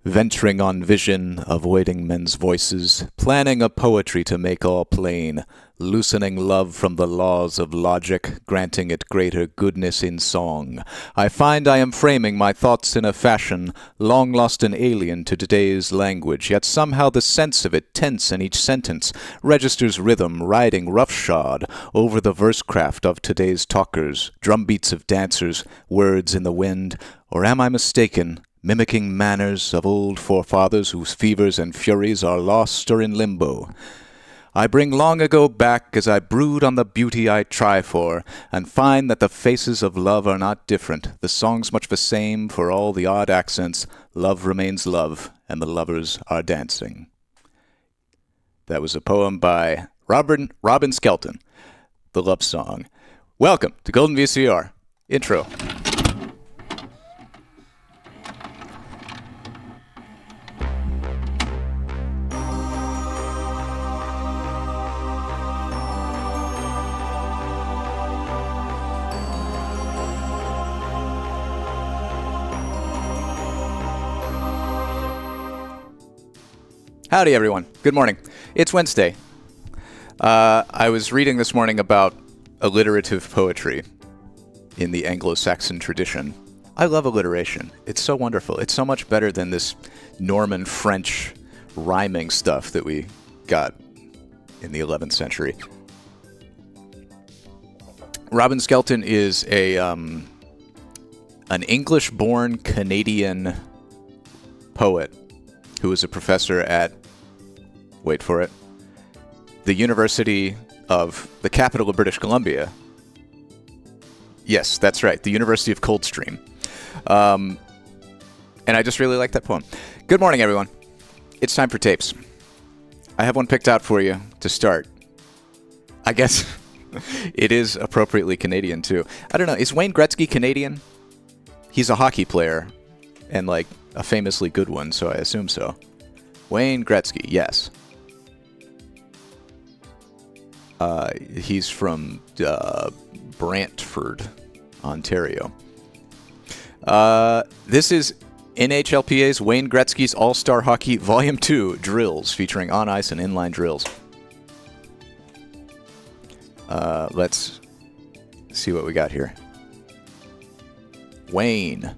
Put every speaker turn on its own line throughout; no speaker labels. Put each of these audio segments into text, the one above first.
Venturing on vision, avoiding men's voices, planning a poetry to make all plain, loosening love from the laws of logic, granting it greater goodness in song. I find I am framing my thoughts in a fashion long lost and alien to today's language, yet somehow the sense of it, tense in each sentence, registers rhythm, riding roughshod over the versecraft of today's talkers, drumbeats of dancers, words in the wind, or am I mistaken? Mimicking manners of old forefathers whose fevers and furies are lost or in limbo. I bring long ago back as I brood on the beauty I try for, and find that the faces of love are not different, the songs much the same for all the odd accents, love remains love, and the lovers are dancing. That was a poem by Robin Skelton, the love song. Welcome to Golden VCR. Intro. Howdy, everyone. Good morning. It's Wednesday. I was reading this morning about alliterative poetry in the Anglo-Saxon tradition. I love alliteration. It's so wonderful. It's so much better than this Norman French rhyming stuff that we got in the 11th century. Robin Skelton is an English-born Canadian poet who was a professor at, wait for it, the University of the capital of British Columbia. Yes, that's right, the University of Coldstream. And I just really like that poem. Good morning, everyone. It's time for tapes. I have one picked out for you to start. I guess it is appropriately Canadian, too. I don't know, is Wayne Gretzky Canadian? He's a hockey player, and like a famously good one, so I assume so. Wayne Gretzky, yes. He's from Brantford, Ontario. This is NHLPA's Wayne Gretzky's All-Star Hockey Volume 2 Drills, featuring on-ice and inline drills. Let's see what we got here. Wayne.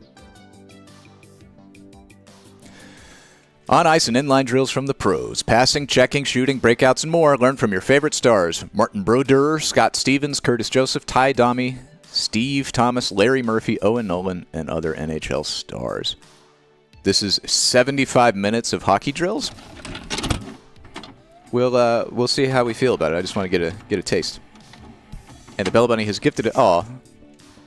On ice and inline drills from the pros. Passing, checking, shooting, breakouts, and more. Learn from your favorite stars. Martin Brodeur, Scott Stevens, Curtis Joseph, Ty Domi, Steve Thomas, Larry Murphy, Owen Nolan, and other NHL stars. This is 75 minutes of hockey drills. We'll see how we feel about it. I just want to get a taste. And the Bell Bunny has gifted it. Oh,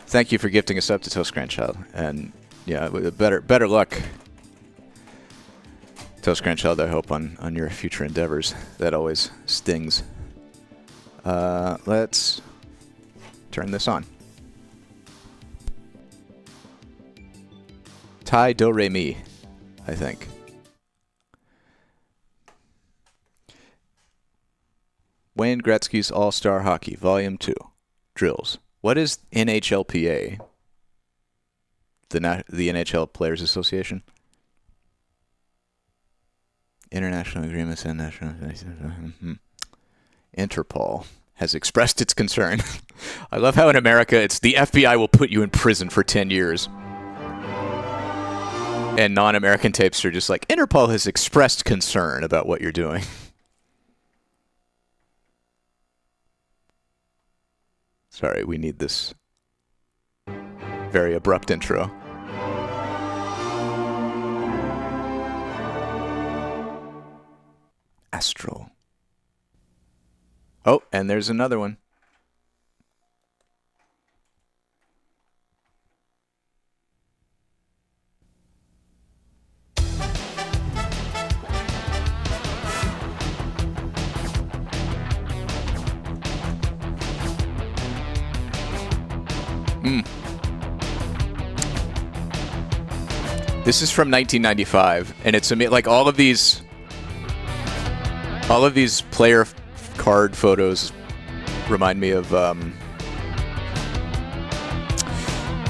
thank you for gifting us up to Toast Grandchild. And yeah, better luck, Toast Grandchild, I hope, on your future endeavors. That always stings. Let's turn this on. Ty Do Re Mi, I think. Wayne Gretzky's All-Star Hockey, Volume 2, Drills. What is NHLPA? The NHL Players Association? International agreements and national... Interpol has expressed its concern. I love how in America it's the FBI will put you in prison for 10 years. And non-American tapes are just like, Interpol has expressed concern about what you're doing. Sorry, we need this very abrupt intro. Astral. Oh, and there's another one. This is from 1995, and it's like all of these player card photos remind me of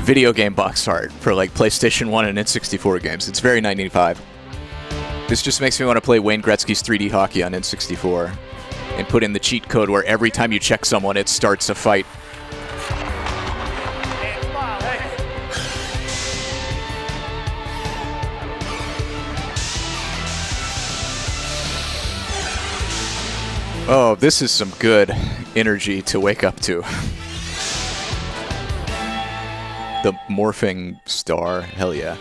video game box art for like PlayStation 1 and N64 games. It's very 1995. This just makes me want to play Wayne Gretzky's 3D Hockey on N64 and put in the cheat code where every time you check someone, it starts a fight. Oh, this is some good energy to wake up to. The morphing star, hell yeah.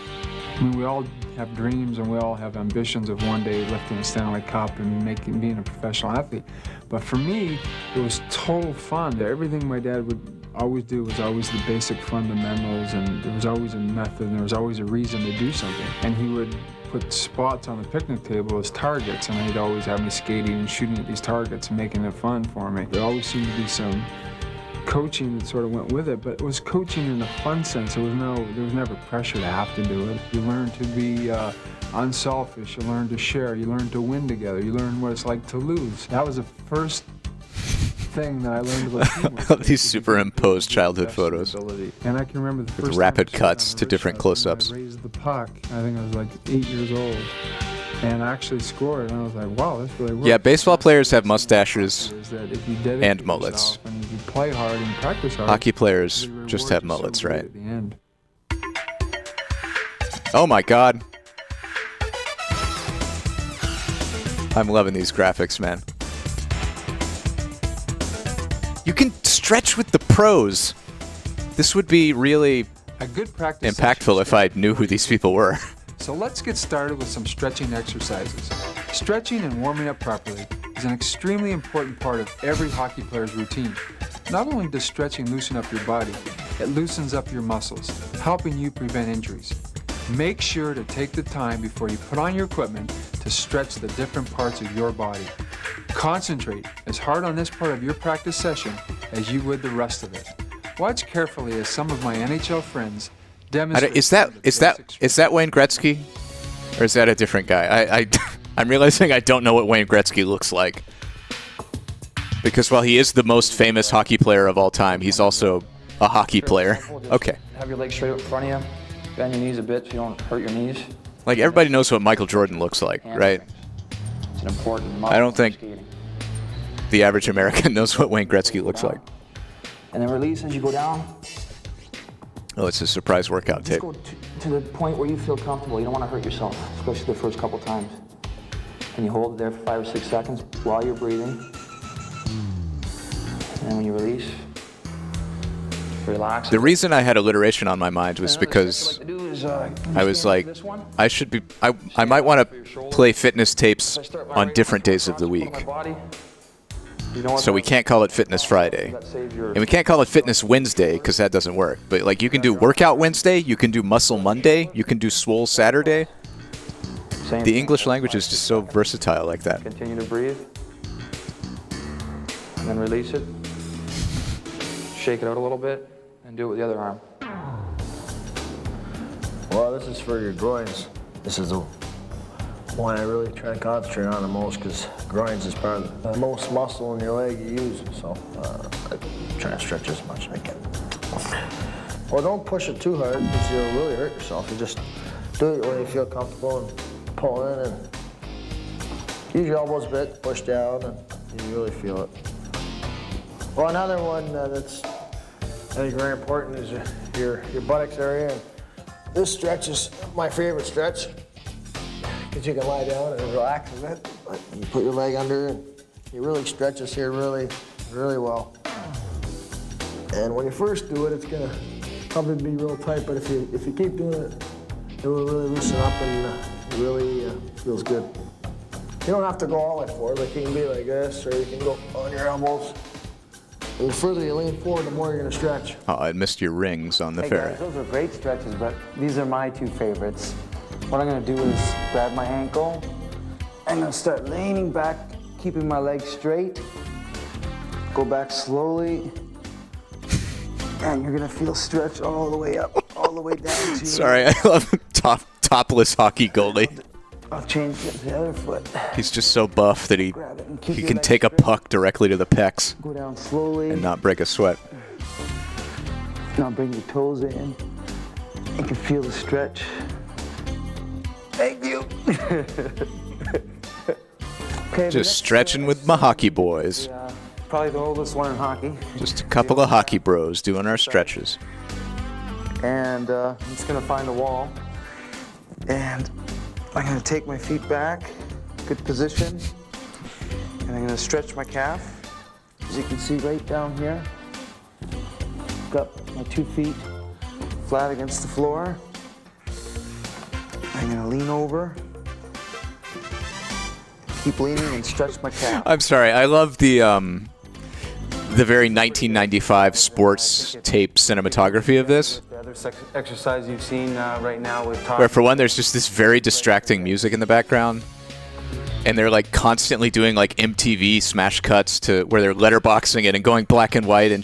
I mean, we all have dreams and we all have ambitions of one day lifting a Stanley Cup and being a professional athlete. But for me, it was total fun. Everything my dad would always do was always the basic fundamentals, and there was always a method and there was always a reason to do something. And he would put spots on the picnic table as targets, and he'd always have me skating and shooting at these targets and making it fun for me. There always seemed to be some coaching that sort of went with it, but it was coaching in a fun sense. There was never pressure to have to do it. You learn to be unselfish, you learn to share, you learn to win together, you learn what it's like to lose. That was the first thing that I learned about teamwork.
These superimposed childhood photos.
And I can remember the first
with rapid cuts to different close-ups.
I raised the puck. I think I was like 8 years old. And I actually scored, and I was like, wow, this really works.
Yeah, baseball players have mustaches and mullets.
And if you play hard and practice hard,
hockey players just have mullets, right? At the end. Oh my god. I'm loving these graphics, man. You can stretch with the pros. This would be really
a good practice
impactful if I knew who these people were.
So let's get started with some stretching exercises. Stretching and warming up properly is an extremely important part of every hockey player's routine. Not only does stretching loosen up your body, it loosens up your muscles, helping you prevent injuries. Make sure to take the time before you put on your equipment to stretch the different parts of your body. Concentrate as hard on this part of your practice session as you would the rest of it. Watch carefully as some of my NHL friends demonstrate. Is that
Wayne Gretzky, or is that a different guy? I'm realizing I don't know what Wayne Gretzky looks like, because while he is the most famous hockey player of all time, he's also a hockey player. Okay.
Have your legs straight up in front of you. Bend your knees a bit so you don't hurt your knees.
Like, everybody knows what Michael Jordan looks like, right?
It's an important muscle.
I don't think the average American knows what Wayne Gretzky looks like.
And then release as you go down.
Oh, it's a surprise workout tape.
Just go to the point where you feel comfortable. You don't want to hurt yourself, especially the first couple times. And you hold it there for 5 or 6 seconds while you're breathing. And when you release, relax.
The reason I had alliteration on my mind was because I was like, I might want to play fitness tapes on different days of the week. So we can't call it Fitness Friday. And we can't call it Fitness Wednesday because that doesn't work. But like, you can do Workout Wednesday, you can do Muscle Monday, you can do Swole Saturday. The English language is just so versatile like that.
Continue to breathe. And then release it. Shake it out a little bit and do it with the other arm.
Well, this is for your groins. This is the one I really try to concentrate on the most, because groins is part of the most muscle in your leg you use. So I try to stretch as much as I can. Well, don't push it too hard because you'll really hurt yourself. You just do it when you feel comfortable and pull in and use your elbows a bit, push down, and you really feel it. Well, another one that's I think very important is your buttocks area. And this stretch is my favorite stretch, because you can lie down and relax a bit. You put your leg under and you really stretch this here really, really well. And when you first do it, it's gonna probably be real tight, but if you keep doing it, it will really loosen up and it really feels good. You don't have to go all the way forward. Like, you can be like this, or you can go on your elbows. And the further you lean forward, the more you're gonna stretch.
Oh, I missed your rings on the
Hey
ferry.
guys, those are great stretches, but these are my two favorites. What I'm gonna do is grab my ankle. I'm gonna start leaning back, keeping my legs straight. Go back slowly. And you're gonna feel stretch all the way up, all the way down to
Sorry, I love topless hockey goalie.
I'll change it to the other foot.
He's just so buff that he
Grab it and keep your
can
legs
take a
straight.
puck directly to the pecs
Go down slowly.
and not break a sweat.
Now bring your toes in. You can feel the stretch. Thank you. Okay,
Just stretching with my hockey boys.
Probably the oldest one in hockey.
Just a couple of hockey bros doing our stretches.
And I'm just gonna find a wall. And I'm gonna take my feet back, good position. And I'm gonna stretch my calf. As you can see right down here. Got my 2 feet flat against the floor. I'm gonna lean over. Keep leaning and stretch my calf.
I'm sorry. I love the very 1995 sports tape cinematography of this.
The other exercise you've seen right now with Todd.
Where for one, there's just this very distracting music in the background. And they're like constantly doing like MTV smash cuts to where they're letterboxing it and going black and white and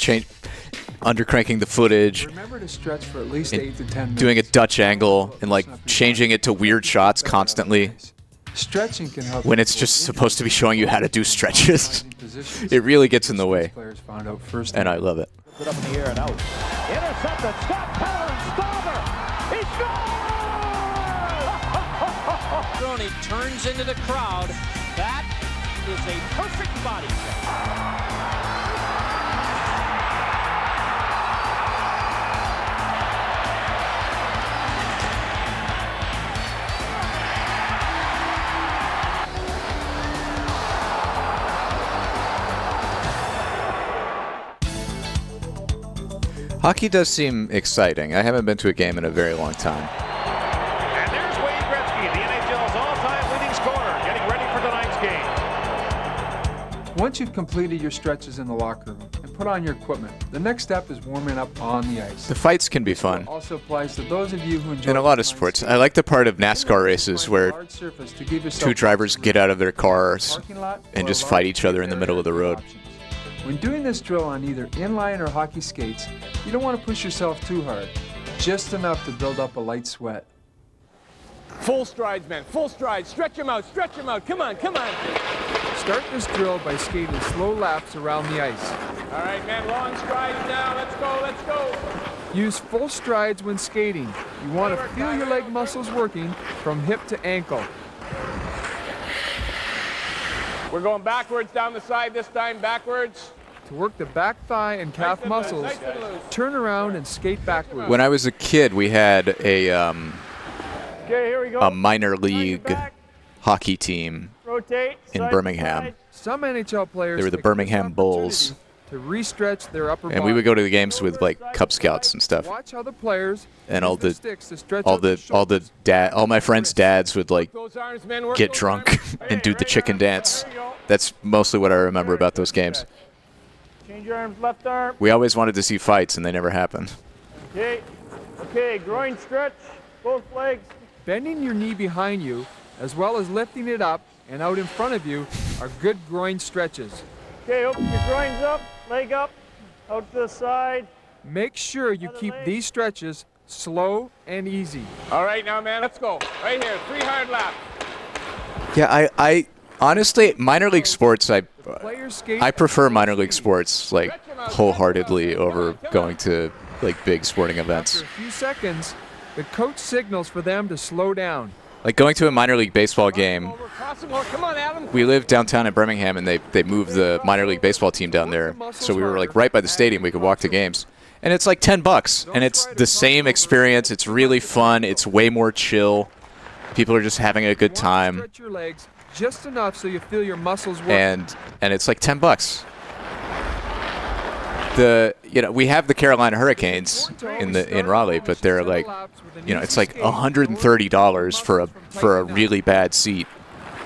undercranking the footage.
Remember to stretch for at least 8 to 10 minutes.
Doing a Dutch angle and like changing it to weird shots constantly.
Stretching can help
When it's just supposed to be showing you how to do stretches. It really gets in the way.
Players found out first.
And I love it.
Put up in the air and out. Intercepted. Scott Keller and Stauber. He scores! He turns into the crowd. That is a perfect body check.
Hockey does seem exciting. I haven't been to a game in a very long time.
And there's Wayne Gretzky, the NHL's all-time leading scorer, getting ready for tonight's game.
Once you've completed your stretches in the locker room and put on your equipment, the next step is warming up on the ice.
The fights can be fun.
It also applies to those of you who enjoy
In a lot of sports. I like the part of NASCAR races where two drivers get out of their cars and just fight each other in the middle of the road.
When doing this drill on either inline or hockey skates, you don't want to push yourself too hard, just enough to build up a light sweat.
Full strides, man, full strides. Stretch them out, come on, come on.
Start this drill by skating slow laps around the ice.
All right, man, long strides now, let's go.
Use full strides when skating. You want to feel your leg muscles working from hip to ankle.
We're going backwards down the side this time, backwards.
To work the back thigh and calf muscles, turn around and skate backwards.
When I was a kid, we had
Okay, here we go.
a minor league hockey team
Rotate.
in Birmingham.
Some NHL players
They were the
take this
Birmingham Bulls.
opportunity to re-stretch their upper
And we would go to the games with like Cub Scouts and stuff.
Watch how the players
And
use
all
their
the
sticks to stretch out their
all my friends' dads would like
Those arms, man, work
get
those
drunk
arms.
and do the chicken dance.
There you go.
That's mostly what I remember about those games.
Change your arms, left arm.
We always wanted to see fights, and they never happened.
Okay, groin stretch, both legs.
Bending your knee behind you, as well as lifting it up and out in front of you, are good groin stretches.
Okay, open your groins up, leg up, out to the side.
Make sure you keep these stretches slow and easy.
All right, now, man, let's go. Right here, 3 hard laps.
Yeah, I honestly, minor league sports, I
Players skate
prefer minor league sports like wholeheartedly over going to like big sporting events.
After a few seconds, the coach signals for them to slow down.
Like going to a minor league baseball game.
Cross them over. Come on, Adam.
We live downtown in Birmingham, and they moved the minor league baseball team down there, so we were like right by the stadium. We could walk to games, and it's like $10, and it's the same experience. It's really fun. It's way more chill. People are just having a good time,
Stretch your legs just enough so you feel your muscles work.
and it's like $10. We have the Carolina Hurricanes in Raleigh, but they're like, it's like $130 for a really bad seat,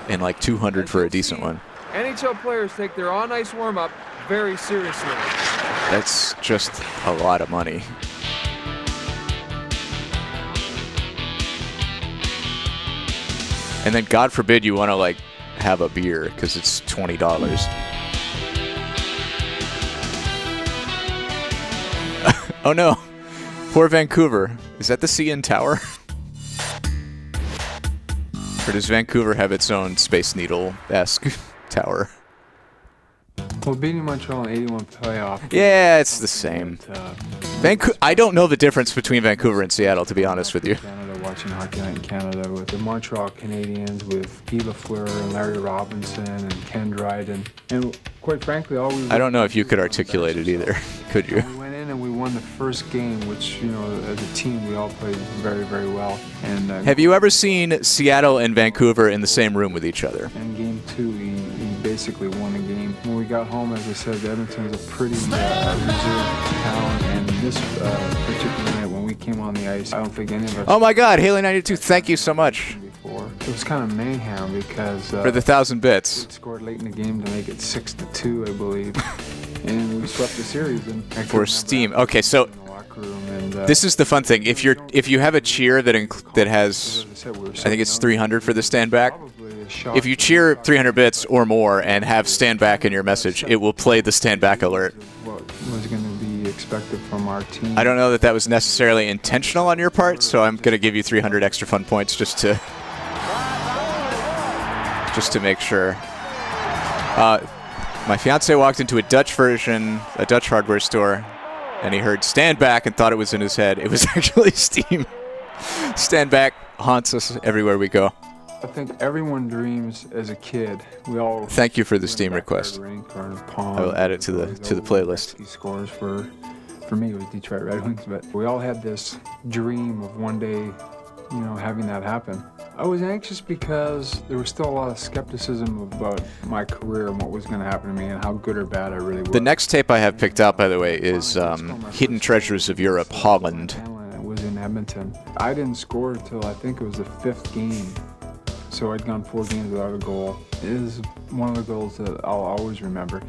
and like $200 for a decent one.
NHL players take their on-ice warm-up very seriously.
That's just a lot of money. And then God forbid you want to like have a beer because it's $20. Oh no, poor Vancouver. Is that the CN Tower? Or does Vancouver have its own Space Needle-esque tower?
Well, beating Montreal in 81 playoff.
Yeah, it's the same. I don't know the difference between Vancouver and Seattle, to be honest with you.
Canada watching Hockey Night in Canada with the Montreal Canadiens, with Guy Lafleur and Larry Robinson and Ken Dryden. And quite frankly,
I don't know if you could articulate it either, could you?
We went in and we won the first game, which, as a team, we all played very, very well. And
have you ever seen Seattle and Vancouver in the same room with each other?
In game 2, he basically won the game. When we got home, as I said, Edmonton's a pretty reserved town, and this particular night when we came on the ice, I don't think any of us...
Oh my God, Haley 92, thank you so much.
Before. It was kind of mayhem because...
for the 1,000 bits.
We scored late in the game to make it 6-2, I believe. And we swept the series.
For Steam. Okay, so this is the fun thing. If you have a cheer that has, I think it's 300 for the stand back. If you cheer 300 bits or more and have stand back in your message, it will play the stand back alert.
What was going to be expected from our team?
I don't know that was necessarily intentional on your part, so I'm going to give you 300 extra fun points just to make sure. My fiance walked into a Dutch hardware store, and he heard stand back and thought it was in his head. It was actually Steam. Stand back haunts us everywhere we go.
I think everyone dreams as a kid. We all.
Thank you for the Steam request. I will add it to the playlist.
He scores for me, it was Detroit Red Wings, but we all had this dream of one day, having that happen. I was anxious because there was still a lot of skepticism about my career and what was going to happen to me and how good or bad I really was.
The next tape I have picked out, by the way, is Hidden Treasures of Europe, Holland.
It was in Edmonton. I didn't score until I think it was the 5th game. So I'd gone 4 games without a goal. It is one of the goals that I'll always remember.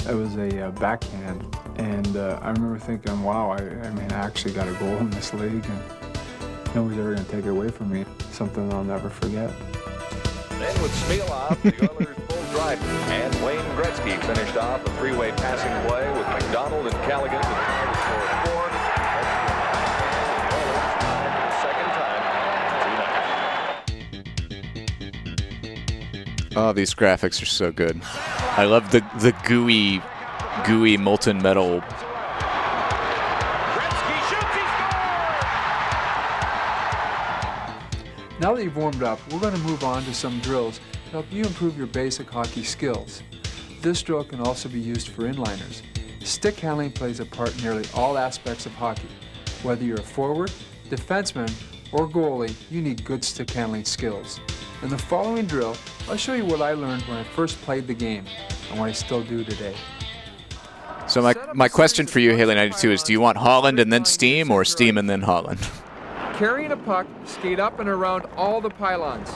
It was a backhand, and I remember thinking, wow, I actually got a goal in this league, and nobody's ever going to take it away from me. Something I'll never forget.
Then with Smielov, the Oilers pulled Dryden, and Wayne Gretzky finished off a 3-way passing play with McDonald and Callaghan to score 4.
Oh, these graphics are so good. I love the gooey molten metal.
Gretzky shoots, he scores!
Now that you've warmed up, we're going to move on to some drills to help you improve your basic hockey skills. This drill can also be used for inliners. Stick handling plays a part in nearly all aspects of hockey. Whether you're a forward, defenseman, or goalie, you need good stick handling skills. In the following drill, I'll show you what I learned when I first played the game and what I still do today.
So my question for you, Haley 92, is do you want Holland and then Steam, or Steam and then Holland?
Carrying a puck, skate up and around all the pylons.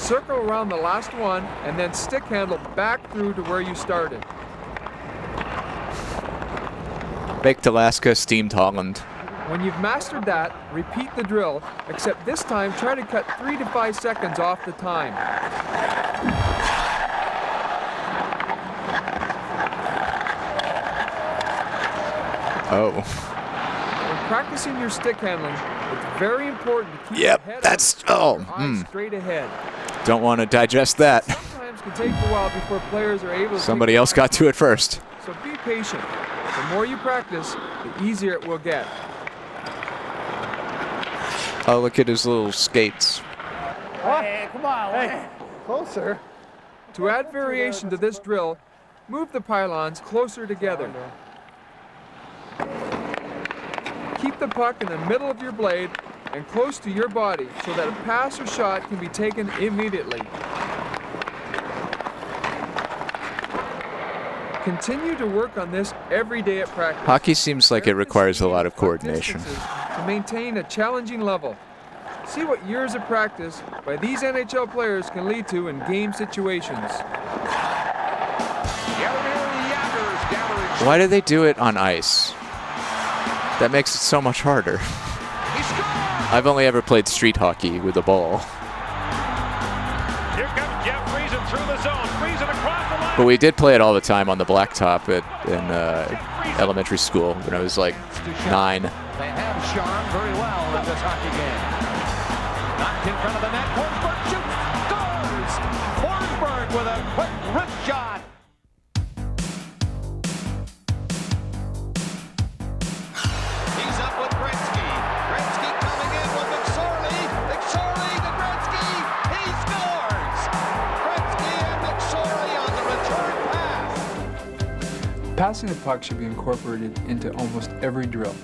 Circle around the last one and then stick handle back through to where you started.
Baked Alaska, steamed Holland.
When you've mastered that, repeat the drill, except this time try to cut 3 to 5 seconds off the time.
Oh.
When practicing your stick handling, it's very important to keep your head up and eyes straight ahead.
Don't want to digest that.
Sometimes it can take a while before players are able to.
Somebody else got to it first.
So be patient. The more you practice, the easier it will get.
Oh, look at his little skates.
Hey, come on. Hey. Closer.
To add variation to this drill, move the pylons closer together. Keep the puck in the middle of your blade and close to your body so that a pass or shot can be taken immediately. Continue to work on this every day at practice.
Hockey seems like it requires a lot of coordination.
To maintain a challenging level. See what years of practice by these NHL players can lead to in game situations.
Why do they do it on ice? That makes it so much harder. I've only ever played street hockey with a ball.
Here comes Jeff Friesen through the zone. Friesen across the line.
But we did play it all the time on the blacktop in elementary school when I was like 9.
They have Sean very well in this hockey game. Knocked in front of the net. Forsberg shoots. Scores! Forsberg with a quick wrist shot. He's up with Gretzky. Gretzky coming in
Passing the puck should be incorporated into almost every drill.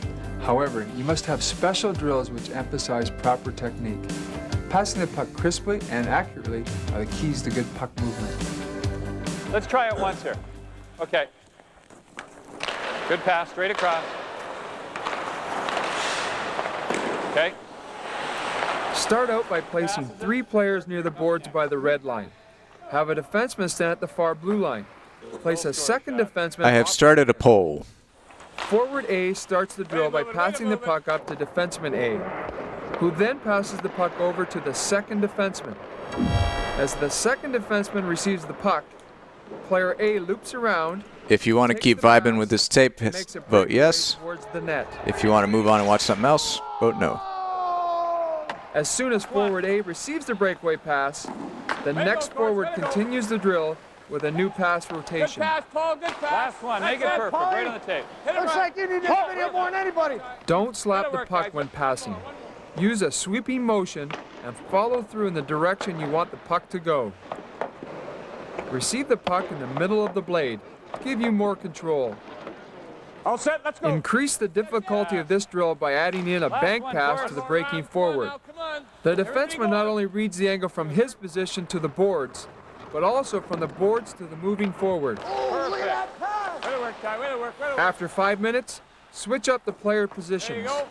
However, you must have special drills which emphasize proper technique. Passing the puck crisply and accurately are the keys to good puck movement.
Let's try it once here. Okay. Good pass, straight across. Okay.
Start out by placing 3 players near the boards by the red line. Have a defenseman stand at the far blue line. Place a second defenseman.
I have started a poll.
Forward A starts the drill by passing the puck up to defenseman A, who then passes the puck over to the second defenseman. As the second defenseman receives the puck, player A loops around.
If you want to keep vibing with this tape, vote yes.
Towards the net.
If you want to move on and watch something else, vote no.
As soon as forward A receives the breakaway pass, the next forward continues the drill with a new pass rotation.
Good pass, Paul, good pass. Last one, make it perfect, right on the tape.
Looks like you need this video more than anybody.
Don't slap the puck when passing. Use a sweeping motion and follow through in the direction you want the puck to go. Receive the puck in the middle of the blade to give you more control.
All set, let's go.
Increase the difficulty of this drill by adding in a bank pass to the breaking forward. The defenseman not only reads the angle from his position to the boards, but also from the boards to the moving forward.
Oh, look at that pass!
Way to work, Ty, way to work, way to work.
After 5 minutes, switch up the player
There you
positions.
go.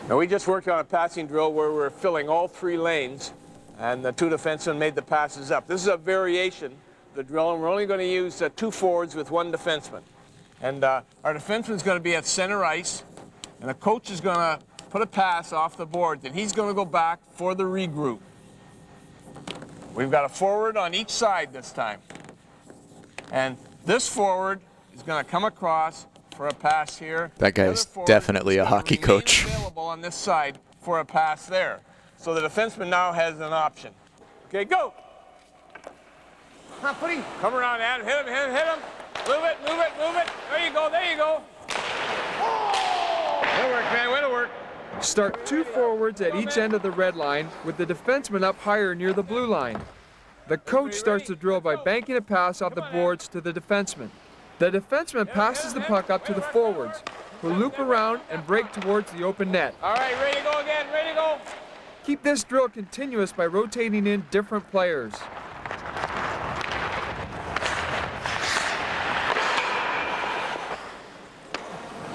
Now we just worked on a passing drill where we're filling all 3 lanes, and the 2 defensemen made the passes up. This is a variation of the drill, and we're only going to use 2 forwards with 1 defenseman. And our defenseman's going to be at center ice, and the coach is going to put a pass off the board, and he's going to go back for the regroup. We've got a forward on each side this time. And this forward is going to come across for a pass here.
That guy's definitely a hockey coach.
Available on this side for a pass there. So the defenseman now has an option. Okay, go. Come around, Adam. Hit him, hit him, hit him. Move it, move it, move it. There you go, there you go. Way to work, man, way to work.
Start 2 forwards at each end of the red line with the defenseman up higher near the blue line. The coach starts the drill by banking a pass off the boards to the defenseman. The defenseman passes the puck up to the forwards, who loop around and break towards the open net.
All right, ready to go again, ready to go.
Keep this drill continuous by rotating in different players.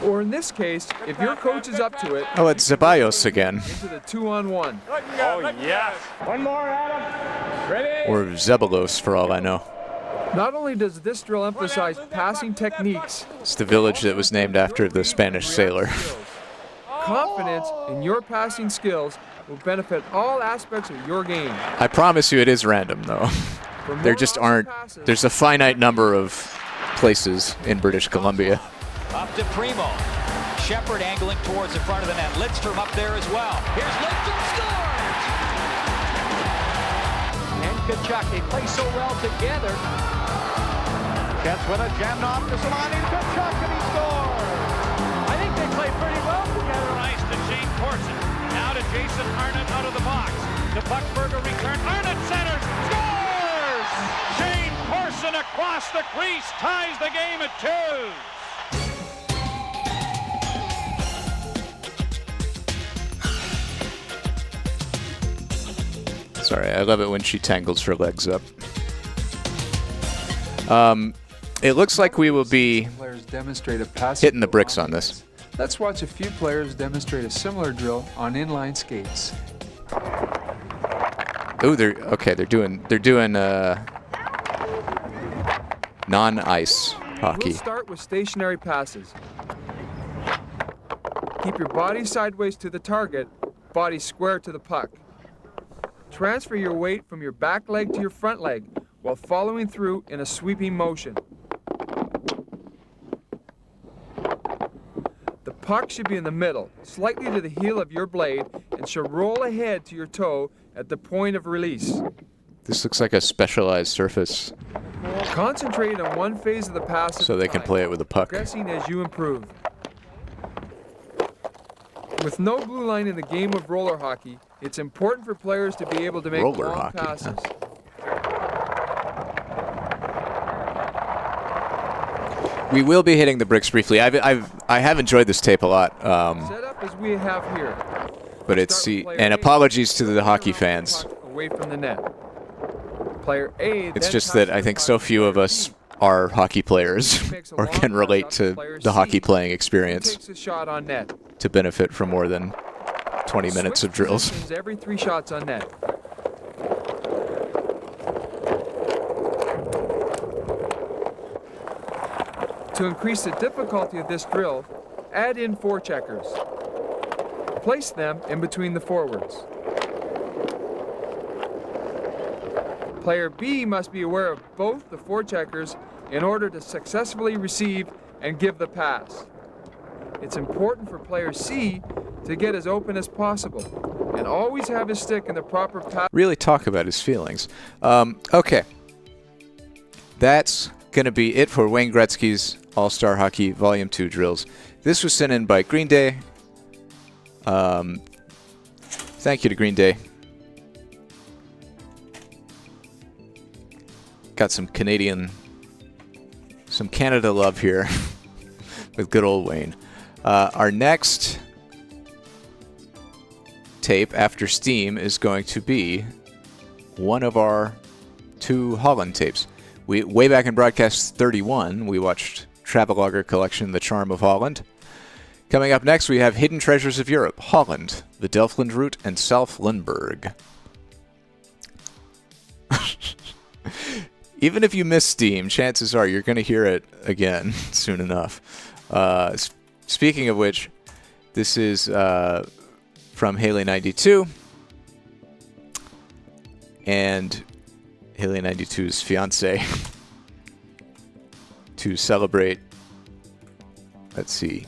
Or in this case, if your coach is up to it,
Oh, it's Ceballos again.
into the 2-on-1.
Oh, yes. One more, Adam. Ready?
Or Zeballos, for all I know.
Not only does this drill emphasize passing techniques,
It's the village that was named after the Spanish sailor.
confidence in your passing skills will benefit all aspects of your game.
I promise you it is random, though.
For
There
more
just
awesome
aren't.
passes,
There's a finite number of places in British Columbia.
Up to Primo. Shepard angling towards the front of the net. Lidstrom up there as well. Here's Lidstrom, scores! And Kachuk, they play so well together.
Gets with it, jammed off to Solani, Kachuk, and he scores! I think they play pretty well together. Nice to Shane Corson. Now to Jason Arnott out of the box. To Buchberger return. Arnott centers, scores! Shane Corson across the crease ties the game at 2.
Sorry, I love it when she tangles her legs up. It looks like we will be
players demonstrate a passing
hitting the bricks on this.
Let's watch a few players demonstrate a similar drill on inline skates.
Oh, they're doing non-ice hockey.
We'll start with stationary passes. Keep your body sideways to the target, body square to the puck. Transfer your weight from your back leg to your front leg while following through in a sweeping motion. The puck should be in the middle, slightly to the heel of your blade, and should roll ahead to your toe at the point of release.
This looks like a specialized surface,
Concentrate on one phase of the pass at
so
a
they can
time,
play it with a puck.
progressing as you improve. With no blue line in the game of roller hockey, it's important for players to be able to make
Roller
long
hockey,
passes.
We will be hitting the bricks briefly. I have enjoyed this tape a lot.
Set up as we have here.
But and apologies to the hockey fans.
Away from the net. Player A.
It's just that I think so few of us are hockey players or can relate to the hockey playing experience
Takes a shot on net.
to benefit from more than 20 minutes of drills.
Every 3 shots on net. To increase the difficulty of this drill, add in forecheckers. Place them in between the forwards. Player B must be aware of both the forecheckers in order to successfully receive and give the pass. It's important for player C to get as open as possible and always have his stick in the proper pass.
Really talk about his feelings. Okay. That's going to be it for Wayne Gretzky's All-Star Hockey Volume 2 drills. This was sent in by Green Day. Thank you to Green Day. Got some Canada love here with good old Wayne. Our next tape after Steam is going to be one of our 2 Holland tapes. Way back in Broadcast 31, we watched Travelogue Collection, The Charm of Holland. Coming up next, we have Hidden Treasures of Europe, Holland, the Delfland route, and South Limburg. Even if you miss Steam, chances are you're going to hear it again soon enough. Speaking of which, this is from Haley 92. And Haley 92's fiance to celebrate, let's see.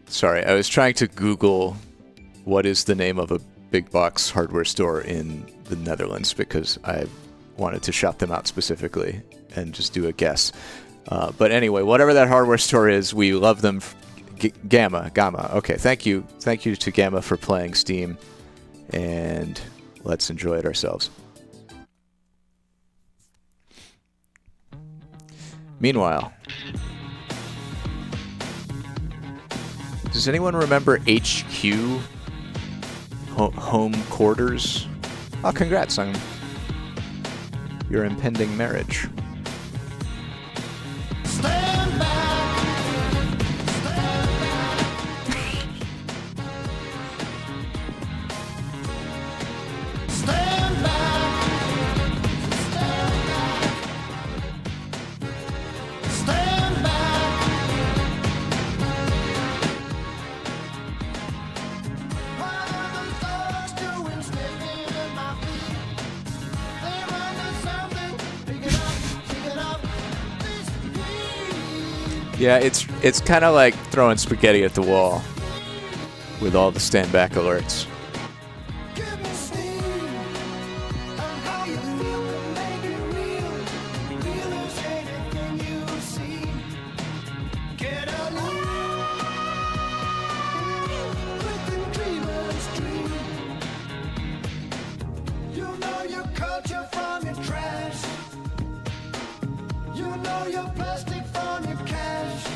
Sorry, I was trying to Google what is the name of a big box hardware store in the Netherlands because I wanted to shop them out specifically and just do a guess. But anyway, whatever that hardware store is, we love them. Gamma. Okay, thank you to Gamma for playing Steam, and let's enjoy it ourselves. Meanwhile, does anyone remember HQ? Home quarters? Oh, congrats on your impending marriage.
Stand back. Stand back. Stand back. What are those dogs doing sniffing at my feet? They run to something. Pick it up. This weed.
Yeah, it's kind of like throwing spaghetti at the wall with all the stand back alerts.
Give me steam. And how you feel can make it real. Real as anything you've seen. Get along with the dreamer's dream. You know your culture from your trash. You know your plastic from your cash.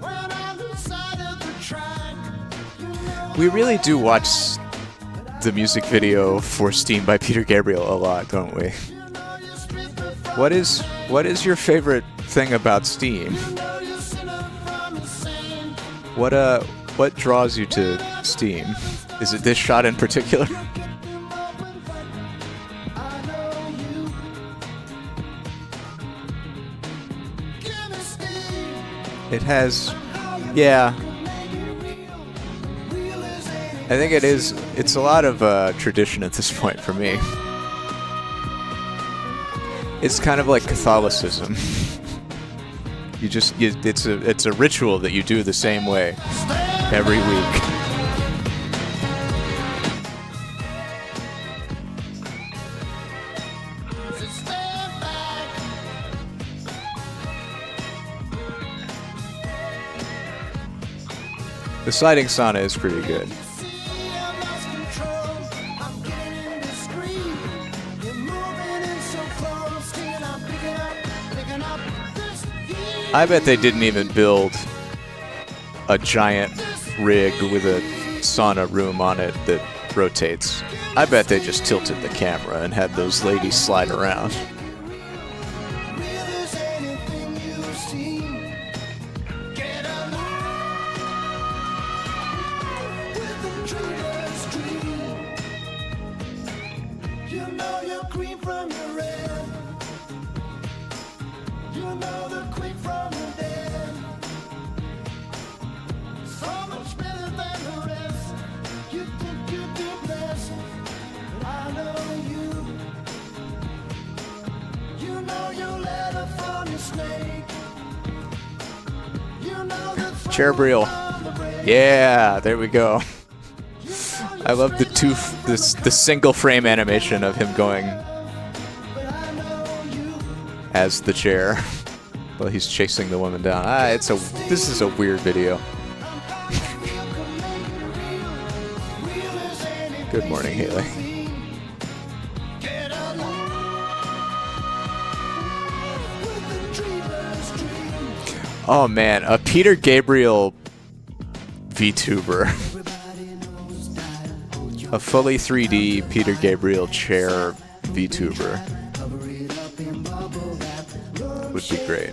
When on the side of the track, you know
We really do watch the music video for Steam by Peter Gabriel a lot, don't we? What is your favorite thing about Steam? What draws you to Steam? Is it this shot in particular? It has, yeah. I think it's a lot of tradition at this point for me. It's kind of like Catholicism. It's a ritual that you do the same way every week. The sliding sauna is pretty good. I bet they didn't even build a giant rig with a sauna room on it that rotates. I bet they just tilted the camera and had those ladies slide around. Cherbril. Yeah, there we go. I love the single frame animation of him going as the chair while he's chasing the woman down. This is a weird video. Good morning, Haley. Oh man, a Peter Gabriel VTuber. A fully 3D Peter Gabriel chair VTuber. Would be great.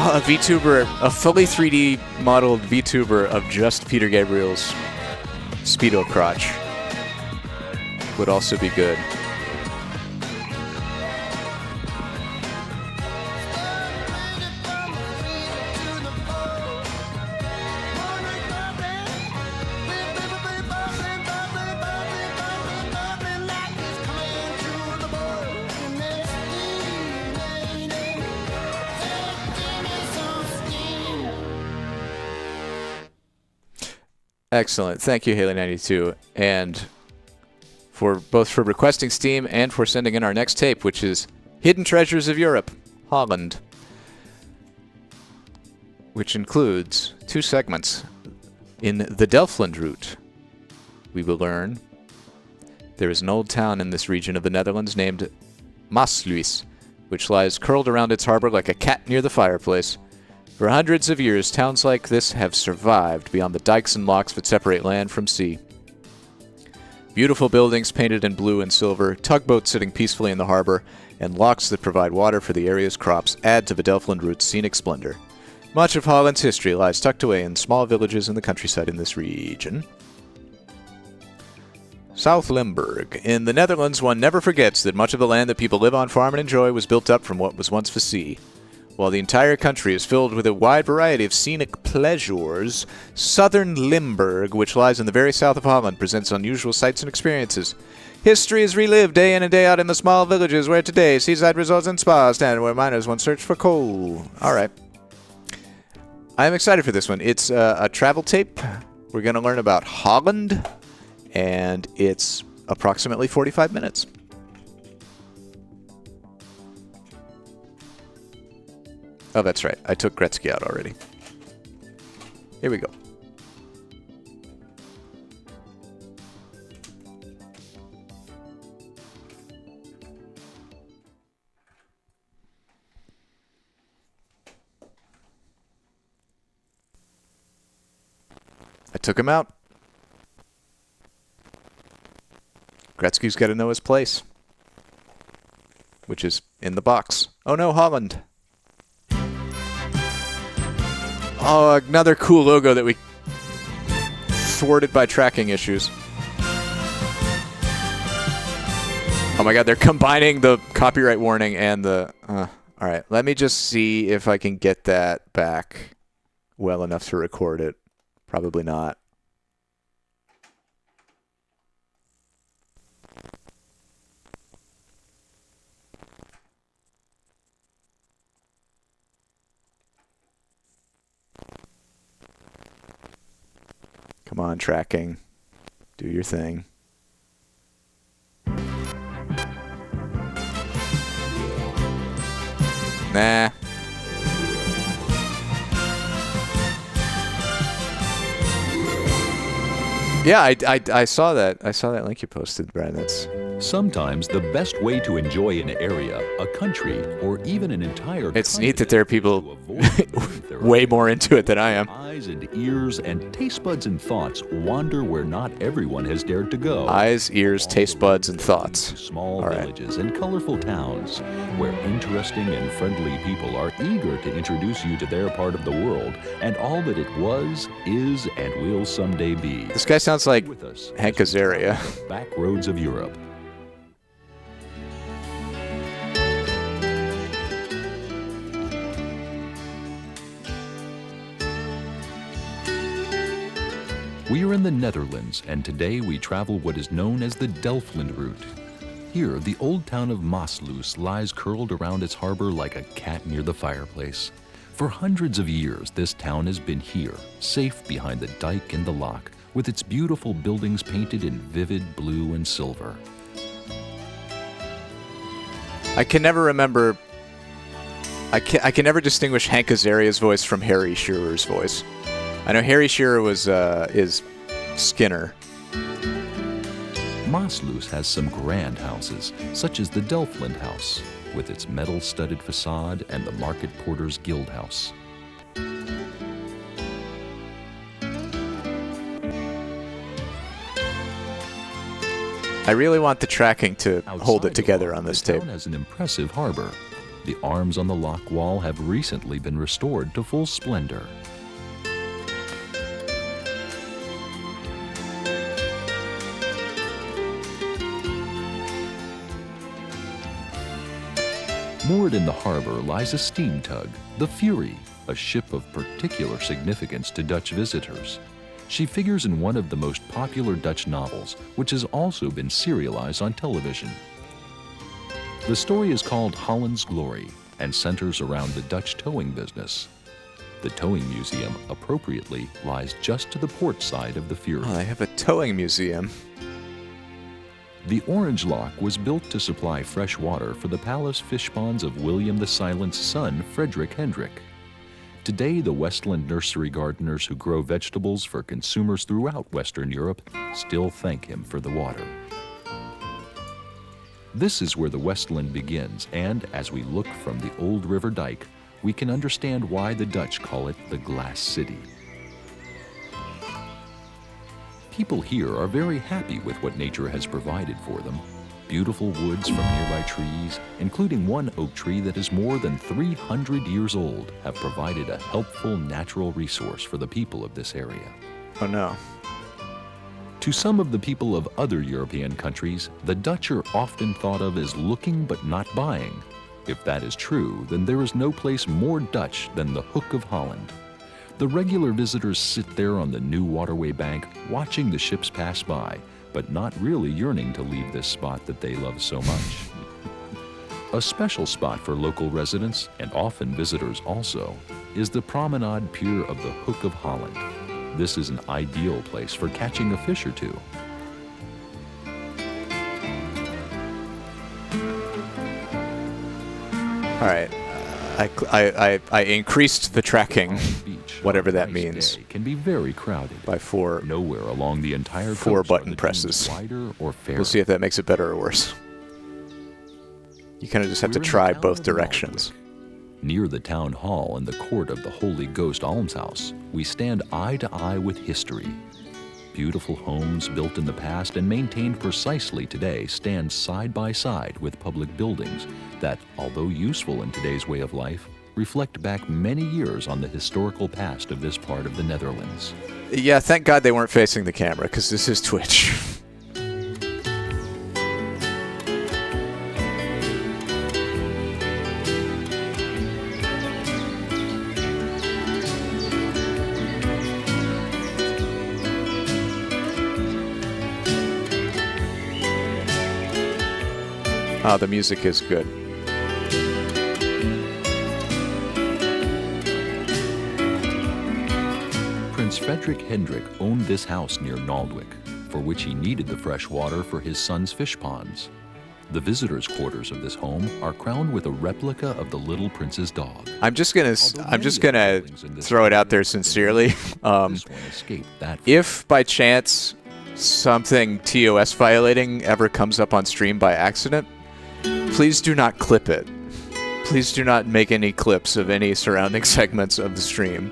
A VTuber, a fully 3D modeled VTuber of just Peter Gabriel's Speedo crotch would also be good. Excellent. Thank you, Haley92. And both for requesting Steam and for sending in our next tape, which is Hidden Treasures of Europe, Holland, which includes 2 segments. In the Delfland route, we will learn there is an old town in this region of the Netherlands named Maasluis, which lies curled around its harbor like a cat near the fireplace. For hundreds of years, towns like this have survived beyond the dikes and locks that separate land from sea. Beautiful buildings painted in blue and silver, tugboats sitting peacefully in the harbor, and locks that provide water for the area's crops add to the Delfland route's scenic splendor. Much of Holland's history lies tucked away in small villages in the countryside in this region. South Limburg. In the Netherlands, one never forgets that much of the land that people live on, farm, and enjoy was built up from what was once the sea. While the entire country is filled with a wide variety of scenic pleasures, southern Limburg, which lies in the very south of Holland, presents unusual sights and experiences. History is relived day in and day out in the small villages where today seaside resorts and spas stand, where miners once searched for coal. All right. I'm excited for this one. It's a travel tape. We're going to learn about Holland, and it's approximately 45 minutes. Oh, that's right. I took Gretzky out already. Here we go. I took him out. Gretzky's got to know his place, which is in the box. Oh no, Holland. Oh, another cool logo that we thwarted by tracking issues. Oh my god, they're combining the copyright warning and the... Alright, let me just see if I can get that back well enough to record it. Probably not. on, tracking. Do your thing. Nah. Yeah, I saw that. I saw that link you posted, Brad. That's
sometimes the best way to enjoy an area, a country, or even an entire
it's neat that there are people way more into it than I am.
Eyes and ears and taste buds and thoughts wander where not everyone has dared to go.
Eyes, ears, taste buds, and thoughts.
Small villages and colorful towns where interesting and friendly people are eager to introduce you to their part of the world and all that it was, is, and will someday be.
This guy sounds like Hank Azaria.
Back roads of Europe. We are in the Netherlands, and today we travel what is known as the Delfland route. Here, the old town of Maasluis lies curled around its harbor like a cat near the fireplace. For hundreds of years, this town has been here, safe behind the dike and the lock, with its beautiful buildings painted in vivid blue and silver.
I can never remember. I can never distinguish Hank Azaria's voice from Harry Shearer's voice. I know Harry Shearer is Skinner.
Maasluis has some grand houses, such as the Delfland House, with its metal-studded facade, and the Market Porter's Guild House.
I really want the tracking to hold it together on this tape.
The town has an impressive harbor. The arms on the lock wall have recently been restored to full splendor. Moored in the harbor lies a steam tug, the Fury, a ship of particular significance to Dutch visitors. She figures in one of the most popular Dutch novels, which has also been serialized on television. The story is called Holland's Glory and centers around the Dutch towing business. The towing museum, appropriately, lies just to the port side of the Fury.
Oh, they have a towing museum.
The Orange Lock was built to supply fresh water for the palace fish ponds of William the Silent's son, Frederick Hendrick. Today, the Westland nursery gardeners who grow vegetables for consumers throughout Western Europe still thank him for the water. This is where the Westland begins, and as we look from the old river dike, we can understand why the Dutch call it the Glass City. People here are very happy with what nature has provided for them. Beautiful woods from nearby trees, including one oak tree that is more than 300 years old, have provided a helpful natural resource for the people of this area.
Oh no.
To some of the people of other European countries, the Dutch are often thought of as looking but not buying. If that is true, then there is no place more Dutch than the Hook of Holland. The regular visitors sit there on the new waterway bank, watching the ships pass by, but not really yearning to leave this spot that they love so much. A special spot for local residents, and often visitors also, is the promenade pier of the Hook of Holland. This is an ideal place for catching a fish or two.
All right. I increased the tracking, whatever that means,
can be very crowded.
by four
Nowhere along the entire coast
button
are the
presses.
dunes wider or fairer.
We'll see if that makes it better or worse. You kind of just have to
We're in the
try
town
both
of
directions.
Near the town hall and the court of the Holy Ghost Almshouse, we stand eye to eye with history. Beautiful homes built in the past and maintained precisely today stand side by side with public buildings that, although useful in today's way of life, reflect back many years on the historical past of this part of the Netherlands.
Yeah, thank God they weren't facing the camera, because this is Twitch. Oh, the music is good.
Prince Prince Frederick Hendrik owned this house near Naldwick, for which he needed the fresh water for his son's fish ponds. The visitors' quarters of this home are crowned with a replica of the little prince's dog.
I'm just gonna throw it out there sincerely. If by chance something TOS violating ever comes up on stream by accident, please do not clip it. Please do not make any clips of any surrounding segments of the stream.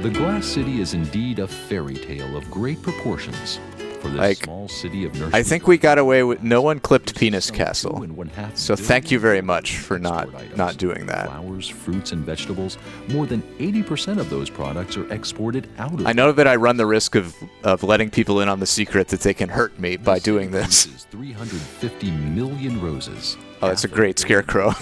The Glass City is indeed a fairy tale of great proportions. For this small city of
I think we got away with no one clipped Penis Castle. So thank you very much for not doing that.
Flowers, fruits, and vegetables. More than 80% of those products are exported out of.
I know that I run the risk of letting people in on the secret that they can hurt me by doing this.
350 million roses.
Oh, that's a great scarecrow.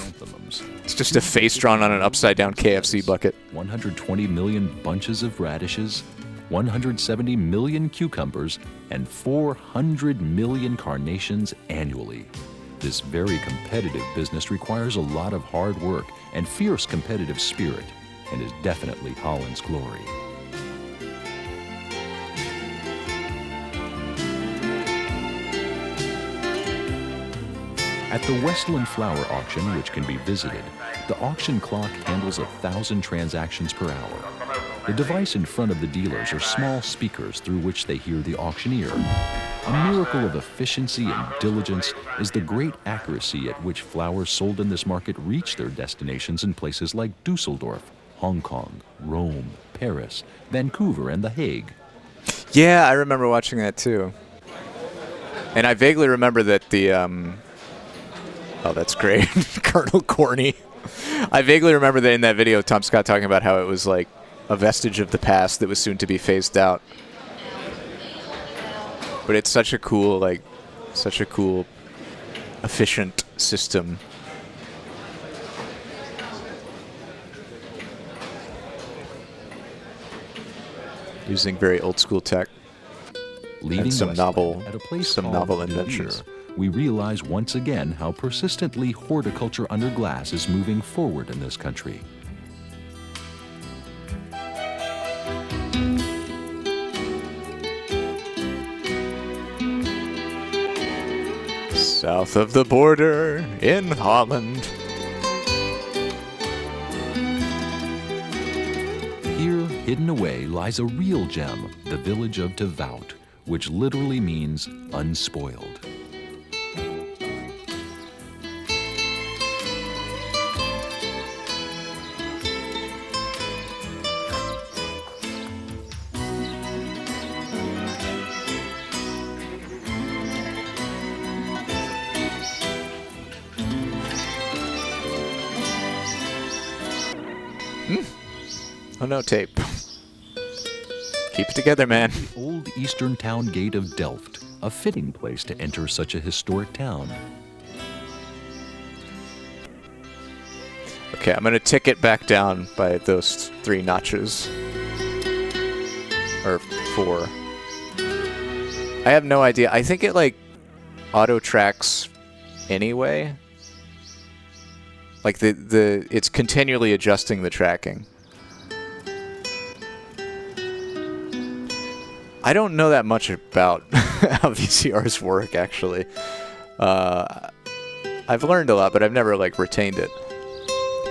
It's just a face drawn on an upside-down KFC bucket.
120 million bunches of radishes, 170 million cucumbers, and 400 million carnations annually. This very competitive business requires a lot of hard work and fierce competitive spirit, and is definitely Holland's glory. At the Westland Flower Auction, which can be visited, the auction clock handles 1,000 transactions per hour. The device in front of the dealers are small speakers through which they hear the auctioneer. A miracle of efficiency and diligence is the great accuracy at which flowers sold in this market reach their destinations in places like Dusseldorf, Hong Kong, Rome, Paris, Vancouver, and The Hague.
Yeah, I remember watching that too. And I vaguely remember that the oh, that's great. Colonel Corny. I vaguely remember that in that video, Tom Scott talking about how it was like a vestige of the past that was soon to be phased out. But it's such a cool, efficient system. Using very old school tech.
Leaving
and some novel
invention.
inventions.
We realize once again how persistently horticulture under glass is moving forward in this country.
South of the border in Holland.
Here, hidden away, lies a real gem, the village of Devout, which literally means unspoiled.
Oh no, tape. Keep it together, man.
The old eastern town gate of Delft, a fitting place to enter such a historic town.
Okay, I'm going to tick it back down by those 3 notches. Or 4. I have no idea. I think it, like, auto-tracks anyway. Like, it's continually adjusting the tracking. I don't know that much about how VCRs work, actually. I've learned a lot, but I've never, like, retained it.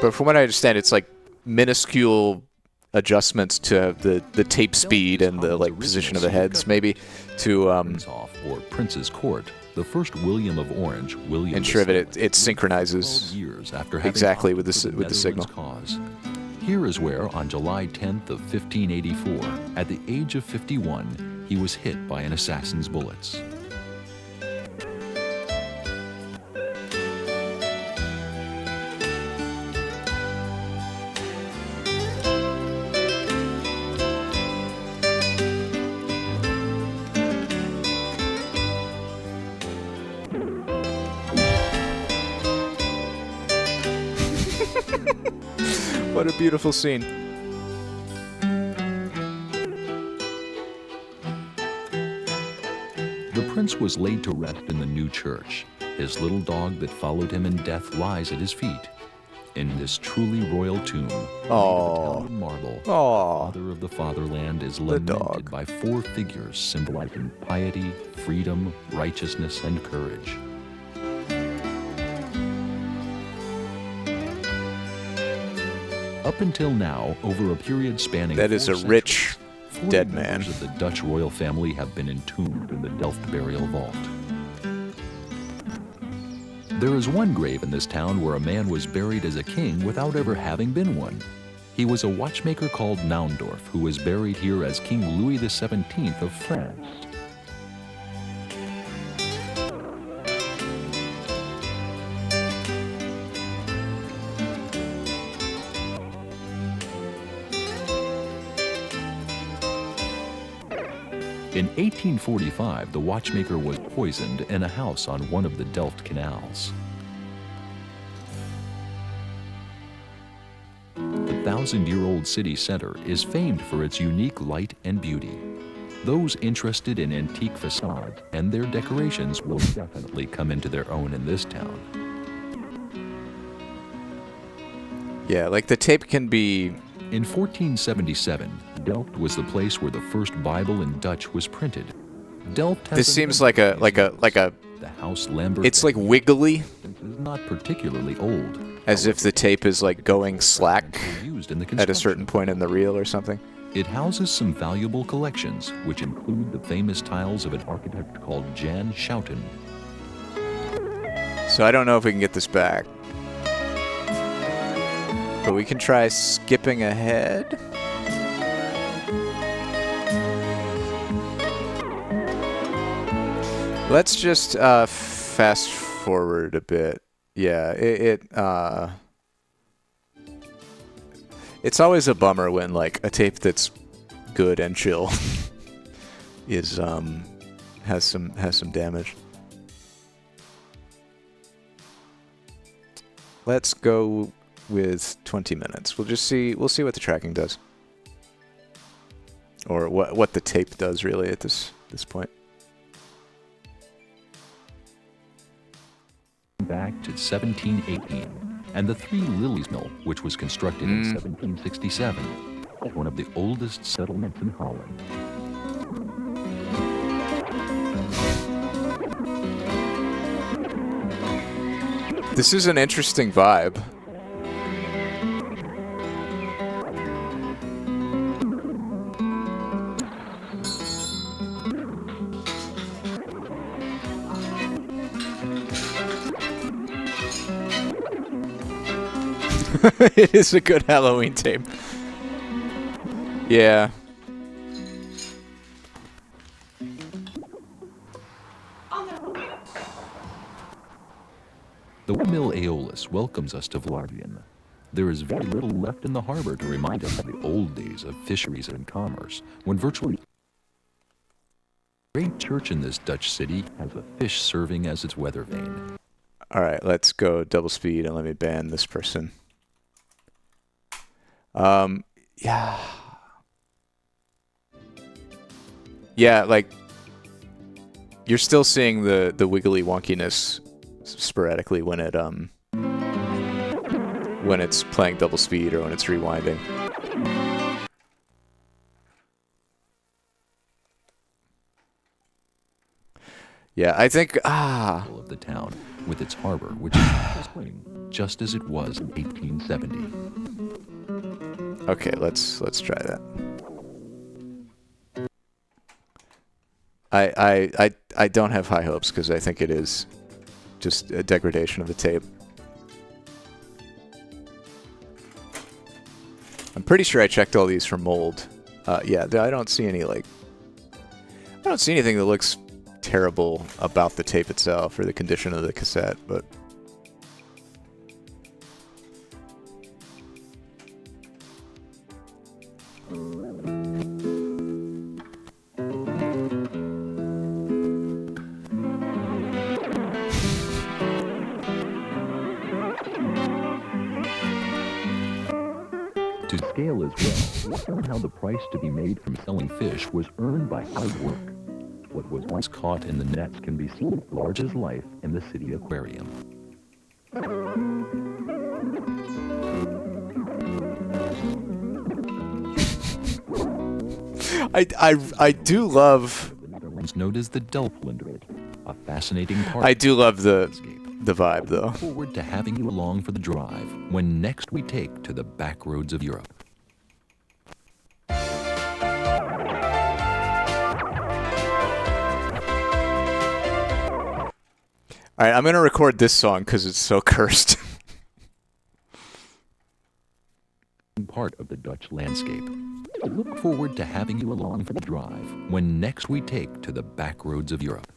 But from what I understand, it's, like, minuscule adjustments to the tape speed and the, like, position of the heads, maybe, to...
or Prince's Court, the first William of Orange, William...
And sure, it synchronizes
years after
exactly with the signal.
Cause. Here is where, on July 10th of 1584, at the age of 51, he was hit by an assassin's bullets.
What a beautiful scene.
The prince was laid to rest in the new church. His little dog that followed him in death lies at his feet. In this truly royal tomb,
Oh,
marble,
oh,
Father of the Fatherland is
the
lamented
dog.
by 4 figures symbolizing piety, freedom, righteousness, and courage. Up until now, over a period spanning
That is
4
a rich
centuries, 40
dead man.
members of the Dutch royal family have been entombed in the Delft burial vault. There is one grave in this town where a man was buried as a king without ever having been one. He was a watchmaker called Naundorf, who was buried here as King Louis XVII of France. In 1845, the watchmaker was poisoned in a house on one of the Delft canals. The 1,000-year-old city center is famed for its unique light and beauty. Those interested in antique facades and their decorations will definitely come into their own in this town.
Yeah, like the tape can be...
In 1477, Delft was the place where the first Bible in Dutch was printed. Delft has
This seems like a
the house Limburg.
it's like wiggly,
is not particularly old.
as if the tape is like going slack
Used in the
at a certain point in the reel or something.
It houses some valuable collections, which include the famous tiles of an architect called Jan Schouten.
So I don't know if we can get this back. But we can try skipping ahead. Let's just fast forward a bit. Yeah, it's always a bummer when like a tape that's good and chill is has some damage. Let's go with 20 minutes. We'll see what the tracking does. Or what the tape does really at this point.
Back to 1718, and the Three Lilies Mill, which was constructed in 1767, one of the oldest settlements in Holland.
This is an interesting vibe. It is a good Halloween tape. Yeah.
The windmill Aeolus welcomes us to Vlaardingen. There is very little left in the harbor to remind us of the old days of fisheries and commerce, when virtually every church in this Dutch city has a fish serving as its weather vane.
All right, let's go double speed and let me ban this person. Yeah. Yeah, like you're still seeing the wiggly wonkiness sporadically when it's playing double speed or when it's rewinding. Yeah, I think
of the town with its harbor, which is just as it was in 1870.
Okay, let's try that. I don't have high hopes because I think it is just a degradation of the tape. I'm pretty sure I checked all these for mold. Yeah, I don't see any I don't see anything that looks terrible about the tape itself or the condition of the cassette, but
To scale as well, somehow the price to be made from selling fish was earned by hard work. What was once caught in the nets can be seen large as life in the city aquarium.
I do love.
The Netherlands known as the Delfland, a fascinating part.
I do love the vibe, though.
Look forward to having you along for the drive when next we take to the back roads of Europe.
All right, I'm going to record this song because it's so cursed.
Part of the Dutch landscape. Look forward to having you along for the drive when next we take to the back roads of Europe.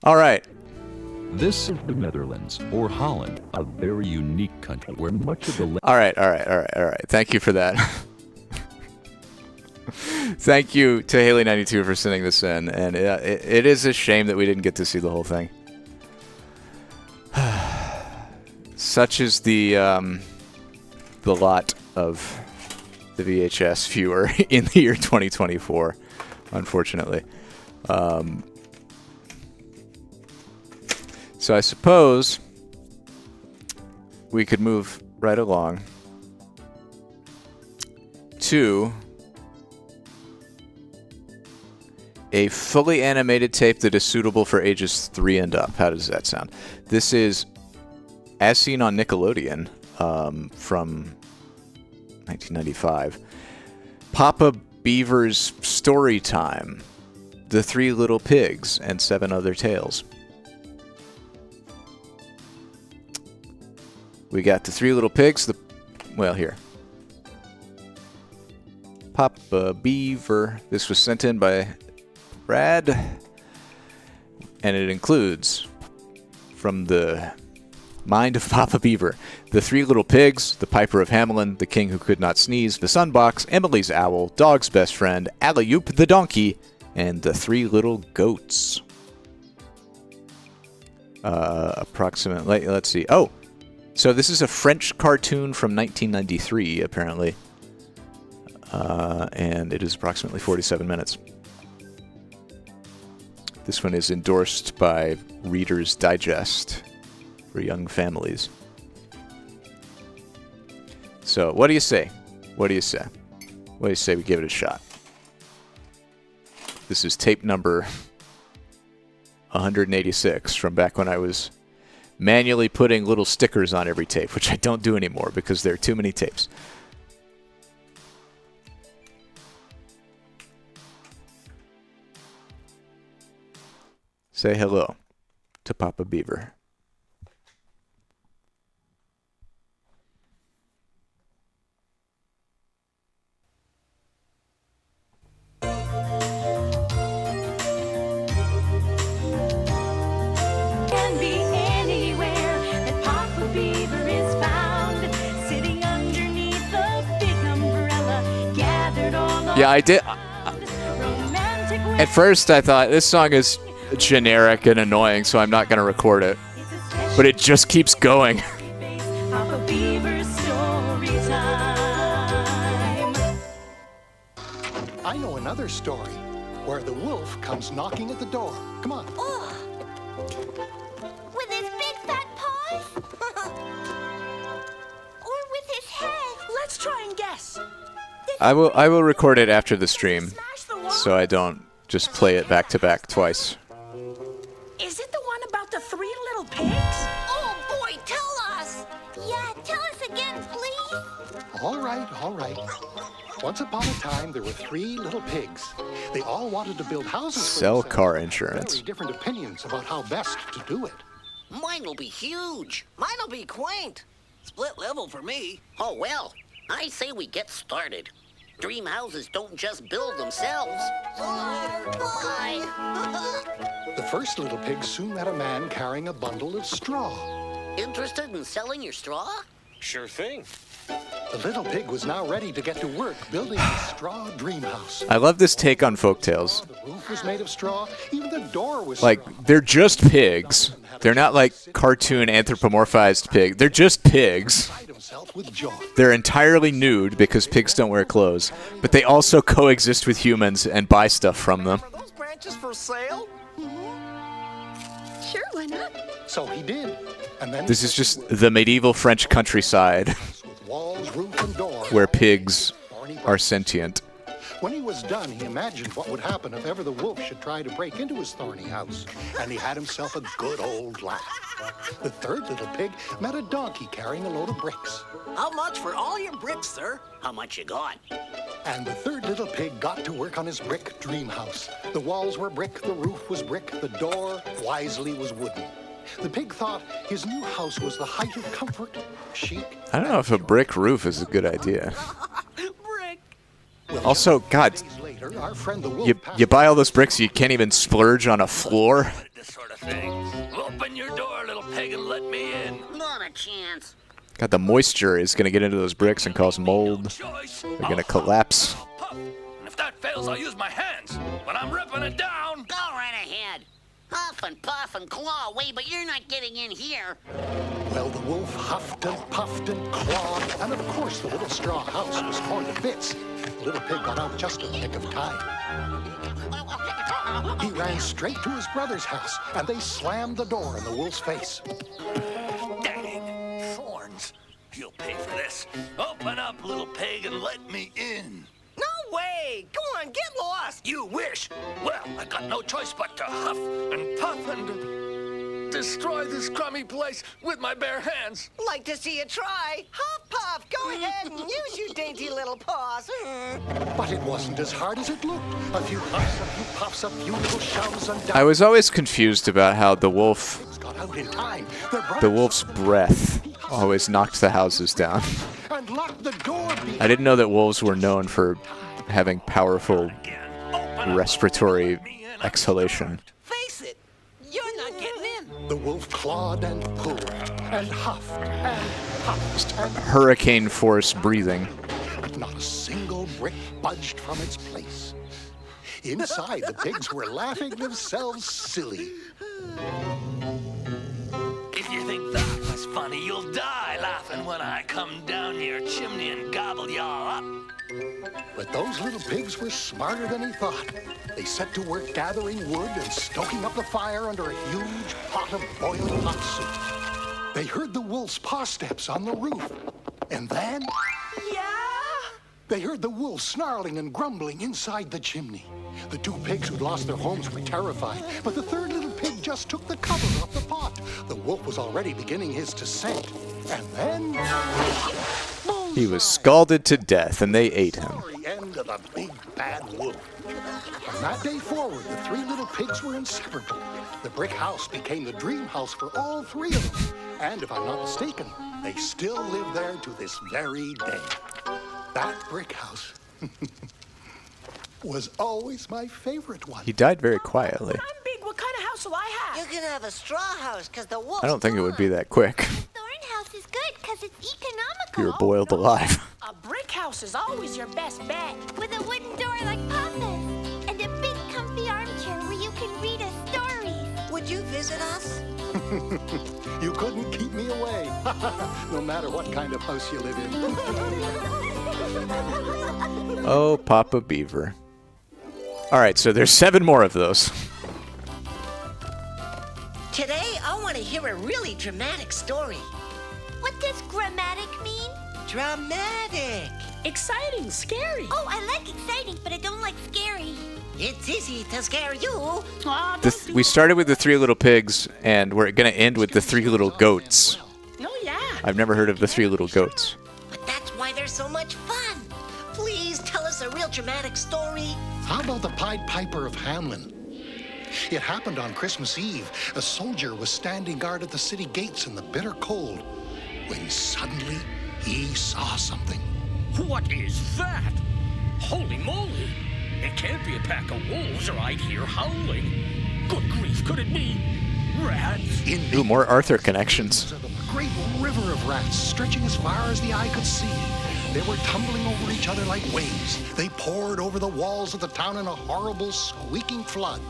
All right.
This is the Netherlands, or Holland, a very unique country where much of the...
All right. Thank you for that. Thank you to Haley92 for sending this in, and it is a shame that we didn't get to see the whole thing. Such is the lot of the VHS viewer in the year 2024, unfortunately. So I suppose we could move right along to a fully animated tape that is suitable for ages 3 and up. How does that sound? This is as seen on Nickelodeon from 1995. Papa Beaver's Story Time, The 3 Little Pigs, and 7 Other Tales. We got the 3 Little Pigs, here. Papa Beaver. This was sent in by Brad. And it includes, from the mind of Papa Beaver, the 3 Little Pigs, the Piper of Hamelin, the King Who Could Not Sneeze, the Sunbox, Emily's Owl, Dog's Best Friend, Alley-Oop the Donkey, and the 3 Little Goats. Approximately, let's see. Oh! So this is a French cartoon from 1993, apparently. And it is approximately 47 minutes. This one is endorsed by Reader's Digest for young families. So, what do you say? What do you say? What do you say we give it a shot? This is tape number 186 from back when I was manually putting little stickers on every tape, which I don't do anymore because there are too many tapes. Say hello to Papa Beaver. Yeah, I did. At first, I thought this song is generic and annoying, so I'm not going to record it. But it just keeps going.
I know another story where the wolf comes knocking at the door. Come on.
Oh. With his big fat paws? Or with his head? Let's try and guess.
I will record it after the stream, so I don't just play it back to back twice.
Is it the one about the 3 little pigs? Oh boy, tell us! Yeah, tell us again, please.
All right. Once upon a time, there were 3 little pigs. They all wanted to build houses for
Sell
themselves.
car insurance.
Very different opinions about how best to do it.
Mine'll be huge. Mine'll be quaint. Split level for me. Oh, well, I say we get started. Dream houses don't just build themselves.
Why?
The first little pig soon met a man carrying a bundle of straw.
Interested in selling your straw?
Sure thing.
The little pig was now ready to get to work building a straw dream house.
I love this take on folktales.
The roof was made of straw. Even the door was
Like,
straw.
they're just pigs. They're not like cartoon anthropomorphized pig. They're just pigs.
Himself with joy.
They're entirely nude because pigs don't wear clothes, but they also coexist with humans and buy stuff from them.
Are those branches for sale?
Sure, why not?
So he did. And then
This is just the medieval French countryside
with walls, roof, and door.
where pigs are sentient.
When he was done, he imagined what would happen if ever the wolf should try to break into his thorny house, and he had himself a good old laugh. The third little pig met a donkey carrying a load of bricks.
How much for all your bricks, sir? How much you got?
And the third little pig got to work on his brick dream house. The walls were brick, the roof was brick, the door, wisely, was wooden. The pig thought his new house was the height of comfort, chic.
I don't know if a brick roof is a good idea.
Brick.
Also, God,
Days later, our friend the wolf
you buy all those bricks, you can't even splurge on a floor.
This sort of thing. Open your door, little pig, and let me in.
Not a chance.
God, the moisture is going to get into those bricks and cause mold. They're going to collapse.
And if that fails, I'll use my hands. When I'm ripping it down.
Go right ahead. Huff and puff and claw away, but you're not getting in here.
Well, the wolf huffed and puffed and clawed, and of course the little straw house was torn to bits. The little pig got out just in the nick of time. He ran straight to his brother's house, and they slammed the door in the wolf's face.
Dang. Thorns. You'll pay for this. Open up, little pig, and let me in.
No way! Go on, get lost!
You wish. Well, I got no choice but to huff and puff and destroy this crummy place with my bare hands.
Like to see you try. Huff, puff, go ahead and use your dainty little paws.
But it wasn't as hard as it looked. A few huffs, a few puffs, a few little shoves, and
I was always confused about how the wolf,
got out in time.
the wolf's breath always knocked the houses down.
And locked the door behind.
I didn't know that wolves were known for having powerful respiratory exhalation.
Face it, you're not getting in.
The wolf clawed and pulled and huffed and puffed and
Hurricane force breathing.
but not a single brick budged from its place. Inside, the pigs were laughing themselves silly.
If you think that was funny, you'll die laughing when I come down your chimney and gobble y'all up.
But those little pigs were smarter than he thought. They set to work gathering wood and stoking up the fire under a huge pot of boiling hot soup. They heard the wolf's paw steps on the roof. And then...
Yeah?
They heard the wolf snarling and grumbling inside the chimney. The two pigs who'd lost their homes were terrified, but the third little pig just took the cover off the pot. The wolf was already beginning his descent. And then...
He was scalded to death, and they ate him.
Sorry end of the big bad wolf. From that day forward, the three little pigs were inseparable. The brick house became the dream house for all three of them. And if I'm not mistaken, they still live there to this very day. That brick house was always my favorite one.
He died very quietly.
I'm big. What kind of house will I have?
You can have a straw house, because the wolf...
I don't think it would be that quick
Thorn house is good because it's economical.
if you were boiled alive.
A brick house is always your best bet. With a wooden door like Papa's. And a big comfy armchair where you can read us stories.
Would you visit us?
You couldn't keep me away, no matter what kind of house you live in.
Oh, Papa Beaver. All right, so there's 7 more of those.
Today, I want to hear a really dramatic story.
What does grammatic mean?
Dramatic.
Exciting, scary. Oh, I like exciting, but I don't like scary.
It's easy to scare you.
We started with the 3 little pigs, and we're going to end with the 3 little goats.
Oh, yeah.
I've never heard of the 3 little goats.
But that's why they're so much fun. Please tell us a real dramatic story.
How about the Pied Piper of Hamelin? It happened on Christmas Eve. A soldier was standing guard at the city gates in the bitter cold when suddenly he saw something.
What is that? Holy moly! It can't be a pack of wolves or I'd hear howling. Good grief, could it be rats?
Ooh, more Arthur connections.
A great river of rats stretching as far as the eye could see. They were tumbling over each other like waves. They poured over the walls of the town in a horrible, squeaking flood.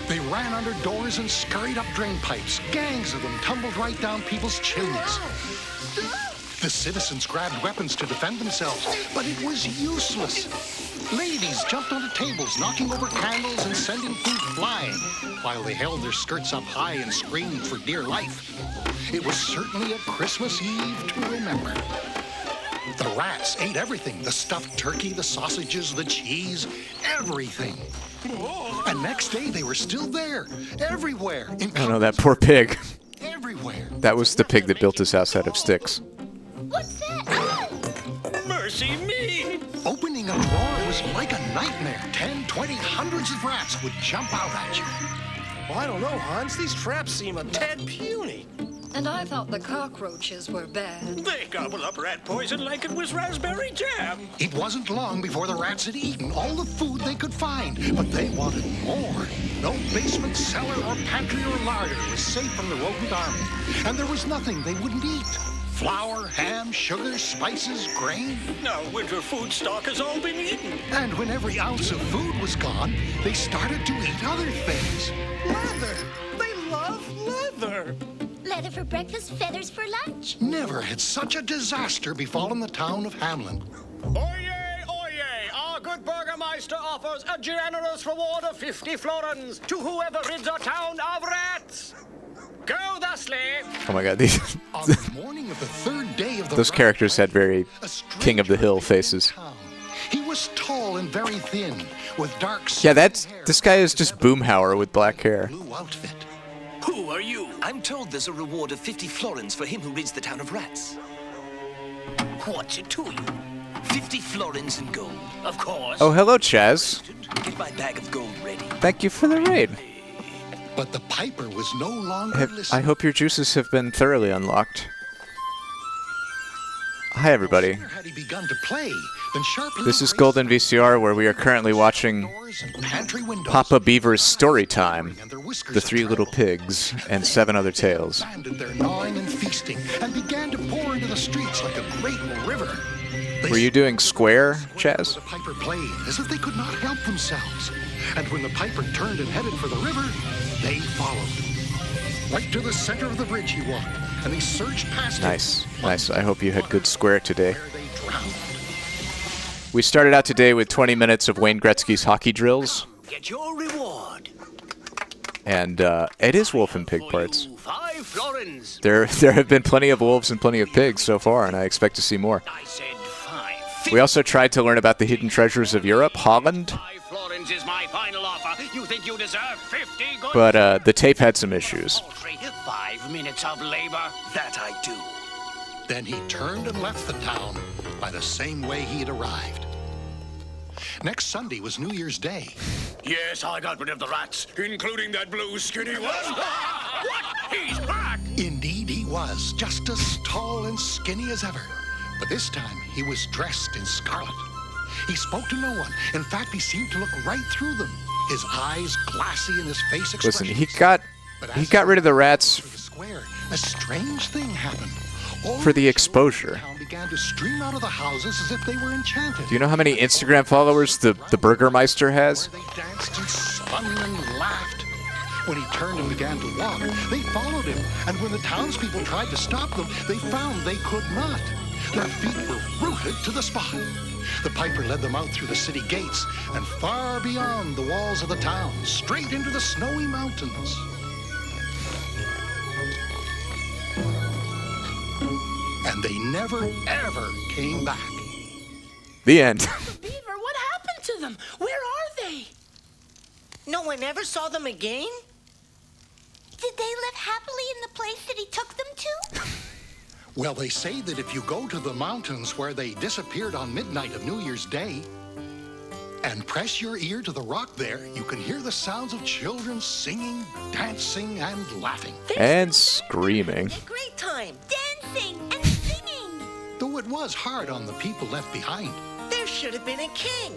They ran under doors and scurried up drain pipes. Gangs of them tumbled right down people's chimneys. The citizens grabbed weapons to defend themselves, but it was useless. Ladies jumped onto tables, knocking over candles and sending food flying, while they held their skirts up high and screamed for dear life. It was certainly a Christmas Eve to remember. The rats ate everything, the stuffed turkey, the sausages, the cheese, everything. And next day they were still there, everywhere.
Oh no, that poor pig.
Everywhere.
That was the pig that built his house out of sticks.
What's that?
Mercy me!
Opening a drawer was like a nightmare. 10, 20, hundreds of rats would jump out at you.
Well, I don't know, Hans. These traps seem a tad puny.
And I thought the cockroaches were bad.
They gobble up rat poison like it was raspberry jam.
It wasn't long before the rats had eaten all the food they could find, but they wanted more. No basement, cellar, or pantry or larder was safe from the rodent army, and there was nothing they wouldn't eat. Flour, ham, sugar, spices, grain.
Now winter food stock has all been eaten.
And when every ounce of food was gone, they started to eat other things.
Leather! They love leather!
Leather for breakfast, feathers for lunch.
Never had such a disaster befallen the town of Hamlin.
Oyez, oyez! Our good burgermeister offers a generous reward of 50 florins to whoever rids our town of rats. Go thusly.
Oh my god, these
On the morning of the third day of the
those characters had very King of the Hill faces.
He was tall and very thin, with dark
Yeah, this guy is just Boomhauer with black hair.
blue outfit.
Who are you? I'm told there's a reward of 50 florins for him who rids the town of rats. What's it to you? 50 florins in gold. Of course.
Oh, hello, Chaz.
Get my bag of gold ready.
Thank you for the raid.
But the piper was no longer listening.
I hope your juices have been thoroughly unlocked. Hi, everybody.
Had he begun to play, then sharply
This is Golden VCR, where we are currently watching
pantry windows
Papa Beaver's story time, The Three Little Pigs, and 7 Other Tales.
abandoned their gnawing and feasting and began to pour into the streets like a great river.
Were you doing square, Chaz?
The piper played as if they could not help themselves. And when the piper turned and headed for the river, they followed. Right to the center of the bridge he walked, and they surged past
Nice,
him.
nice. I hope you had good square today. We started out today with 20 minutes of Wayne Gretzky's hockey drills.
Get your reward.
And it is wolf and pig parts.
5 florins.
There have been plenty of wolves and plenty of pigs so far, and I expect to see more.
I said 5.
We also tried to learn about the hidden treasures of Europe, Holland,
5 florins is my final offer. You think you deserve 50 good?
but the tape had some issues.
5 minutes of labor.
That I do.
Then he turned and left the town by the same way he had arrived. Next Sunday was New Year's Day.
Yes, I got rid of the rats, including that blue skinny one. What? He's back!
Indeed he was, just as tall and skinny as ever. But this time he was dressed in scarlet. He spoke to no one. In fact, he seemed to look right through them. His eyes glassy and his face
Listen,
expressionless.
he got rid of the rats
Square, a strange thing happened. All
for the exposure.
town began to stream out of the houses as if they were enchanted.
Do you know how many Instagram followers the Burgermeister has?
They danced and spun and laughed. When he turned and began to walk, they followed him. And when the townspeople tried to stop them, they found they could not. Their feet were rooted to the spot. The piper led them out through the city gates and far beyond the walls of the town, straight into the snowy mountains. And they never, ever came back.
The end.
Beaver, what happened to them? Where are they? No one ever saw them again?
Did they live happily in the place that he took them to?
Well, they say that if you go to the mountains where they disappeared on midnight of New Year's Day and press your ear to the rock there, you can hear the sounds of children singing, dancing, and laughing.
And screaming.
A great time.
Dancing and singing.
Though it was hard on the people left behind.
There should have been a king.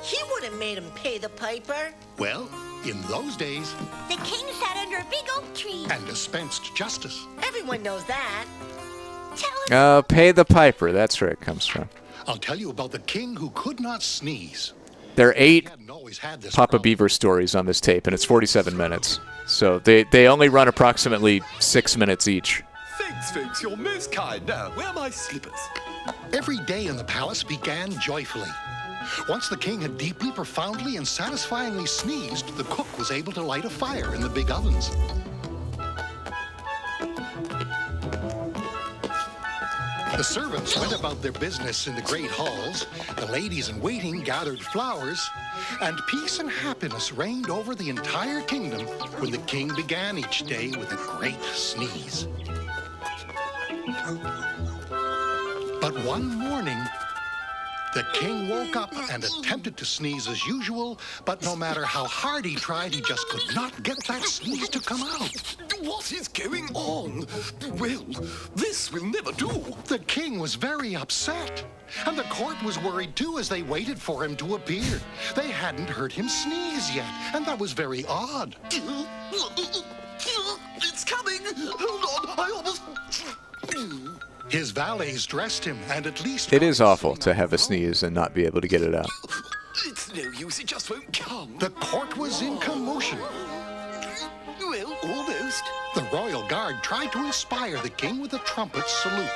He would have made him pay the piper.
Well, in those days,
The king sat under a big oak tree.
and dispensed justice.
Everyone knows that.
Tell us.
Pay the piper. That's where it comes from.
I'll tell you about the king who could not sneeze.
There are 8
Hadn't always had this
Papa
problem.
Beaver stories on this tape, and it's 47 minutes. So they only run approximately 6 minutes each.
Thanks, folks. You're most kind. Now, where are my slippers?
Every day in the palace began joyfully. Once the king had deeply, profoundly, and satisfyingly sneezed, the cook was able to light a fire in the big ovens. The servants went about their business in the great halls, the ladies in waiting gathered flowers, and peace and happiness reigned over the entire kingdom when the king began each day with a great sneeze. But one morning, the king woke up and attempted to sneeze as usual, but no matter how hard he tried, he just could not get that sneeze to come out.
What is going on? Well, this will never do.
The king was very upset, and the court was worried too as they waited for him to appear. They hadn't heard him sneeze yet, and that was very odd.
It's coming. Hold on, I almost...
His valets dressed him, and at least...
It is awful to have a sneeze and not be able to get it out.
It's no use, it just won't come.
The court was in commotion.
Well, almost.
The royal guard tried to inspire the king with a trumpet salute.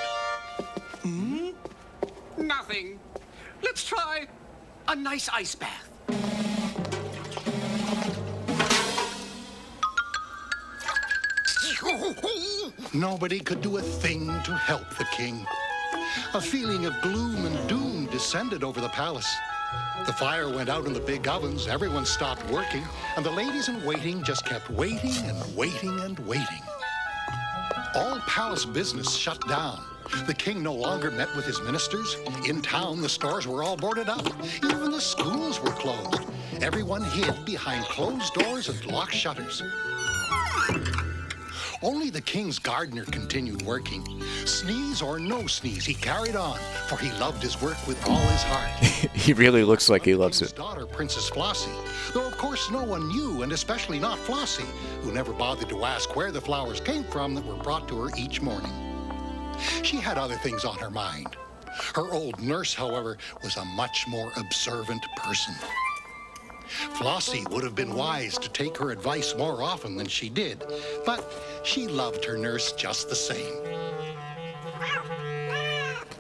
Nothing. Let's try a nice ice bath.
Nobody could do a thing to help the king. A feeling of gloom and doom descended over the palace. The fire went out in the big ovens, everyone stopped working, and the ladies in waiting just kept waiting and waiting and waiting. All palace business shut down. The king no longer met with his ministers. In town, the stores were all boarded up. Even the schools were closed. Everyone hid behind closed doors and locked shutters. Only the king's gardener continued working. Sneeze or no sneeze, he carried on, for he loved his work with all his heart.
He really looks like he loves
His
it.
daughter, Princess Flossie, though of course no one knew, and especially not Flossie, who never bothered to ask where the flowers came from that were brought to her each morning. She had other things on her mind. Her old nurse, however, was a much more observant person. Flossie would have been wise to take her advice more often than she did, but she loved her nurse just the same.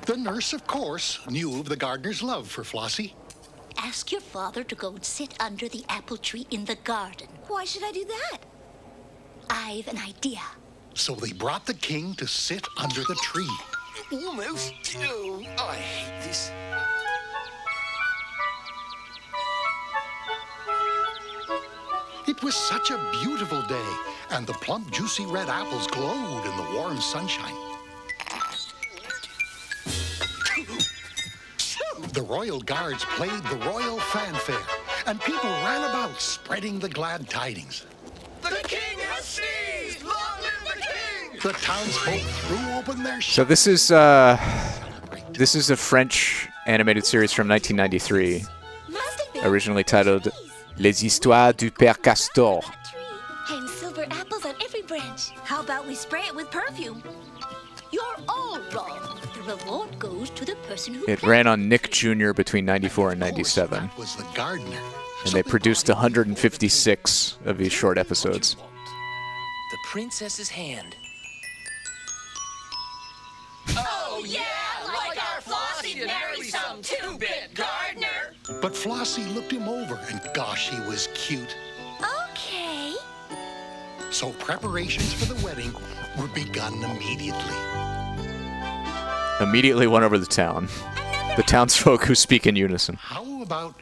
The nurse, of course, knew of the gardener's love for Flossie.
Ask your father to go and sit under the apple tree in the garden. Why should I do that? I've an idea.
So they brought the king to sit under the tree.
Almost. Oh, I hate this.
It was such a beautiful day, and the plump, juicy red apples glowed in the warm sunshine. The royal guards played the royal fanfare, and people ran about spreading the glad tidings.
The king has sneezed! Long live the king!
The townsfolk threw open their
So this is a French animated series from 1993, originally titled Les Histoires du Père Castor.
And silver apples on every branch. How about we spray it with perfume? You're all wrong. The reward goes to the person who
It ran on Nick Jr. between 94 and 97,
That was the gardener.
and they produced 156 of these short episodes.
The princess's hand.
Oh, yeah, like our Flossie marry some two-bit gardener.
But Flossie looked him over, and gosh, he was cute.
Okay.
So preparations for the wedding were begun immediately.
Immediately won over the town. The townsfolk who speak in unison.
How about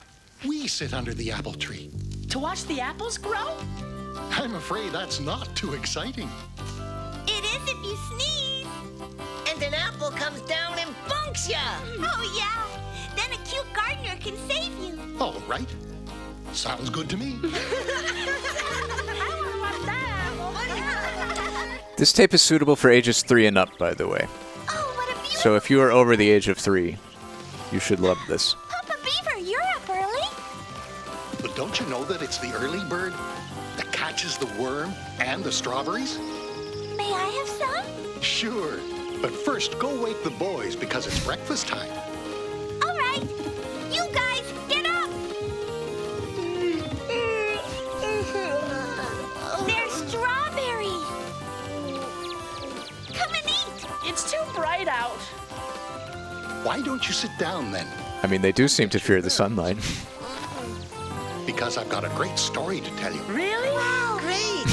we sit under the apple tree?
To watch the apples grow?
I'm afraid that's not too exciting.
It is if you sneeze.
And an apple comes down and bunks ya.
Oh, yeah. Then a cute gardener can save you.
All right. Sounds good to me.
This tape is suitable for ages 3 and up, by the way. So if you are over the age of 3, you should love this.
Papa Beaver, you're up early.
But don't you know that it's the early bird that catches the worm and the strawberries?
May I have some?
Sure. But first, go wake the boys because it's breakfast time.
right. You guys, get up. They're strawberries. Come and eat.
It's too bright out.
Why don't you sit down then?
I mean, they do seem to fear the sunlight.
Because I've got a great story to tell you.
Really?
Wow, great.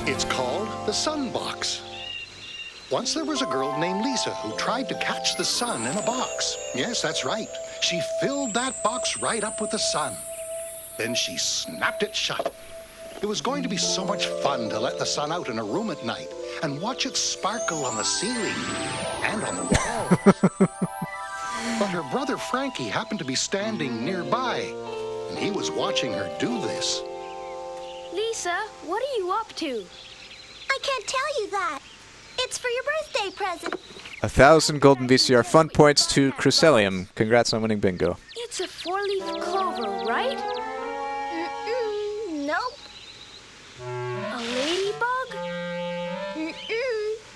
It's called the Sun Box. Once there was a girl named Lisa who tried to catch the sun in a box. Yes, that's right. She filled that box right up with the sun. Then she snapped it shut. It was going to be so much fun to let the sun out in a room at night and watch it sparkle on the ceiling and on the walls. But her brother Frankie happened to be standing nearby, and he was watching her do this.
Lisa, what are you up to? I can't tell you that. It's for your birthday present.
1,000 golden VCR fun points to Crucelium. Congrats on winning bingo.
It's a 4-leaf clover, right? Nope. A ladybug?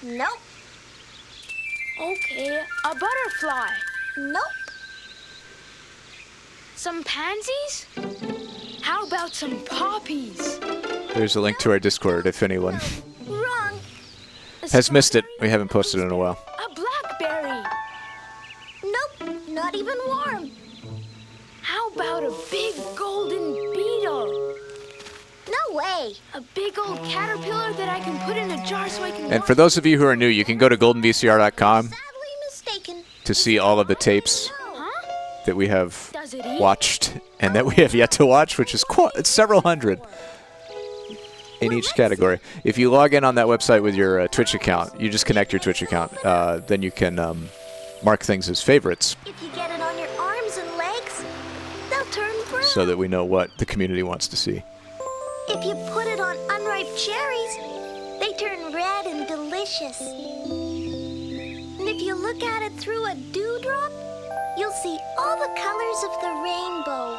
Nope.
Okay, a butterfly.
Nope.
Some pansies? How about some poppies?
There's a link to our Discord if anyone
Wrong.
has missed it. We haven't posted in a while.
A blackberry.
Nope, not even warm.
How about a big golden beetle?
No way.
A big old caterpillar that I can put in a jar so I can...
And for those of you who are new, you can go to goldenvcr.com
Mistaken.
to see all of the tapes that we have
Does it eat?
watched and that we have yet to watch, which is it's several hundred in each category. If you log in on that website with your Twitch account, you just connect your Twitch account, then you can mark things as favorites
If you get it on your arms and legs, they'll turn brown.
so that we know what the community wants to see.
If you put it on unripe cherries, they turn red and delicious. And if you look at it through a dewdrop, you'll see all the colors of the rainbow.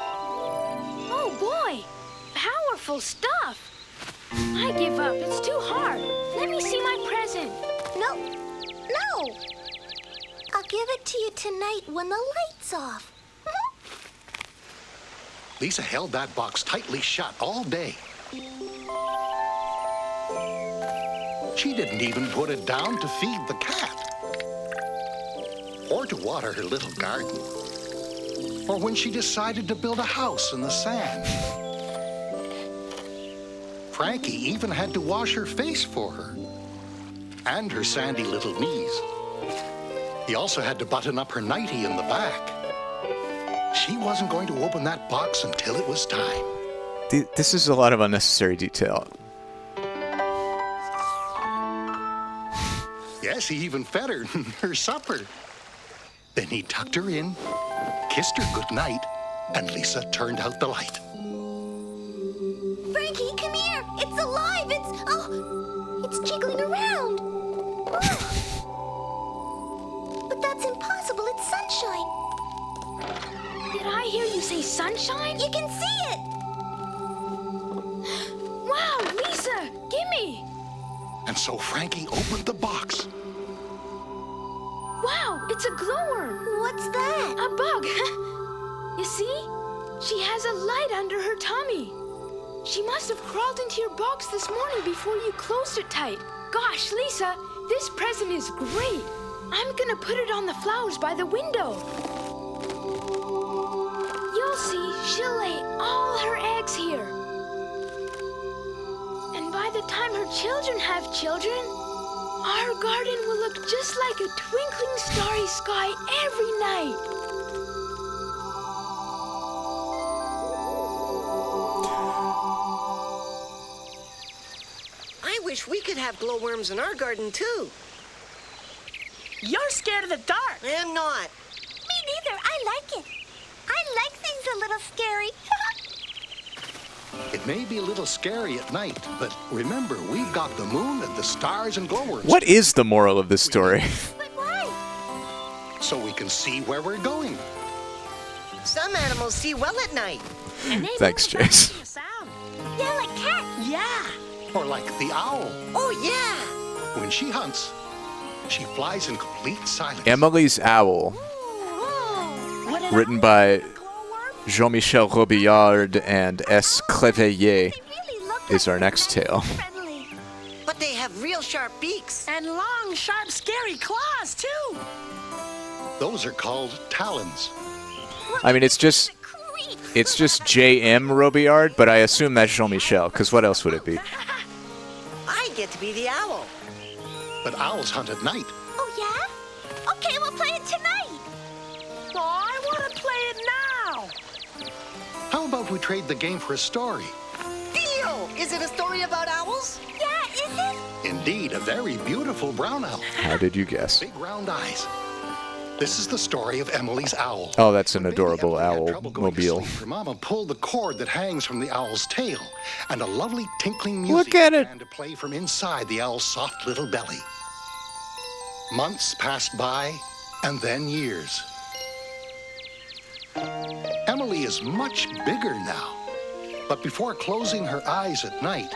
Oh boy, powerful stuff. I give up, it's too hard. Let me see my present.
No. I'll give it to you tonight when the light's off.
Lisa held that box tightly shut all day. She didn't even put it down to feed the cat, or to water her little garden, or when she decided to build a house in the sand. Frankie even had to wash her face for her, and her sandy little knees. He also had to button up her nightie in the back. She wasn't going to open that box until it was time.
This is a lot of unnecessary detail.
Yes, he even fed her her supper. Then he tucked her in, kissed her goodnight, and Lisa turned out the light.
Frankie, come here. It's alive. It's jiggling around. But that's impossible. It's sunshine.
Did I hear you say sunshine?
You can see it.
Wow, Lisa, gimme.
And so Frankie opened the box.
Wow, it's a glowworm.
What's that?
A bug. You see? She has a light under her tummy. She must have crawled into your box this morning before you closed it tight. Gosh, Lisa, this present is great. I'm gonna put it on the flowers by the window. You'll see, she'll lay all her eggs here. And by the time her children have children, our garden will look just like a twinkling starry sky every night.
I wish we could have glowworms in our garden, too.
You're scared of the dark.
I'm not.
Me neither. I like it. I like things a little scary.
It may be a little scary at night, but remember, we've got the moon and the stars and glowworms.
What is the moral of this story?
But why?
So we can see where we're going.
Some animals see well at night.
Thanks, Jace.
Yeah, like cats.
Yeah.
Or like the owl.
Oh, yeah.
When she hunts, she flies in complete silence.
Emily's owl.
What
Written by Jean-Michel Robillard and S. Cleveillet is our next tale.
But they have real sharp beaks.
And long, sharp, scary claws, too.
Those are called talons.
I mean, it's just J.M. Robillard, but I assume that's Jean-Michel, because what else would it be?
I get to be the owl.
But owls hunt at night.
Oh, yeah? Okay, we'll play it tonight.
Oh, I want to play it now.
How about we trade the game for a story?
Deal! Is it a story about owls?
Yeah, is it?
Indeed, a very beautiful brown owl.
How did you guess?
Big round eyes. This is the story of Emily's owl.
Oh, that's an adorable owl mobile.
Her mama pulled the cord that hangs from the owl's tail, and a lovely tinkling music
Look at it.
began to play from inside the owl's soft little belly. Months passed by, and then years. Emily is much bigger now, but before closing her eyes at night,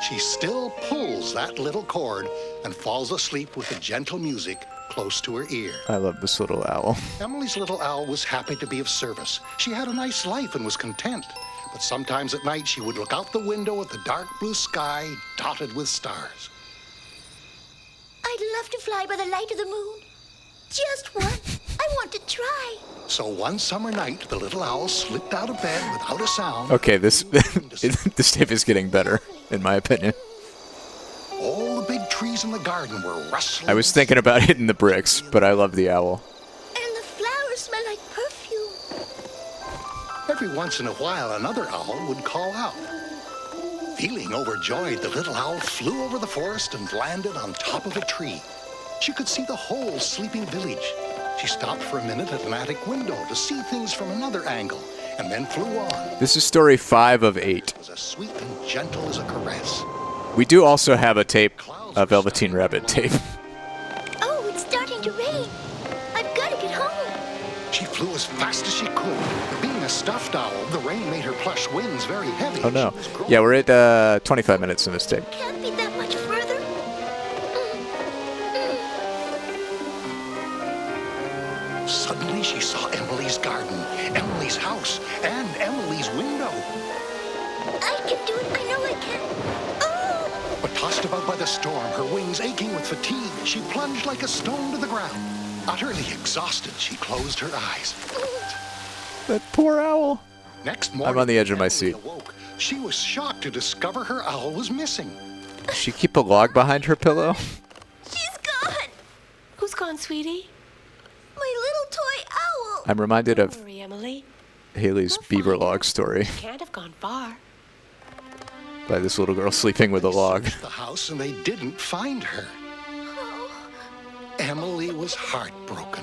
she still pulls that little cord and falls asleep with the gentle music close to her ear.
I love this little owl.
Emily's little owl was happy to be of service. She had a nice life and was content. But sometimes at night she would look out the window at the dark blue sky dotted with stars.
I'd love to fly by the light of the moon. Just once. I want to try.
So one summer night, the little owl slipped out of bed without a sound.
Okay, this tape is getting better, in my opinion.
All the big trees in the garden were rustling.
I was thinking about hitting the bricks, but I love the owl.
And the flowers smell like perfume.
Every once in a while, another owl would call out. Feeling overjoyed, the little owl flew over the forest and landed on top of a tree. She could see the whole sleeping village. She stopped for a minute at an attic window to see things from another angle, and then flew on.
This is story 5 of 8.
It was as sweet and gentle as a caress.
We do also have a tape, a Velveteen Rabbit tape.
Oh, it's starting to rain. I've got to get home.
She flew as fast as she could. Being a stuffed owl, the rain made her plush wings very heavy.
Oh no. Yeah, we're at 25 minutes in this tape.
Can't be that much further.
Suddenly she saw Emily's garden, Emily's house, and Emily's window.
I can do it. I know I can. Oh!
But tossed about by the storm, her wings aching with fatigue, she plunged like a stone to the ground. Utterly exhausted, she closed her eyes.
That poor owl.
Next morning,
I'm on the edge of my
Emily
seat.
awoke. She was shocked to discover her owl was missing.
Does she keep a log behind her pillow?
She's gone.
Who's gone, sweetie?
My little toy owl.
I'm reminded of
Don't worry, Emily.
Haley's beaver log story
Can't have gone far.
by this little girl sleeping with a log.
The house, and they didn't find her. Emily was heartbroken.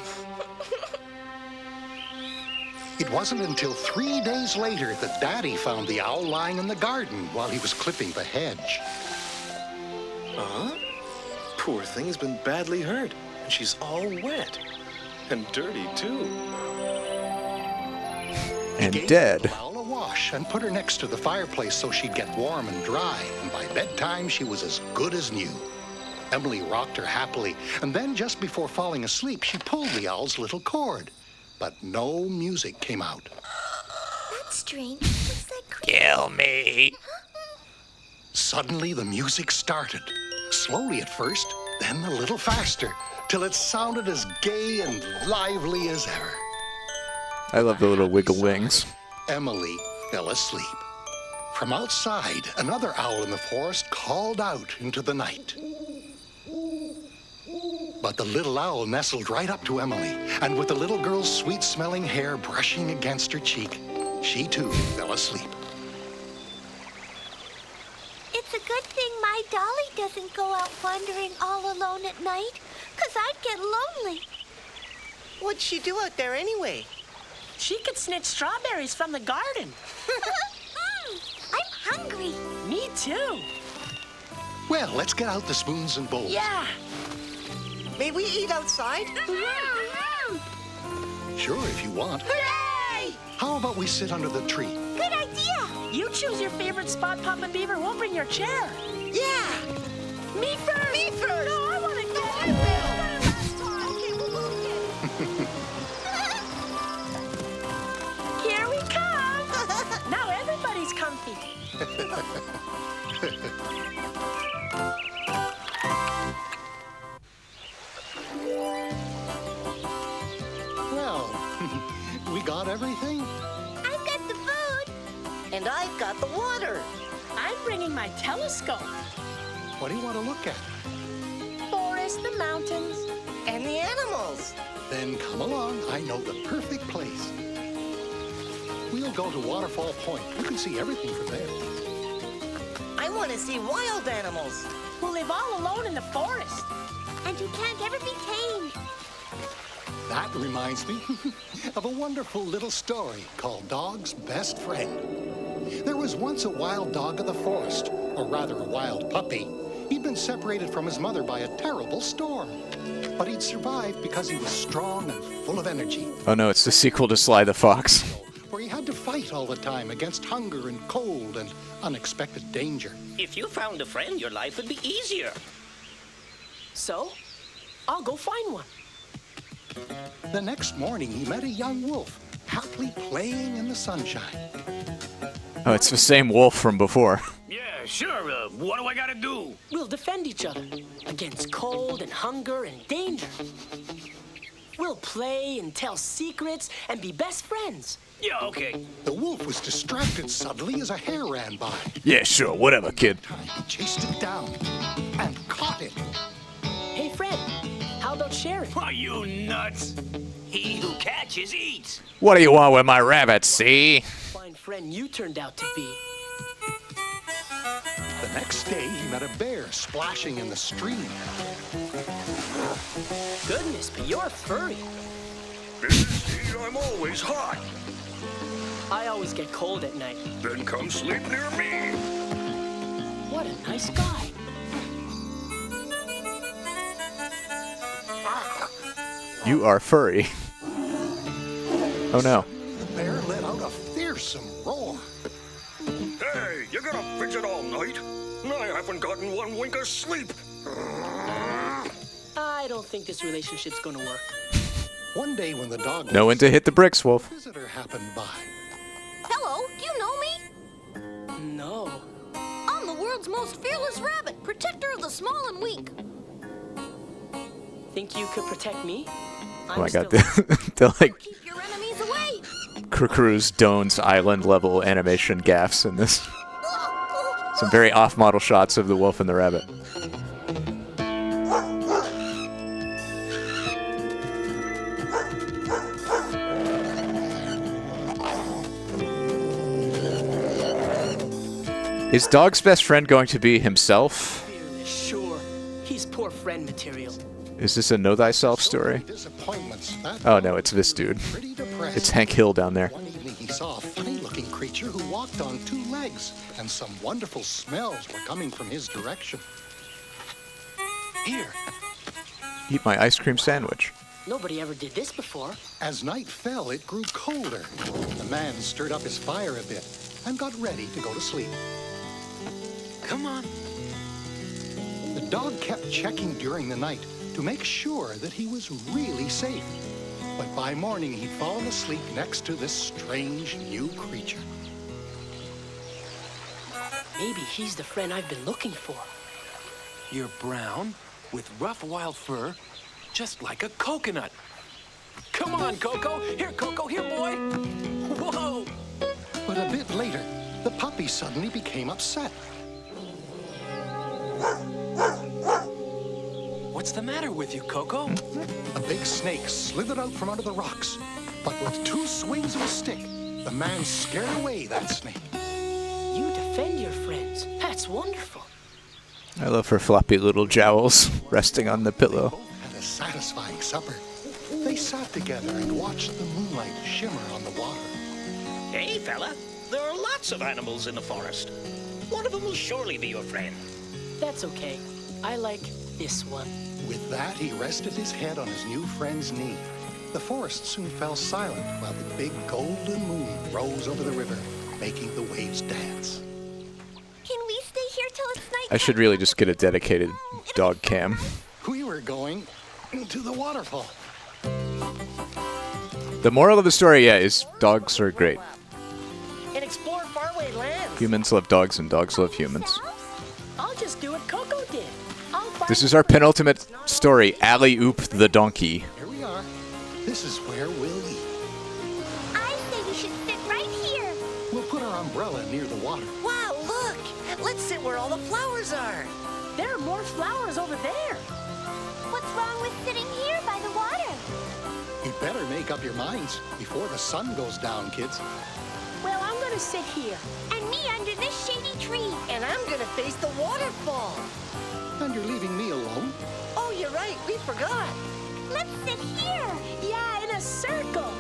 It wasn't until 3 days later that Daddy found the owl lying in the garden while he was clipping the hedge.
Poor thing has been badly hurt, and she's all wet. And dirty, too.
And
Gave
dead.
the owl a wash and put her next to the fireplace so she'd get warm and dry, and by bedtime she was as good as new. Emily rocked her happily, and then just before falling asleep, she pulled the owl's little cord. But no music came out.
That's strange. What's that creep?
Kill me.
Suddenly the music started. Slowly at first, then a little faster, till it sounded as gay and lively as ever.
I love the little wiggle wings.
Emily fell asleep. From outside, another owl in the forest called out into the night. But the little owl nestled right up to Emily, and with the little girl's sweet-smelling hair brushing against her cheek, she too fell asleep.
It's a good thing my dolly doesn't go out wandering all alone at night, 'cause I'd get lonely.
What'd she do out there anyway?
She could snitch strawberries from the garden.
I'm hungry.
Me too.
Well, let's get out the spoons and bowls.
Yeah.
May we eat outside?
Sure, if you want.
Hooray!
How about we sit under the tree?
Good idea.
You choose your favorite spot, Papa Beaver. We'll bring your chair.
Yeah.
Me first.
Me first.
No, I want to go.
I will.
Okay, we'll both get it.
Well, we got everything?
I've got the food.
And I've got the water.
I'm bringing my telescope.
What do you want to look at?
Forest, the mountains.
And the animals.
Then come along. I know the perfect place. We'll go to Waterfall Point. You can see everything from there.
I want to see wild animals.
Who live all alone in the forest.
And you can't ever be tamed.
That reminds me of a wonderful little story called Dog's Best Friend. There was once a wild dog of the forest, or rather a wild puppy. He'd been separated from his mother by a terrible storm. But he'd survived because he was strong and full of energy.
Oh no, it's the sequel to Sly the Fox.
Where he had to fight all the time against hunger and cold and unexpected danger.
If you found a friend, your life would be easier.
So, I'll go find one.
The next morning, he met a young wolf, happily playing in the sunshine.
Oh, it's the same wolf from before.
Yeah, sure. What do I gotta do?
We'll defend each other against cold and hunger and danger. We'll play and tell secrets and be best friends.
Yeah, okay.
The wolf was distracted suddenly as a hare ran by.
Yeah, sure, whatever, kid.
He chased it down and caught it.
Hey, friend, how about sharing?
Are you nuts? He who catches eats.
What do you want with my rabbit, see?
Fine friend you turned out to be.
The next day, he met a bear splashing in the stream.
Goodness, but you're furry.
See, I'm always hot.
I always get cold at night.
Then come sleep near me.
What a nice guy.
You are furry. Oh no.
The bear let out a fearsome roar.
Hey, you gonna fix it all night? I haven't gotten one wink of sleep.
I don't think this relationship's gonna work.
One day when the dog
Know when to hit the bricks, Wolf.
visitor happened by.
Hello, do you know me?
No.
I'm the world's most fearless rabbit, protector of the small and weak.
Think you could protect me?
Oh my god, they're like
Keep your enemies away.
Cruise Doan's Island level animation gaffs in this. Some very off-model shots of the wolf and the rabbit. Is Dog's best friend going to be himself?
Fearless, sure. He's poor friend material.
Is this a Know Thyself story?
Disappointments. That
Oh
dog
no, it's this dude.
pretty depressed.
It's Hank Hill down there.
One evening he saw a funny-looking creature who walked on two legs, and some wonderful smells were coming from his direction. Here,
Eat my ice cream sandwich.
Nobody ever did this before.
as night fell, it grew colder. The man stirred up his fire a bit and got ready to go to sleep.
Come on.
The dog kept checking during the night to make sure that he was really safe. But by morning, he'd fallen asleep next to this strange new creature.
Maybe he's the friend I've been looking for.
You're brown, with rough wild fur, just like a coconut. Come on, Coco. Here, Coco. Here, boy. Whoa.
But a bit later, the puppy suddenly became upset.
What's the matter with you, Coco?
A big snake slithered out from under the rocks. But with two swings of a stick, the man scared away that snake.
You defend your friends. That's wonderful.
I love her floppy little jowls resting on the pillow.
Had a satisfying supper. They sat together and watched the moonlight shimmer on the water.
Hey, fella. There are lots of animals in the forest. One of them will surely be your friend.
That's okay. I like this one.
With that, he rested his head on his new friend's knee. The forest soon fell silent while the big golden moon rose over the river, making the waves dance.
Can we stay here till it's night?
I should really just get a dedicated dog cam.
We were going to the waterfall.
The moral of the story, yeah, is dogs are great.
And explore faraway lands.
Humans love dogs and dogs love humans.
I'll just do what Coco did. I'll find
This is our penultimate story, Alley-oop the donkey.
Here we are. This is where we'll eat.
I say we should sit right here.
We'll put our umbrella near the water.
Wow, look! Let's sit where all the flowers are.
There are more flowers over there.
What's wrong with sitting here by the water?
You better make up your minds before the sun goes down, kids.
Well, I'm gonna sit here.
And me under this shady tree.
And I'm gonna face the waterfall.
And you're leaving me alone?
Oh, you're right. We forgot.
Let's sit here.
Yeah, in a circle.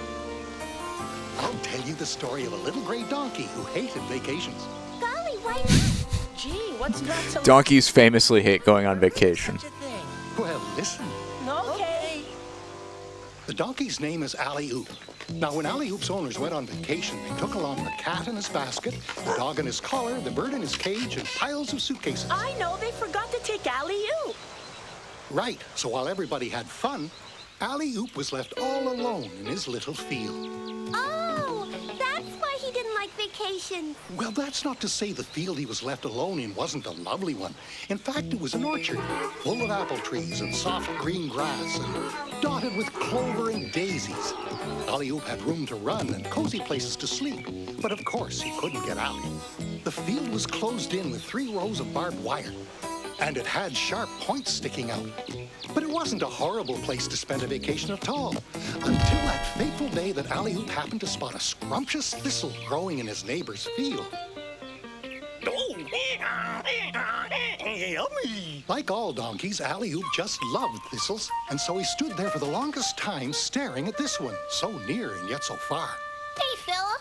I'll tell you the story of a little gray donkey who hated vacations.
Golly, why not?
Gee, what's not to
Donkeys famously hate going on vacation.
Well, listen.
Okay.
The donkey's name is Alley-oop. Now, when Alley-oop's owners went on vacation, they took along the cat in his basket, the dog in his collar, the bird in his cage, and piles of suitcases.
I know, they forgot to take Alley-oop.
Right, so while everybody had fun, Alley-oop was left all alone in his little field.
Oh, that's why he didn't like vacation.
Well, that's not to say the field he was left alone in wasn't a lovely one. In fact, it was an orchard full of apple trees and soft green grass and dotted with clover and daisies. Alley-oop had room to run and cozy places to sleep, but of course he couldn't get out. The field was closed in with 3 rows of barbed wire, and it had sharp points sticking out. But it wasn't a horrible place to spend a vacation at all, until that fateful day that Alley-oop happened to spot a scrumptious thistle growing in his neighbor's field.
Oh, yummy!
Like all donkeys, Alley-oop just loved thistles, and so he stood there for the longest time staring at this one, so near and yet so far.
Hey, fella.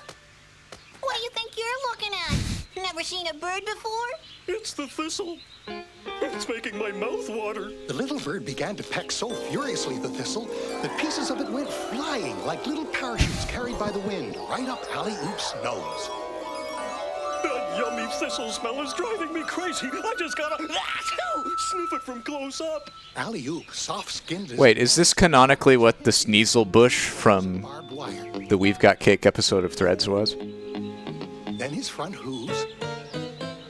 What do you think you're looking at? Never seen a bird before?
It's the thistle. It's making my mouth water.
The little bird began to peck so furiously at the thistle that pieces of it went flying like little parachutes carried by the wind right up Alley-oop's nose.
That yummy thistle smell is driving me crazy. I just gotta sniff it from close up.
Alley-oop, soft-skinned as...
Wait, is this canonically what the Sneasel bush from
barbed wire.
the We've Got Cake episode of Threads was?
Then his front hooves,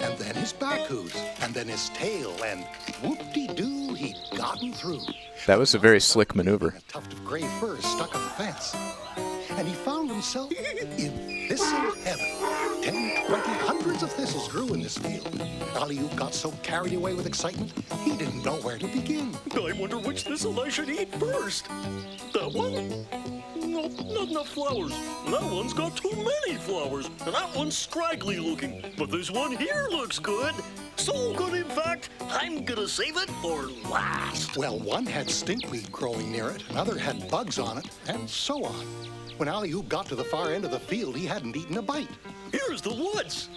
and then his back hooves, and then his tail, and whoop-de-doo, he'd gotten through.
That was a very slick maneuver.
A tuft of gray fur stuck on the fence. And he found himself in thistle heaven. 10, 20, hundreds of thistles grew in this field. Alley-oop got so carried away with excitement, he didn't know where to begin.
I wonder which thistle I should eat first. That one? No, not enough flowers. That one's got too many flowers. And that one's scraggly looking. But this one here looks good. So good, in fact, I'm gonna save it for last.
Well, one had stinkweed growing near it, another had bugs on it, and so on. When Alley-oop got to the far end of the field, he hadn't eaten a bite.
Here's the woods.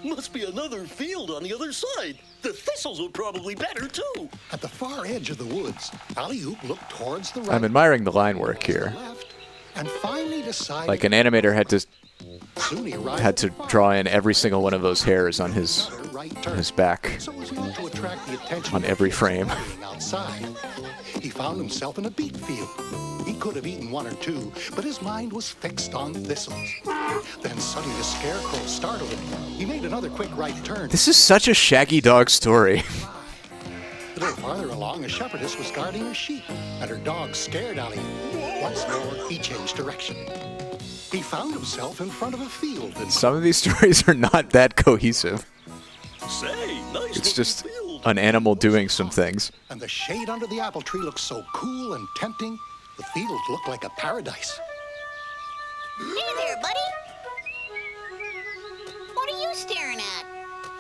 Must be another field on the other side. The thistles are probably better, too.
At the far edge of the woods, Alley-oop looked towards the right.
I'm admiring the line work here.
And finally decided...
Like an animator had
Soon he arrived
to draw in every single one of those hairs on his back
so as not to attract the attention
on every frame.
outside. He found himself in a beet field. He could have eaten one or two, but his mind was fixed on thistles. Then suddenly a scarecrow startled him. He made another quick right turn.
This is such a Shaggy Dog story.
A little farther along, a shepherdess was guarding her sheep, and her dog scared Alley-oop. Once more, he changed direction. He found himself in front of a field. And
Some of these stories are not that cohesive.
Say, nice
It's just an animal doing some things.
And the shade under the apple tree looked so cool and tempting, the field looked like a paradise.
Hey there, buddy. What are you staring at?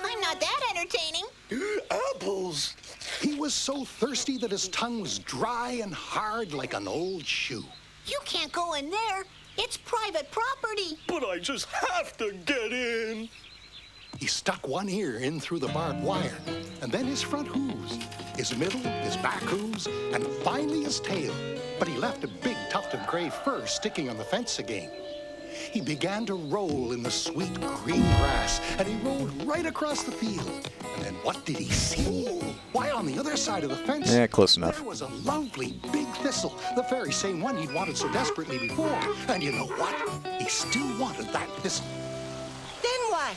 I'm not that entertaining.
Apples! He was so thirsty that his tongue was dry and hard like an old shoe.
You can't go in there. It's private property.
But I just have to get in.
He stuck one ear in through the barbed wire, and then his front hooves, his middle, his back hooves, and finally his tail. But he left a big tuft of gray fur sticking on the fence again. He began to roll in the sweet green grass, and he rolled right across the field. And then what did he see? Why, on the other side of the fence,
Yeah, close enough.
there was a lovely big thistle, the very same one he'd wanted so desperately before. And you know what? He still wanted that thistle.
Then what?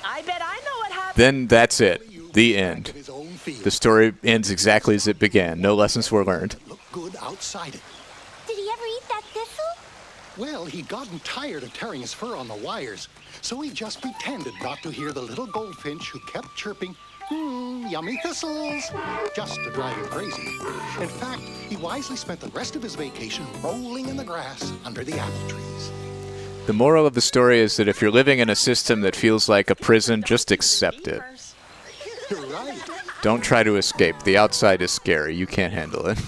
I I bet I know what happened.
Then that's it. The end. The story ends exactly as it began. No lessons were learned.
Good outside it.
Did he ever eat that thistle?
Well, he'd gotten tired of tearing his fur on the wires, so he just pretended not to hear the little goldfinch who kept chirping, yummy thistles, just to drive him crazy. In fact, he wisely spent the rest of his vacation rolling in the grass under the apple trees.
The moral of the story is that if you're living in a system that feels like a prison, just accept it.
You're right.
Don't try to escape. The outside is scary. You can't handle it.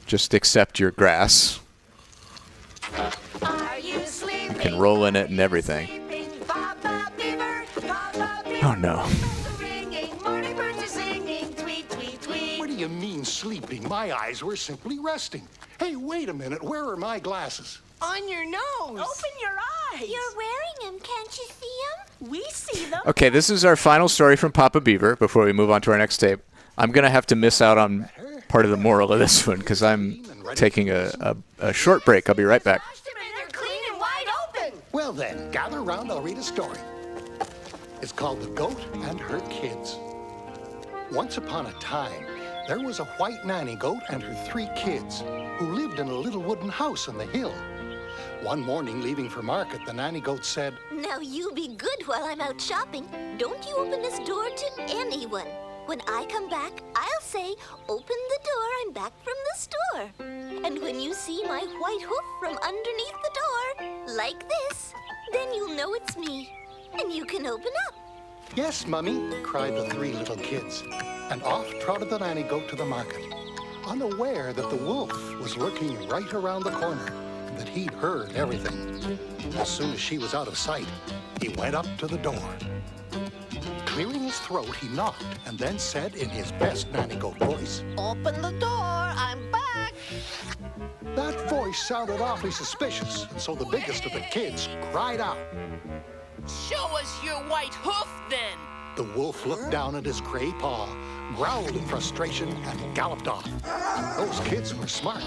Just accept your grass. You can roll in it and everything. Oh no.
What do you mean sleeping? My eyes were simply resting. Hey, wait a minute. Where are my glasses?
On your nose. Open your eyes.
You're wearing them. Can't you see them?
We see them.
Okay, this is our final story from Papa Beaver before we move on to our next tape. I'm going to have to miss out on part of the moral of this one because I'm taking a short break. I'll be right back.
They're clean and wide open.
Well then, gather around, I'll read a story. It's called The Goat and Her Kids. Once upon a time, there was a white nanny goat and her 3 kids who lived in a little wooden house on the hill. One morning, leaving for market, the nanny goat said,
Now you be good while I'm out shopping. Don't you open this door to anyone. When I come back, I'll say, open the door, I'm back from the store. And when you see my white hoof from underneath the door, like this, then you'll know it's me. And you can open up.
Yes, Mummy, cried the 3 little kids. And off trotted the nanny goat to the market, unaware that the wolf was lurking right around the corner and that he'd heard everything. As soon as she was out of sight, he went up to the door. Clearing his throat, he knocked and then said in his best nanny goat voice,
Open the door, I'm back.
That voice sounded awfully suspicious, and so the biggest of the kids cried out.
Show us your white hoof, then.
The wolf looked down at his gray paw, growled in frustration, and galloped off. Those kids were smart.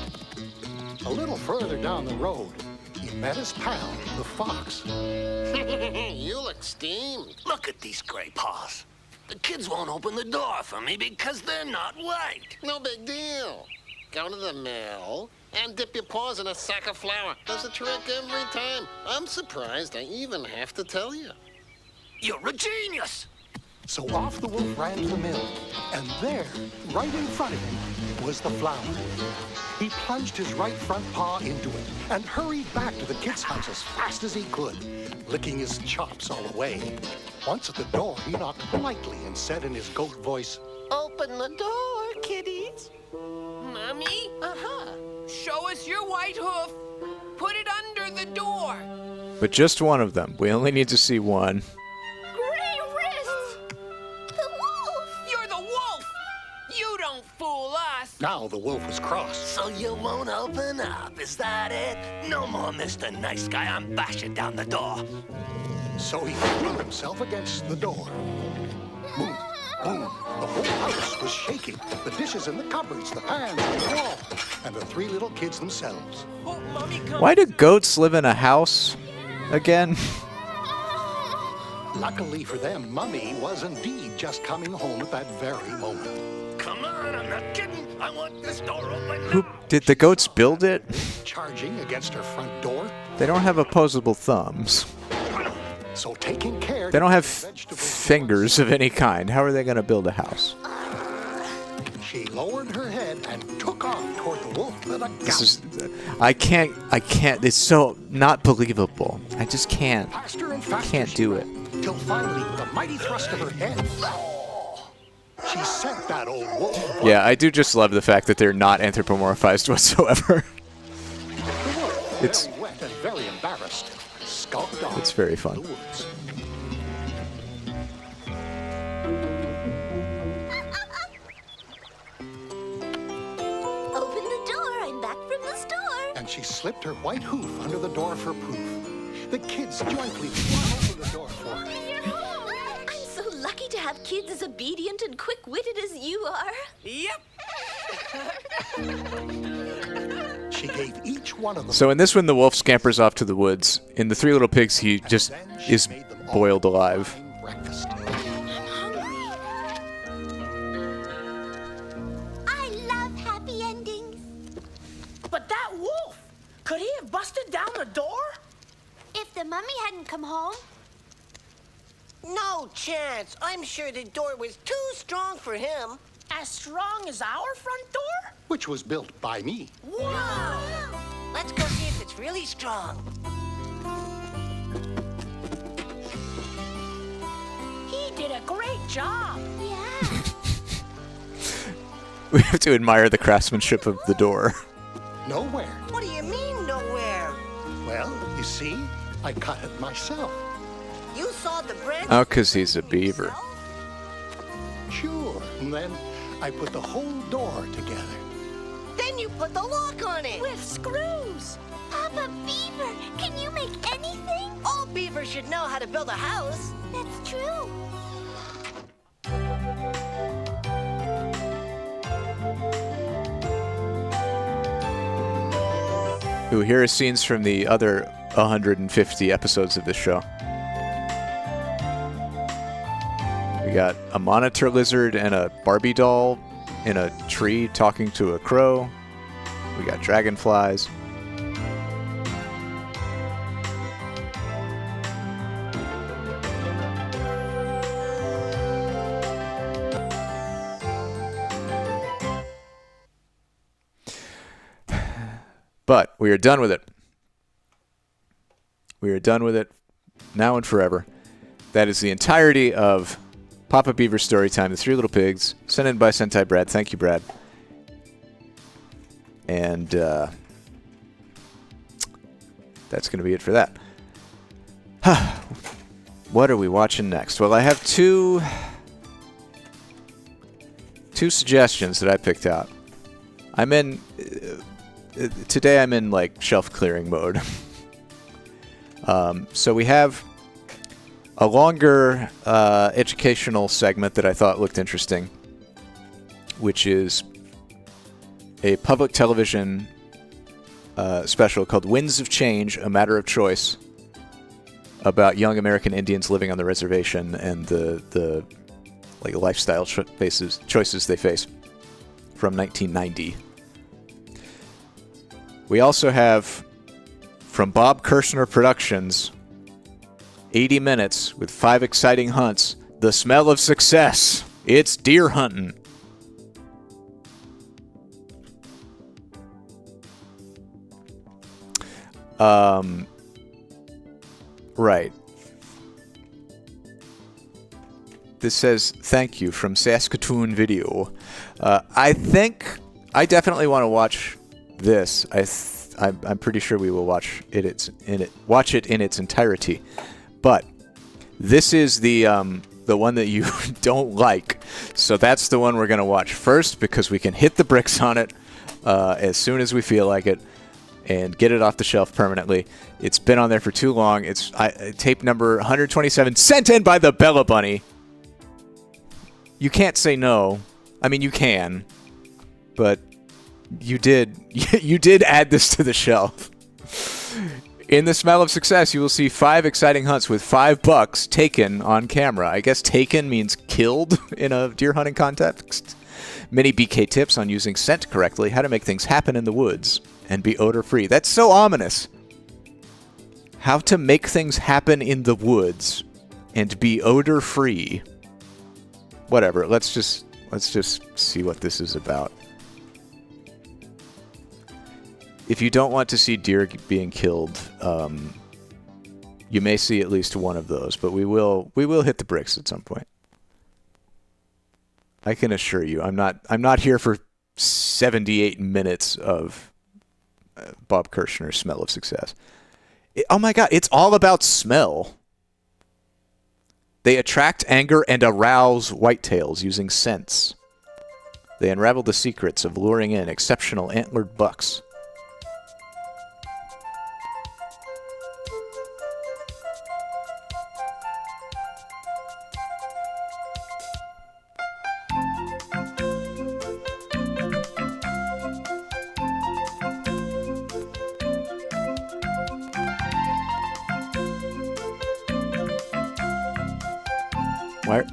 A little further down the road, he met his pal, the fox.
You look steamed.
Look at these gray paws. The kids won't open the door for me because they're not white.
No big deal. Go to the mill and dip your paws in a sack of flour. Does the trick every time. I'm surprised I even have to tell you.
You're a genius.
So off the wolf ran to the mill, and there, right in front of him, was the flour. He plunged his right front paw into it and hurried back to the kid's house as fast as he could, licking his chops all the way. Once at the door, he knocked politely and said in his goat voice,
Open the door, kiddies.
Mommy? Show us your white hoof. Put it under the door.
But just one of them. We only need to see one.
Great wrists.
The wolf.
You're the wolf. You don't fool us.
Now the wolf was cross.
So you won't open up, is that it? No more Mr. Nice Guy, I'm bashing down the door.
So he threw himself against the door. Boom, boom. The whole house was shaking. The dishes in the cupboards, the pans on the wall, and the 3 little kids themselves.
Oh, Mommy, come.
Why do goats live in a house again?
Luckily for them, Mummy was indeed just coming home at that very moment.
Come on, I'm not kidding. I want this door open.
Who did the goats build it?
Charging against her front door.
They don't have opposable thumbs.
So taking care.
They don't have fingers of any kind. How are they going to build a house?
She lowered her head and took off toward the wolf at a gallop.
This is, I can't, it's so not believable. I just can't.
Faster and
I
faster
can't do it.
Till finally, with a mighty thrust of her head, she sent that old wolf.
Yeah, I do just love the fact that they're not anthropomorphized whatsoever. It's
very wet and very embarrassed. Skulked off.
It's very fun.
Open the door, I'm back from the store.
And she slipped her white hoof under the door for proof. The kids joyfully flung open the door for her.
I'm so lucky to have kids as obedient and quick-witted as you are.
Yep.
She gave each one of them.
So in this one, the wolf scampers off to the woods. In the 3 Little Pigs, he just is boiled alive.
Breakfast.
I love happy endings.
But that wolf, could he have busted down the door?
If the mummy hadn't come home.
No chance. I'm sure the door was too strong for him.
As strong as our front door?
Which was built by me.
Wow! Let's go see if it's really strong.
He did a great job.
Yeah.
We have to admire the craftsmanship of the door.
Nowhere.
What do you mean, nowhere?
Well, you see, I cut it myself.
You saw the branch?
Oh, 'cause he's a beaver.
Sure. And then I put the whole door together.
Then you put the lock on it.
With screws.
Papa Beaver, can you make anything?
All beavers should know how to build a house.
That's true.
Ooh, here are scenes from the other 150 episodes of this show. We got a monitor lizard and a Barbie doll in a tree talking to a crow. We got dragonflies. But we are done with it. We are done with it now and forever. That is the entirety of Papa Beaver Storytime, The Three Little Pigs, sent in by Sentai Brad. Thank you, Brad. And that's going to be it for that. What are we watching next? Well, I have two suggestions that I picked out. Today I'm in like shelf clearing mode. So we have a longer educational segment that I thought looked interesting, which is a public television special called Winds of Change, A Matter of Choice, about young American Indians living on the reservation and the like lifestyle choices they face, from 1990. We also have, from Bob Kirschner Productions, 80 minutes with 5 exciting hunts, The Smell of Success. It's deer hunting. Right. This says, thank you from Saskatoon Video. I think I definitely want to watch this. I'm pretty sure we will watch it in its entirety. But this is the one that you don't like. So that's the one we're going to watch first, because we can hit the bricks on it as soon as we feel like it and get it off the shelf permanently. It's been on there for too long. It's tape number 127, sent in by the Bella Bunny. You can't say no. I mean, you can, but you did add this to the shelf. In The Smell of Success, you will see 5 exciting hunts with 5 bucks taken on camera. I guess taken means killed in a deer hunting context. Many BK tips on using scent correctly, how to make things happen in the woods and be odor-free. That's so ominous. How to make things happen in the woods and be odor-free. Whatever. Let's just see what this is about. If you don't want to see deer being killed, you may see at least one of those, but we will hit the bricks at some point. I can assure you, I'm not here for 78 minutes of Bob Kirschner's Smell of Success. Oh my God, it's all about smell. They attract anger and arouse whitetails using scents. They unravel the secrets of luring in exceptional antlered bucks.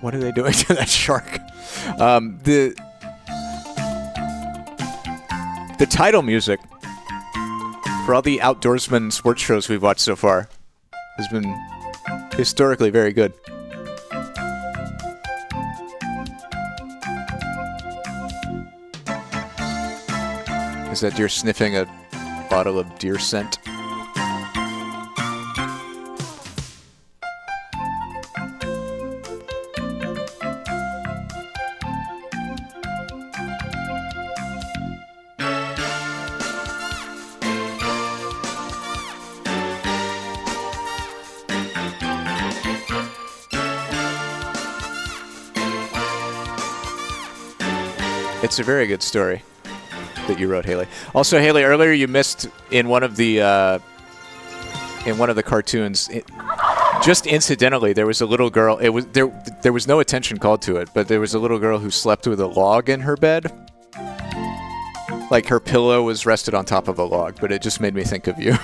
What are they doing to that shark? The title music for all the outdoorsman sports shows we've watched so far has been historically very good. Is that deer sniffing a bottle of deer scent? It's a very good story that you wrote, Haley. Also, Haley, earlier you missed in one of the cartoons. Just incidentally, there was a little girl. There was no attention called to it, but there was a little girl who slept with a log in her bed. Like her pillow was rested on top of a log, but it just made me think of you.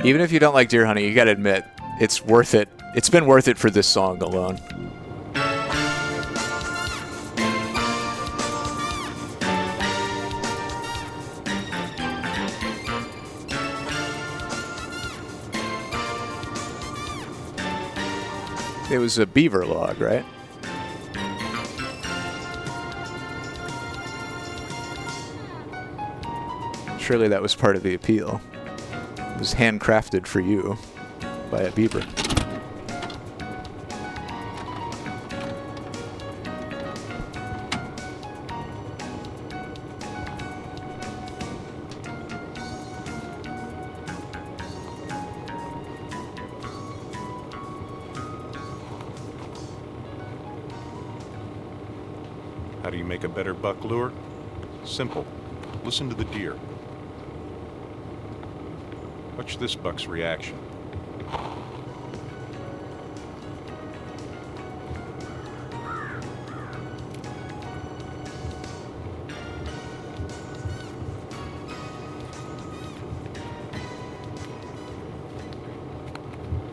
Even if you don't like deer hunting, you gotta admit, it's worth it. It's been worth it for this song alone. It was a beaver log, right? Surely that was part of the appeal. It was handcrafted for you by a beaver.
How do you make a better buck lure? Simple. Listen to the deer. Watch this buck's reaction.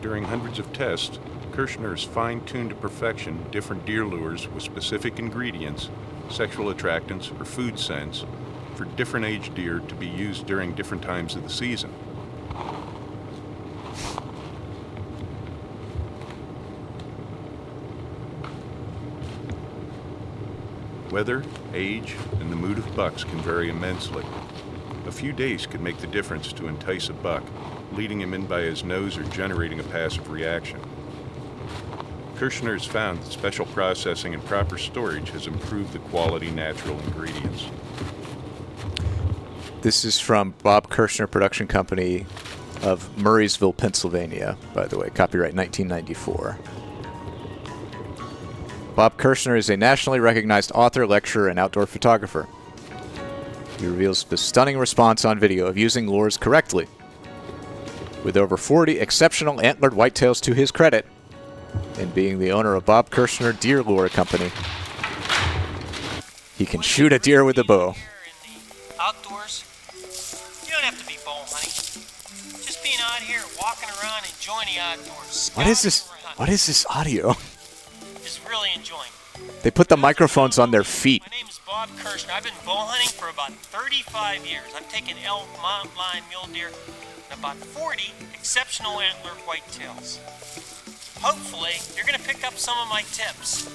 During hundreds of tests, Kirschner has fine-tuned to perfection different deer lures with specific ingredients, sexual attractants, or food scents for different age deer to be used during different times of the season. Weather, age, and the mood of bucks can vary immensely. A few days could make the difference to entice a buck, leading him in by his nose or generating a passive reaction. Kirschner has found that special processing and proper storage has improved the quality natural ingredients.
This is from Bob Kirschner Production Company of Murraysville, Pennsylvania, by the way. Copyright 1994. Bob Kirschner is a nationally recognized author, lecturer, and outdoor photographer. He reveals the stunning response on video of using lures correctly. With over 40 exceptional antlered whitetails to his credit, and being the owner of Bob Kirschner Deer Lure Company, he can shoot a deer with a bow.
Outdoors, you don't have to be bow hunting. Just being out here, walking around, enjoying the outdoors.
What is this? What is this audio?
Just really enjoying.
They put the microphones on their feet.
My name is Bob Kirschner. I've been bow hunting for about 35 years. I've taken elk, mountain lion, mule deer, and about 40 exceptional antler whitetails. Hopefully, you're going to pick up some of my tips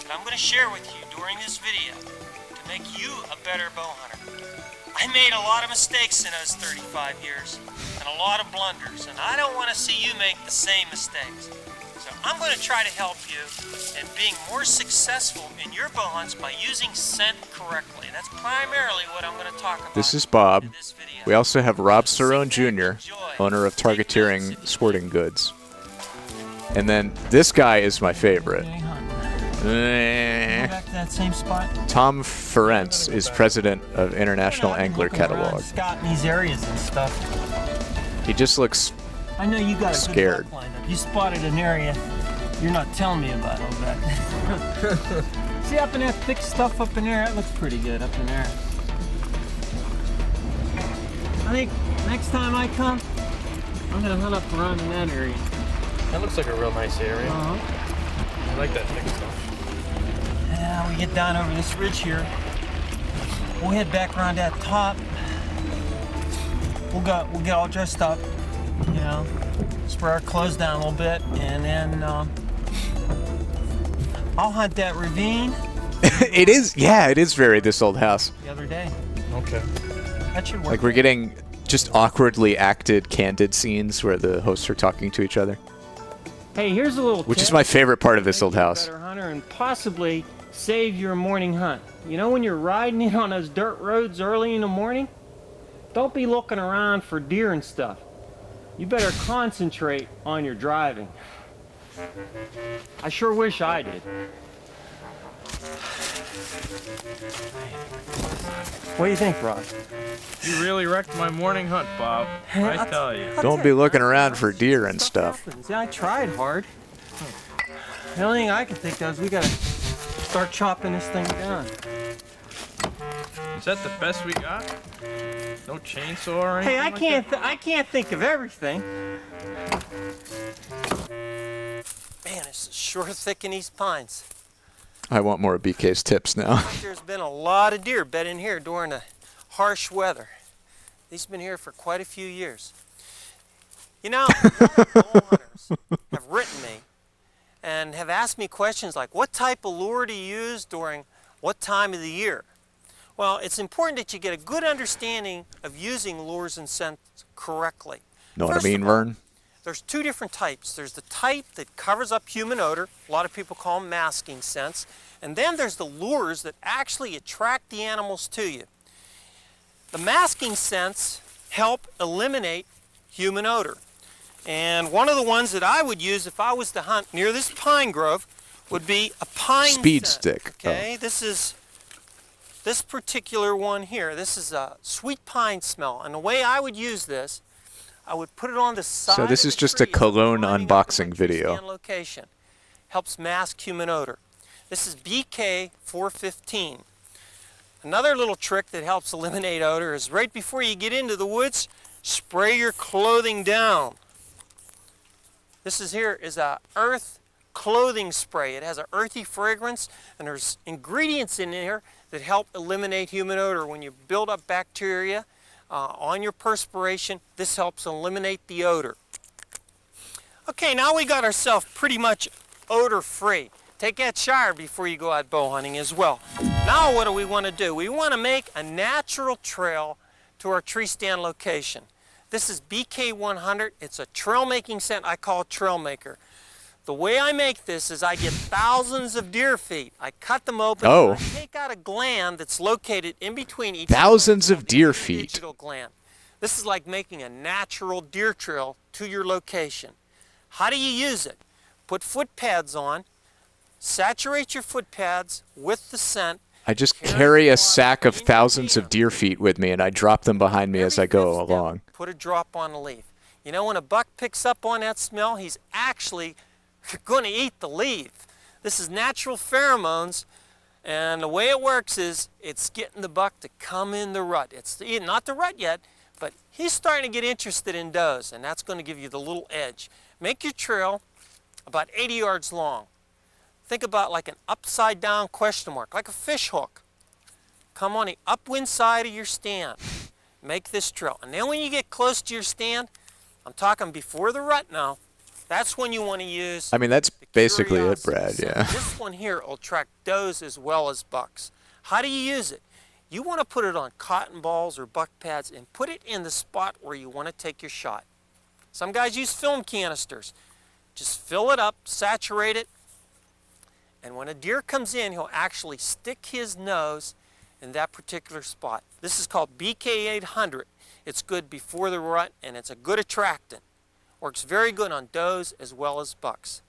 that I'm going to share with you during this video to make you a better bow hunter. I made a lot of mistakes in those 35 years and a lot of blunders, and I don't want to see you make the same mistakes. So I'm going to try to help you in being more successful in your bow hunts by using scent correctly. And that's primarily what I'm going to talk about.
This is Bob. We also have Rob Cerrone Jr., owner of Targeteering Sporting Goods. And then this guy is my favorite.
Back to that same spot.
Tom Ferencz is president of International Angler Catalog.
Scott in these areas and stuff.
He just looks
I know you got a
scared.
good buck lineup. You spotted an area you're not telling me about, I'll bet.
See up in that thick stuff up in there? That looks pretty good up in there. I think next time I come, I'm gonna hunt up around in that area.
That looks like a real nice area.
Uh-huh.
I like that thick stuff.
Yeah, we get down over this ridge here. We'll head back around that top. We'll get all dressed up, you know, spray our clothes down a little bit, and then I'll hunt that ravine.
It is very This Old House.
The other day.
Okay.
That should work.
Like we're getting just awkwardly acted, candid scenes where the hosts are talking to each other.
Hey, here's a little
Which
tip.
is my favorite part of This Old
Make you a
House.
better hunter and possibly save your morning hunt. You know when you're riding in on those dirt roads early in the morning? Don't be looking around for deer and stuff. You better concentrate on your driving. I sure wish I did. What do you think, Rod?
You really wrecked my morning hunt, Bob. I tell you.
Don't be looking around for deer and stuff.
See, I tried hard. The only thing I can think of is we gotta start chopping this thing down.
Is that the best we got? No chainsaw or anything?
Hey, I can't think of everything. Man, it's sure thick in these pines.
I want more of BK's tips now.
There's been a lot of deer bedding here during the harsh weather. These have been here for quite a few years. You know, bow hunters have written me and have asked me questions like, what type of lure do you use during what time of the year? Well, it's important that you get a good understanding of using lures and scents correctly.
Know what I mean, Vern?
There's two different types. There's the type that covers up human odor. A lot of people call them masking scents. And then there's the lures that actually attract the animals to you. The masking scents help eliminate human odor. And one of the ones that I would use if I was to hunt near this pine grove would be a pine
Speed
scent.
stick.
Okay, this is this particular one here. This is a sweet pine smell. And the way I would use this, I would put it on the side.
So this is just a cologne unboxing video.
Location. Helps mask human odor. This is BK 415. Another little trick that helps eliminate odor is right before you get into the woods, spray your clothing down. This is a earth clothing spray. It has an earthy fragrance, and there's ingredients in here that help eliminate human odor. When you build up bacteria on your perspiration, this helps eliminate the odor. Okay, now we got ourselves pretty much odor-free. Take that shower before you go out bow hunting as well. Now what do we want to do? We want to make a natural trail to our tree stand location. This is BK100. It's a trail making scent. I call it Trail Maker. The way I make this is I get thousands of deer feet. I cut them open.
Oh.
And I take out a gland that's located in between each
Thousands of deer feet.
digital gland. This is like making a natural deer trail to your location. How do you use it? Put foot pads on. Saturate your foot pads with the scent.
I just carry a sack of thousands of deer feet with me, and I drop them behind me as I go along.
Put a drop on a leaf. You know, when a buck picks up on that smell, he's actually going to eat the leaf. This is natural pheromones, and the way it works is it's getting the buck to come in the rut. It's not the rut yet, but he's starting to get interested in does, and that's going to give you the little edge. Make your trail about 80 yards long. Think about like an upside down question mark, like a fish hook. Come on the upwind side of your stand. Make this trail. And then when you get close to your stand, I'm talking before the rut now, that's when you want to use.
I mean, that's basically it, Brad, yeah.
This one here will attract does as well as bucks. How do you use it? You want to put it on cotton balls or buck pads and put it in the spot where you want to take your shot. Some guys use film canisters. Just fill it up, saturate it, and when a deer comes in, he'll actually stick his nose in that particular spot. This is called BK800. It's good before the rut, and it's a good attractant. Works very good on does as well as bucks.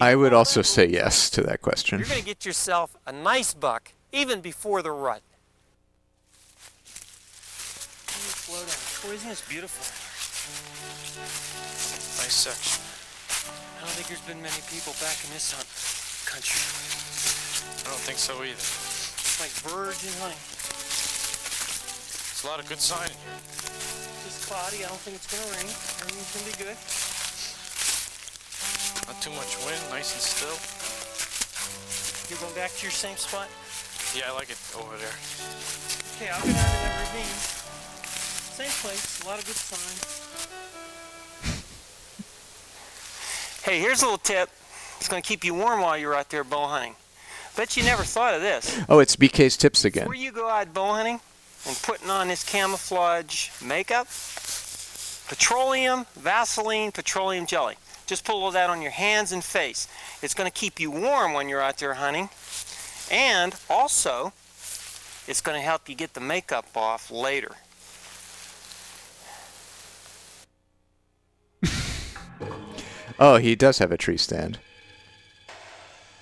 I would also say yes to that question.
You're going to get yourself a nice buck even before the rut. Slow down. Boy, isn't this beautiful? Nice section. I don't think there's been many people back in this country.
don't think so either.
It's like virgin honey.
There's a lot of good sign in here.
It's cloudy. I don't think it's going to rain. Everything's going to be good.
Not too much wind, nice and still.
You're going back to your same spot?
Yeah, I like it over there.
Okay, I'll go down to that ravine. Same place, a lot of good signs. Hey, here's a little tip. It's going to keep you warm while you're out there bow hunting. Bet you never thought of this.
Oh, it's BK's tips again.
Before you go out bow hunting and putting on this camouflage makeup, petroleum, Vaseline, petroleum jelly. Just pull all that on your hands and face. It's going to keep you warm when you're out there hunting. And also, it's going to help you get the makeup off later.
Oh, he does have a tree stand.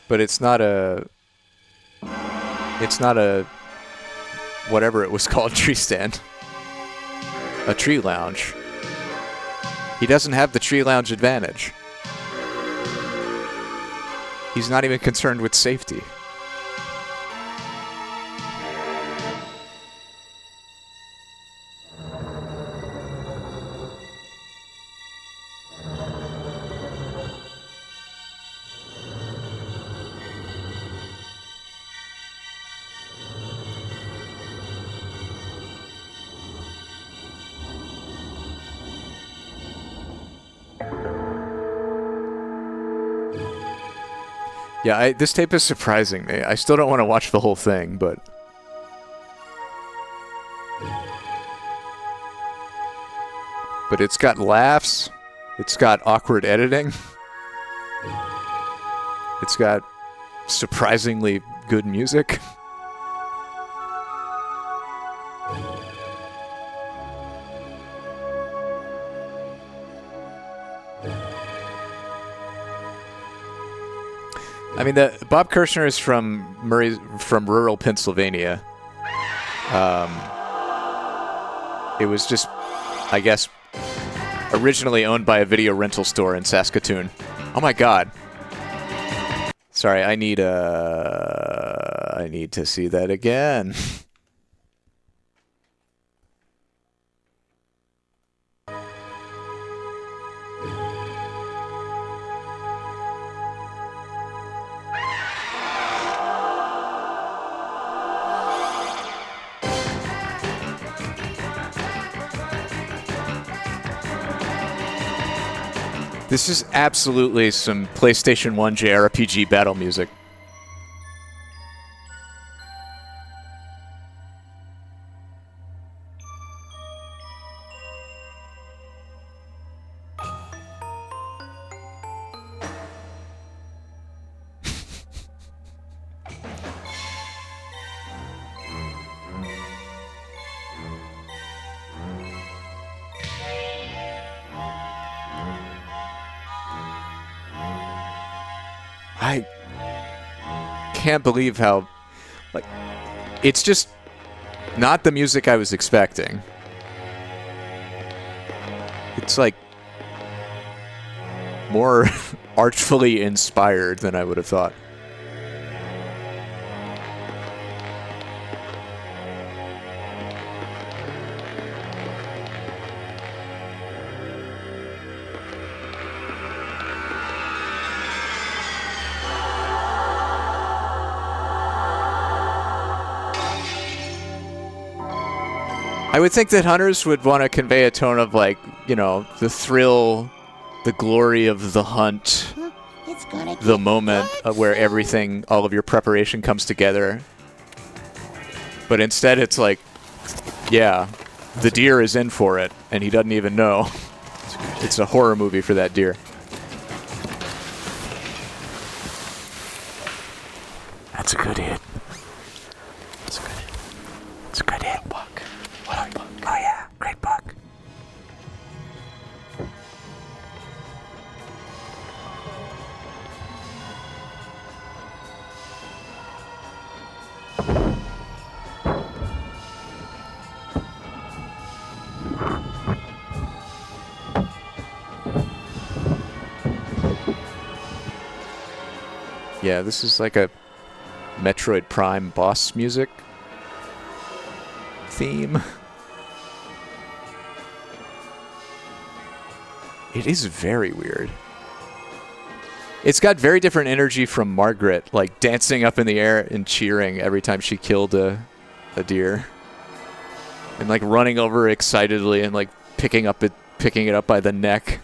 But it's not a whatever it was called tree stand. A tree lounge. He doesn't have the tree lounge advantage. He's not even concerned with safety. Yeah, this tape is surprising me. I still don't want to watch the whole thing, but... But it's got laughs. It's got awkward editing. It's got surprisingly good music. I mean, Bob Kirschner is from rural Pennsylvania. It was just, I guess, originally owned by a video rental store in Saskatoon. Oh my God! Sorry, I need to see that again. This is absolutely some PlayStation 1 JRPG battle music. I can't believe how, like, it's just not the music I was expecting. It's like more artfully inspired than I would have thought. I would think that hunters would want to convey a tone of, like, you know, the thrill, the glory of the hunt, the moment where everything, all of your preparation comes together. But instead it's like, yeah, the deer is in for it, and he doesn't even know. It's a horror movie for that deer. That's a good hit. That's a good hit. It's a good hit, Buck. What a buck. Oh yeah, great buck. Yeah, this is like a Metroid Prime boss music theme. It is very weird. It's got very different energy from Margaret, like dancing up in the air and cheering every time she killed a deer. And like running over excitedly and like picking it up by the neck.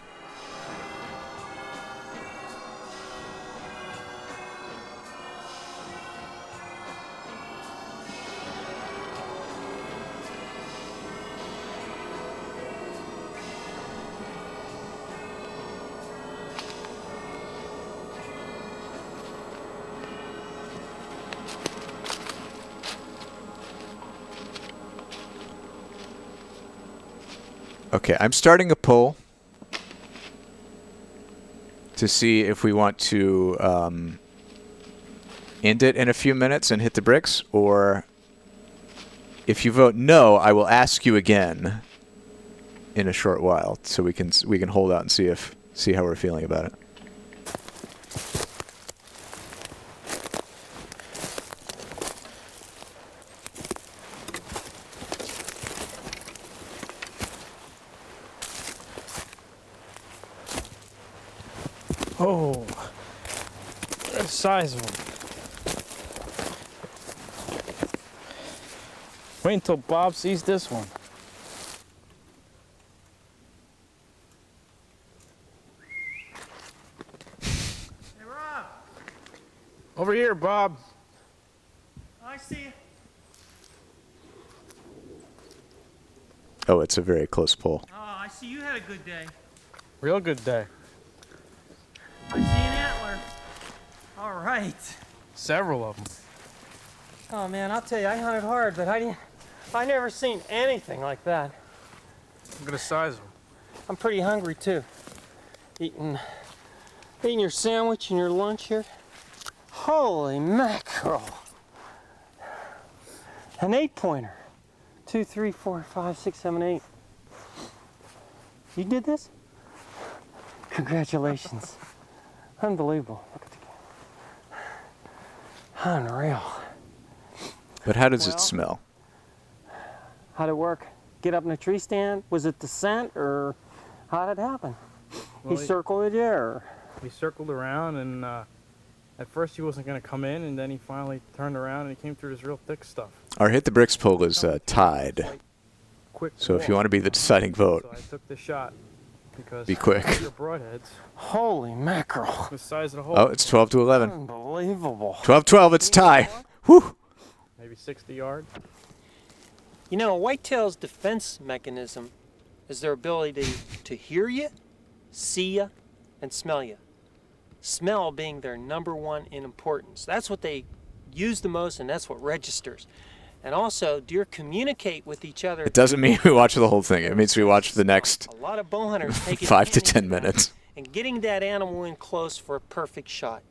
Okay, I'm starting a poll to see if we want to end it in a few minutes and hit the bricks, or if you vote no, I will ask you again in a short while, so we can hold out and see how we're feeling about it.
Oh, the size of them. Wait until Bob sees this one.
Hey, Rob.
Over here, Bob.
I see you.
Oh, it's a very close poll.
Oh, I see you had a good day.
Real good day.
I see an antler. All right.
Several of them.
Oh man, I'll tell you, I hunted hard, but I never seen anything like that.
Look at the size of them.
I'm pretty hungry too. Eating your sandwich and your lunch here. Holy mackerel! An 8-pointer. 2, 3, 4, 5, 6, 7, 8. You did this? Congratulations. Unbelievable. Look at the camera. Unreal.
But how does it smell?
How'd it work? Get up in a tree stand? Was it the scent, or how did it happen?
Well,
he circled it, yeah? Or?
He circled around, and at first he wasn't going to come in, and then he finally turned around and he came through this real thick stuff.
Our Hit the Bricks poll is tied. So if you want to be the deciding vote,
So I took the shot because
be quick.
your broadheads.
Holy mackerel.
The size of the hole.
Oh, it's 12 to 11.
Unbelievable.
12-12, it's a tie. Whew.
Maybe 60 yards.
You know, a whitetail's defense mechanism is their ability to hear you, see you, and smell you. Smell being their #1 in importance. That's what they use the most, and that's what registers. And also, deer communicate with each other.
It doesn't mean we watch the whole thing. It means we watch the next
A lot of bow hunters take
5 to
advantage
10
of that
minutes.
and getting that animal in close for a perfect shot.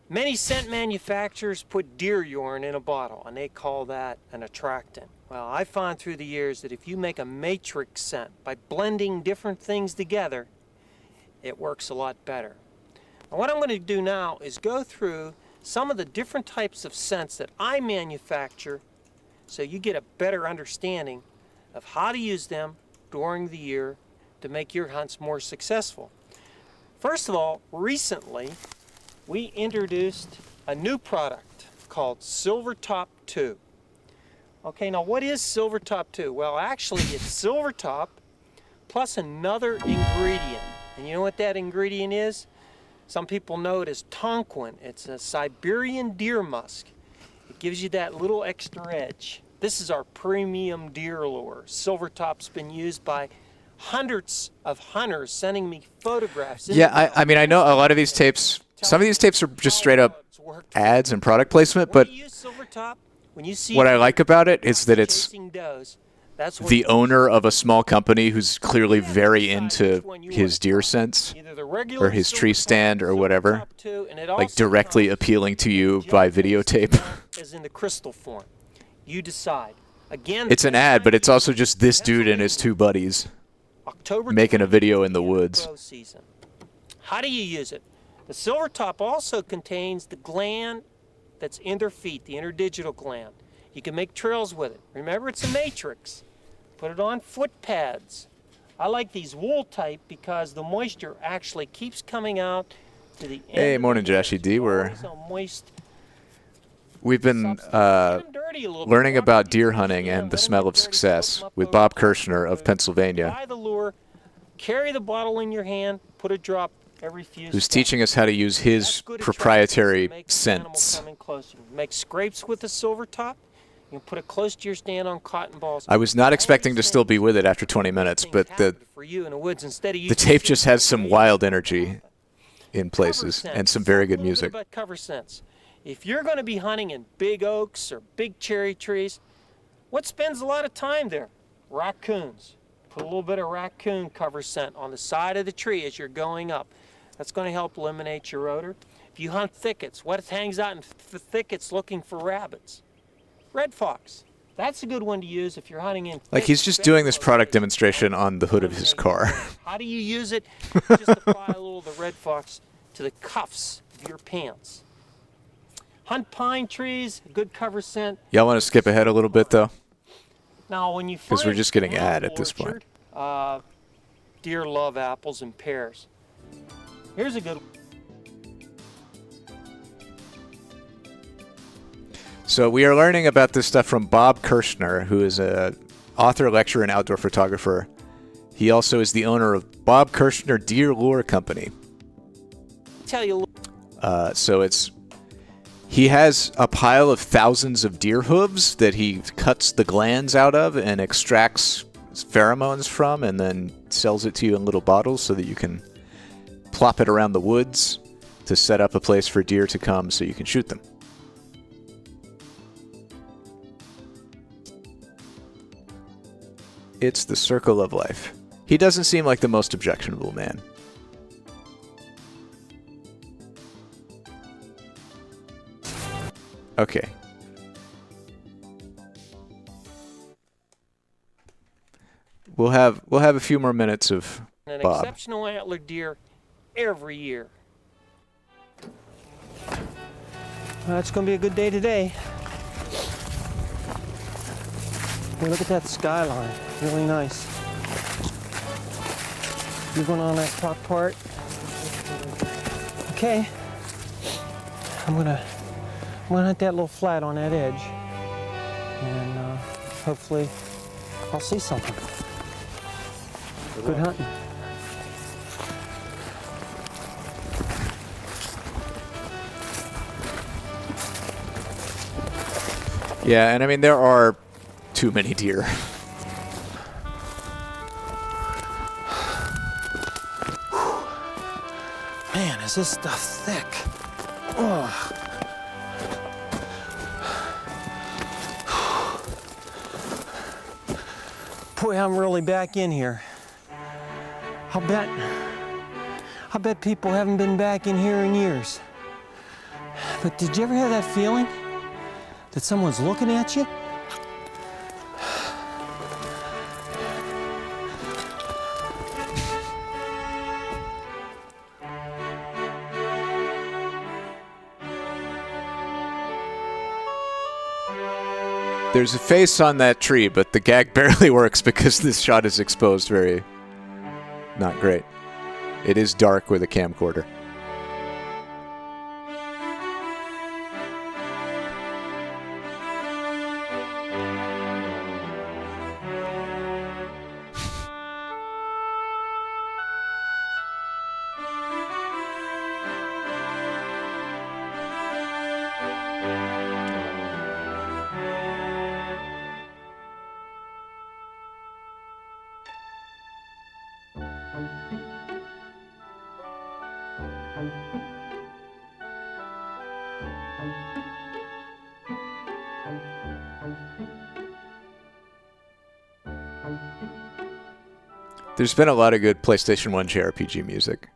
Many scent manufacturers put deer urine in a bottle, and they call that an attractant. Well, I found through the years that if you make a matrix scent by blending different things together, it works a lot better. Now, what I'm going to do now is go through some of the different types of scents that I manufacture so you get a better understanding of how to use them during the year to make your hunts more successful. First of all, recently we introduced a new product called Silver Top 2. Okay, now what is Silver Top 2? Well, actually it's Silver Top plus another ingredient. And you know what that ingredient is? Some people know it as Tonquin. It's a Siberian deer musk. It gives you that little extra edge. This is our premium deer lure. Silver Top's been used by hundreds of hunters sending me photographs.
Yeah, I mean, I know a lot of these tapes, some of these tapes are just straight up ads and product placement, but what I like about it is that it's the owner of a small company who's clearly very into his deer sense or his tree stand or whatever, like directly appealing to you by videotape.
As in the crystal form. You decide. Again,
It's an ad, but it's also just this dude and his 2 buddies making a video in the woods.
How do you use it? The Silver Top also contains the gland that's in their feet, the interdigital gland. You can make trails with it. Remember, it's a matrix. Put it on foot pads. I like these wool type because the moisture actually keeps coming out to the end.
Hey, morning, Joshy D. We've been learning about deer hunting and the smell of success with Bob Kirschner of Pennsylvania,
Buy the lure, carry the bottle in your hand, put a drop every few
who's
steps.
teaching us how to use his proprietary scents.
Make scrapes with a silver top. You can put it close to your stand on cotton balls.
I was not expecting to still be with it after 20 minutes, but the tape just has some wild energy in places and some very good music.
About cover scents. If you're going to be hunting in big oaks or big cherry trees, what spends a lot of time there? Raccoons. Put a little bit of raccoon cover scent on the side of the tree as you're going up. That's going to help eliminate your odor. If you hunt thickets, what hangs out in thickets looking for rabbits? Red fox. That's a good one to use if you're hunting in.
Like he's just doing this product demonstration on the hood of his car.
How do you use it? Just apply a little of the red fox to the cuffs of your pants. Hunt pine trees, good cover scent.
Y'all want to skip ahead a little bit, though?
Now, when you
because we're just getting ad at this point.
Deer love apples and pears. Here's a good one.
So we are learning about this stuff from Bob Kirschner, who is a author, lecturer, and outdoor photographer. He also is the owner of Bob Kirschner Deer Lure Company.
Tell you.
So he has a pile of thousands of deer hooves that he cuts the glands out of and extracts pheromones from, and then sells it to you in little bottles so that you can plop it around the woods to set up a place for deer to come so you can shoot them. It's the circle of life. He doesn't seem like the most objectionable man. Okay. We'll have a few more minutes of
An
Bob.
exceptional antler deer every year. Well, it's going to be a good day today. Boy, look at that skyline. Really nice. You're going on that top part. Okay. I'm gonna hunt that little flat on that edge, and hopefully I'll see something. Good hunting.
Yeah, and I mean there are too many deer.
Man, is this stuff thick. Ugh. Boy, I'm really back in here. I'll bet people haven't been back in here in years. But did you ever have that feeling that someone's looking at you?
There's a face on that tree, but the gag barely works because this shot is exposed very not great. It is dark with a camcorder. There's been a lot of good PlayStation 1 JRPG music.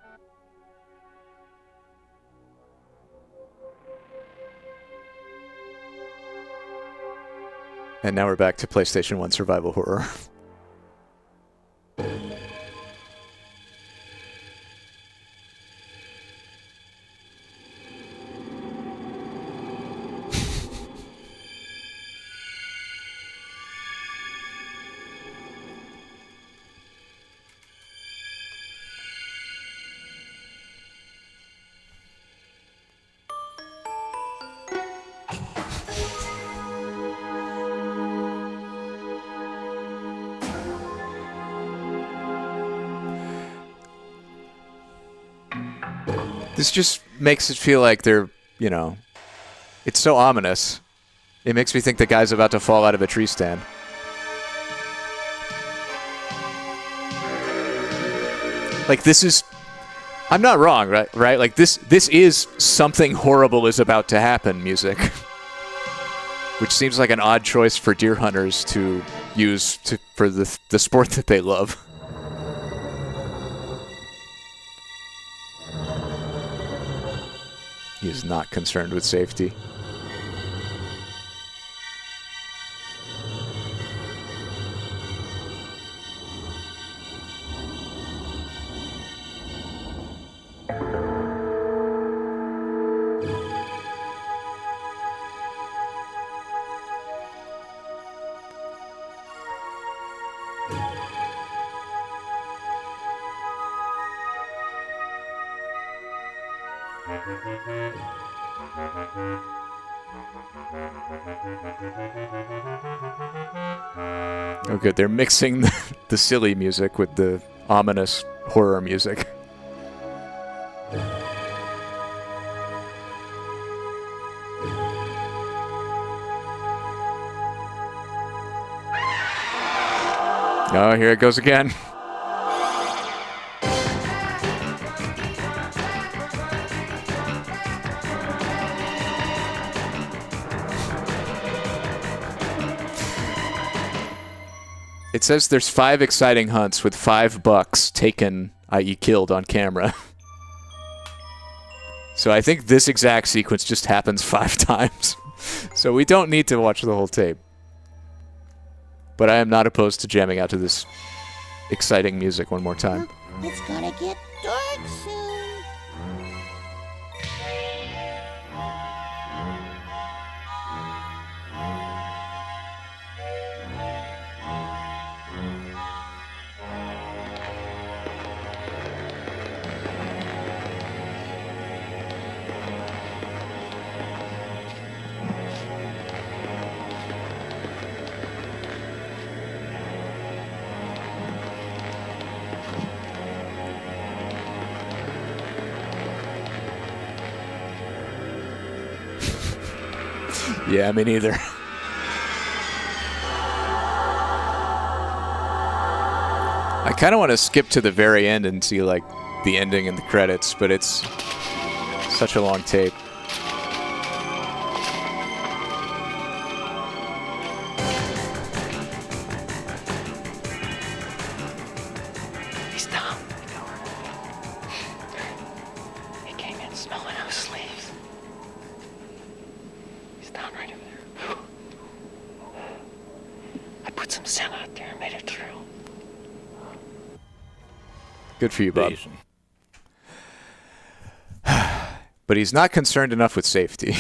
And now we're back to PlayStation 1 survival horror. This just makes it feel like they're, you know, it's so ominous. It makes me think the guy's about to fall out of a tree stand. Like, this is... I'm not wrong, right? Like, this is something horrible is about to happen music. Which seems like an odd choice for deer hunters to use for the sport that they love. He is not concerned with safety. Oh, good. They're mixing the silly music with the ominous horror music. Oh, here it goes again. It says there's 5 exciting hunts with 5 bucks taken, i.e. killed on camera. So I think this exact sequence just happens 5 times. So we don't need to watch the whole tape. But I am not opposed to jamming out to this exciting music one more time.
It's gonna get dark soon.
Yeah, me neither. I kind of want to skip to the very end and see, like, the ending and the credits, but it's such a long tape.
He's down. He came in smelling those sleeves. He's down right over there. I put some scent out there and made it through.
Good for you, Bob. But he's not concerned enough with safety.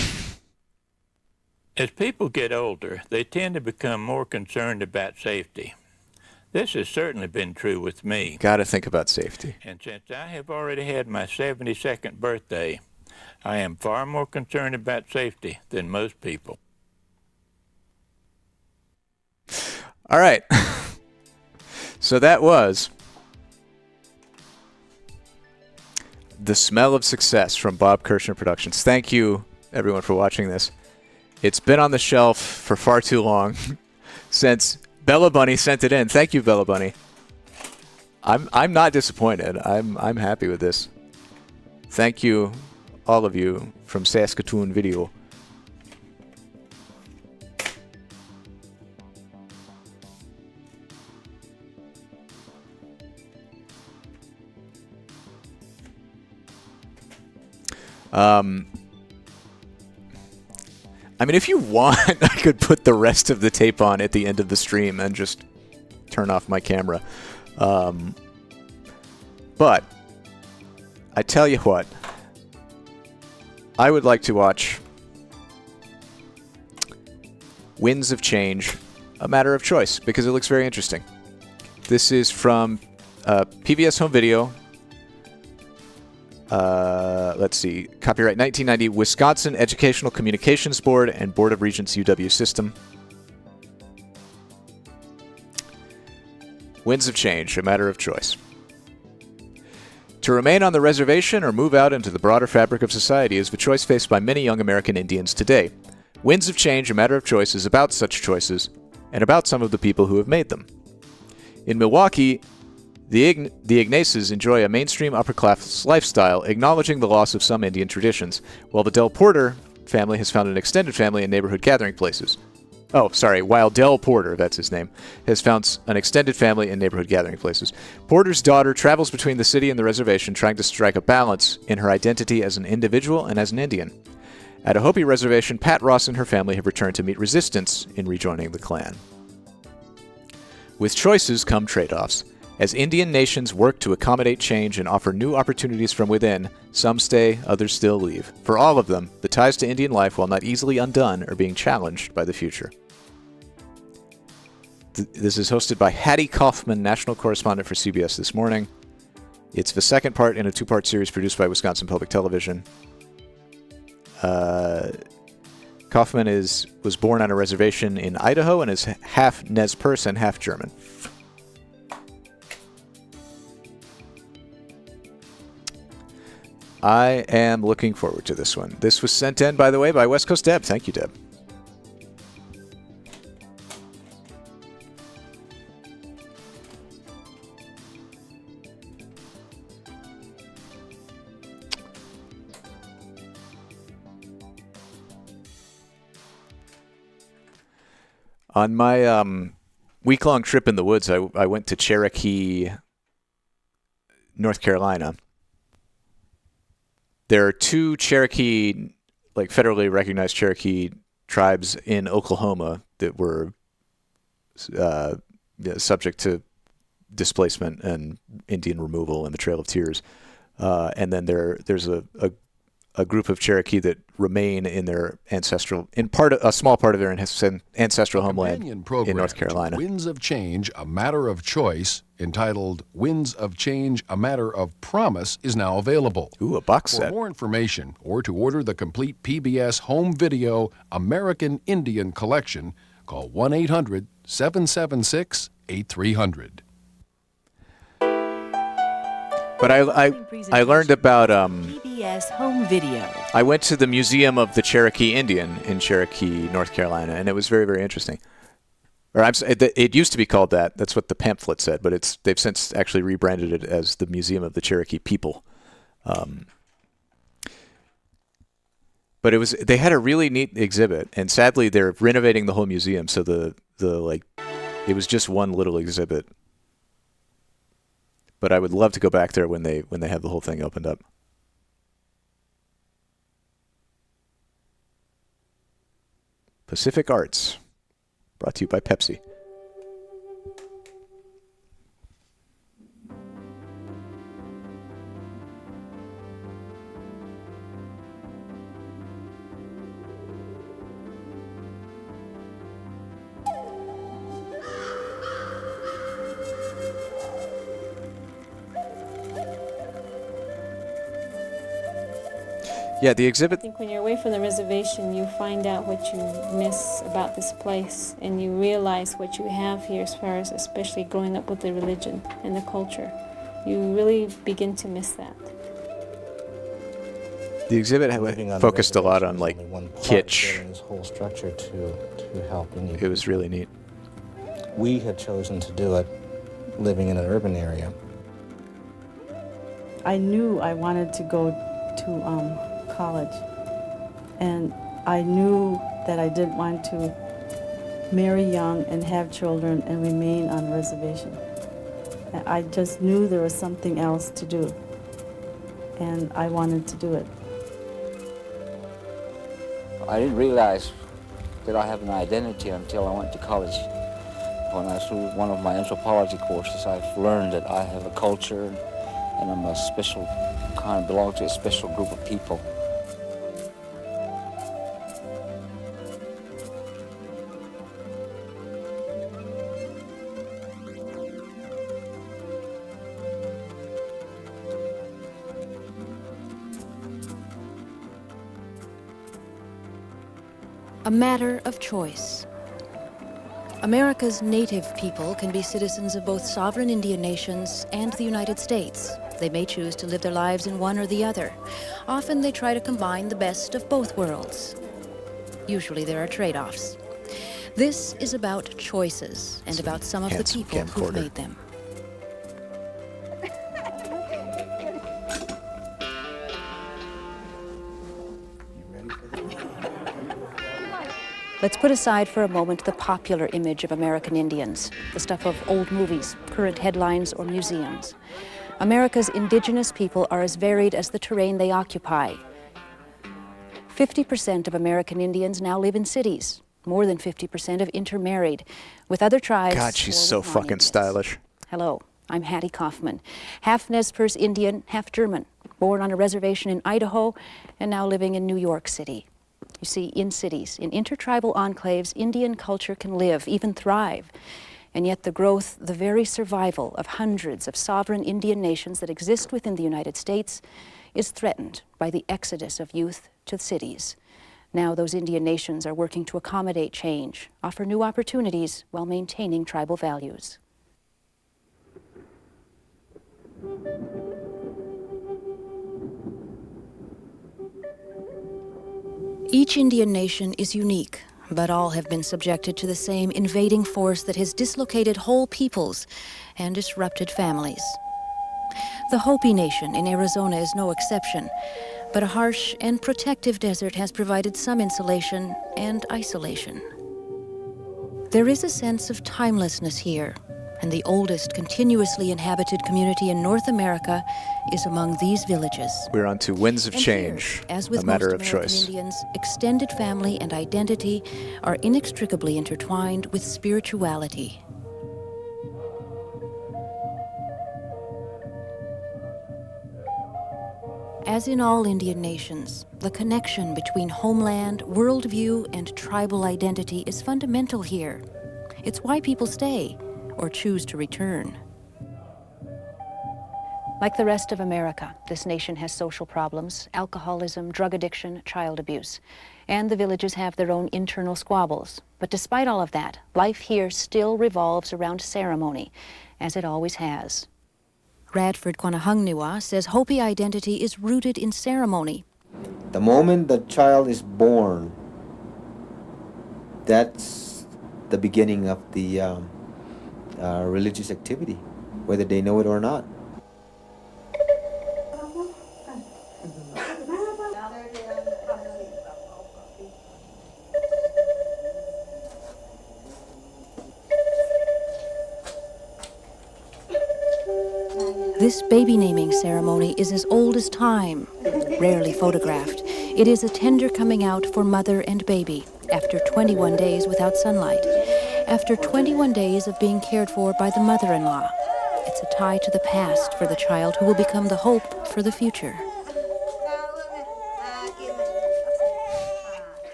As people get older, they tend to become more concerned about safety. This has certainly been true with me.
Gotta think about safety.
And since I have already had my 72nd birthday, I am far more concerned about safety than most people.
All right. So that was The Smell of Success from Bob Kirschner Productions. Thank you, everyone, for watching this. It's been on the shelf for far too long since Bella Bunny sent it in. Thank you, Bella Bunny. I'm not disappointed. I'm happy with this. Thank you, all of you, from Saskatoon Video. I mean, if you want, I could put the rest of the tape on at the end of the stream and just turn off my camera. But I tell you what, I would like to watch Winds of Change, A Matter of Choice, because it looks very interesting. This is from PBS Home Video. Let's see. Copyright 1990, Wisconsin Educational Communications Board and Board of Regents UW System. Winds of Change, A Matter of Choice. To remain on the reservation or move out into the broader fabric of society is the choice faced by many young American Indians today. Winds of Change, A Matter of Choice is about such choices and about some of the people who have made them. In Milwaukee, the Ignaces enjoy a mainstream upper-class lifestyle, acknowledging the loss of some Indian traditions, while the Del Porter family has found an extended family in neighborhood gathering places. While Del Porter, that's his name, has found an extended family in neighborhood gathering places. Porter's daughter travels between the city and the reservation, trying to strike a balance in her identity as an individual and as an Indian. At a Hopi reservation, Pat Ross and her family have returned to meet resistance in rejoining the clan. With choices come trade-offs. As Indian nations work to accommodate change and offer new opportunities from within, some stay, others still leave. For all of them, the ties to Indian life, while not easily undone, are being challenged by the future. This is hosted by Hattie Kaufman, national correspondent for CBS This Morning. It's the second part in a two-part series produced by Wisconsin Public Television. Kaufman was born on a reservation in Idaho and is half Nez Perce and half German. I am looking forward to this one. This was sent in, by the way, by West Coast Deb. Thank you, Deb. On my week-long trip in the woods, I went to Cherokee, North Carolina. There are two Cherokee, federally recognized Cherokee tribes in Oklahoma that were subject to displacement and Indian removal and the Trail of Tears. And then there's a group of Cherokee that remain in their a small part of their ancestral homeland in North Carolina.
Winds of Change, A Matter of Choice, entitled Winds of Change, A Matter of Promise, is now available.
Ooh, a box set.
For more information or to order the complete PBS home video American Indian Collection, call 1-800-776-8300.
But I learned about
PBS home video.
I went to the Museum of the Cherokee Indian in Cherokee, North Carolina, and it was very, very interesting. It used to be called that. That's what the pamphlet said, but they've since actually rebranded it as the Museum of the Cherokee People. But they had a really neat exhibit, and sadly they're renovating the whole museum, so it was just one little exhibit. But I would love to go back there when they have the whole thing opened up. Pacific Arts, brought to you by Pepsi. Yeah, the exhibit.
I think when you're away from the reservation, you find out what you miss about this place, and you realize what you have here as far as especially growing up with the religion and the culture. You really begin to miss that.
The exhibit focused a lot on kitsch.
This whole structure to help.
It was really neat.
We had chosen to do it living in an urban area.
I knew I wanted to go to college, and I knew that I didn't want to marry young and have children and remain on the reservation. I just knew there was something else to do, and I wanted to do it.
I didn't realize that I have an identity until I went to college. When I through one of my anthropology courses, I've learned that I have a culture, and I'm a special kind, belong to a special group of people.
A matter of choice. America's native people can be citizens of both sovereign Indian nations and the United States,
They may choose to live their lives in one or the other. Often they try to combine the best of both worlds. Usually there are trade-offs. This is about choices and about some of the people who've made them. Let's put aside for a moment the popular image of American Indians, the stuff of old movies, current headlines, or museums. America's indigenous people are as varied as the terrain they occupy. 50% of American Indians now live in cities. More than 50% have intermarried with other tribes.
God, she's so fucking stylish.
Hello, I'm Hattie Kaufman, half Nez Perce Indian, half German, born on a reservation in Idaho and now living in New York City. You see, in cities, in intertribal enclaves, Indian culture can live, even thrive. And yet the growth, the very survival of hundreds of sovereign Indian nations that exist within the United States is threatened by the exodus of youth to cities. Now those Indian nations are working to accommodate change, offer new opportunities while maintaining tribal values. Each Indian nation is unique, but all have been subjected to the same invading force that has dislocated whole peoples and disrupted families. The Hopi Nation in Arizona is no exception, but a harsh and protective desert has provided some insulation and isolation. There is a sense of timelessness here, and the oldest continuously inhabited community in North America is among these villages.
We're on to Winds of
And
Change,
here, as with
a matter
most
of
American
choice.
Indians, extended family and identity are inextricably intertwined with spirituality. As in all Indian nations, the connection between homeland, worldview, and tribal identity is fundamental here. It's why people stay or choose to return. Like the rest of America, this nation has social problems, alcoholism, drug addiction, child abuse. And the villages have their own internal squabbles. But despite all of that, life here still revolves around ceremony, as it always has. Radford Kwanahangniwa says Hopi identity is rooted in ceremony.
The moment the child is born, that's the beginning of the religious activity, whether they know it or not.
This baby naming ceremony is as old as time, rarely photographed. It is a tender coming out for mother and baby after 21 days without sunlight, after 21 days of being cared for by the mother-in-law. It's a tie to the past for the child who will become the hope for the future.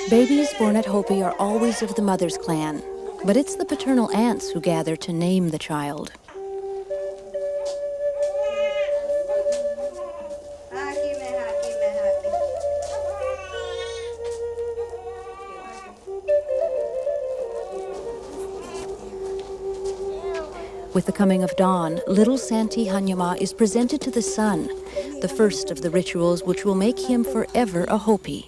Babies born at Hopi are always of the mother's clan, but it's the paternal aunts who gather to name the child. With the coming of dawn, little Santi Hanyama is presented to the sun, the first of the rituals which will make him forever a Hopi.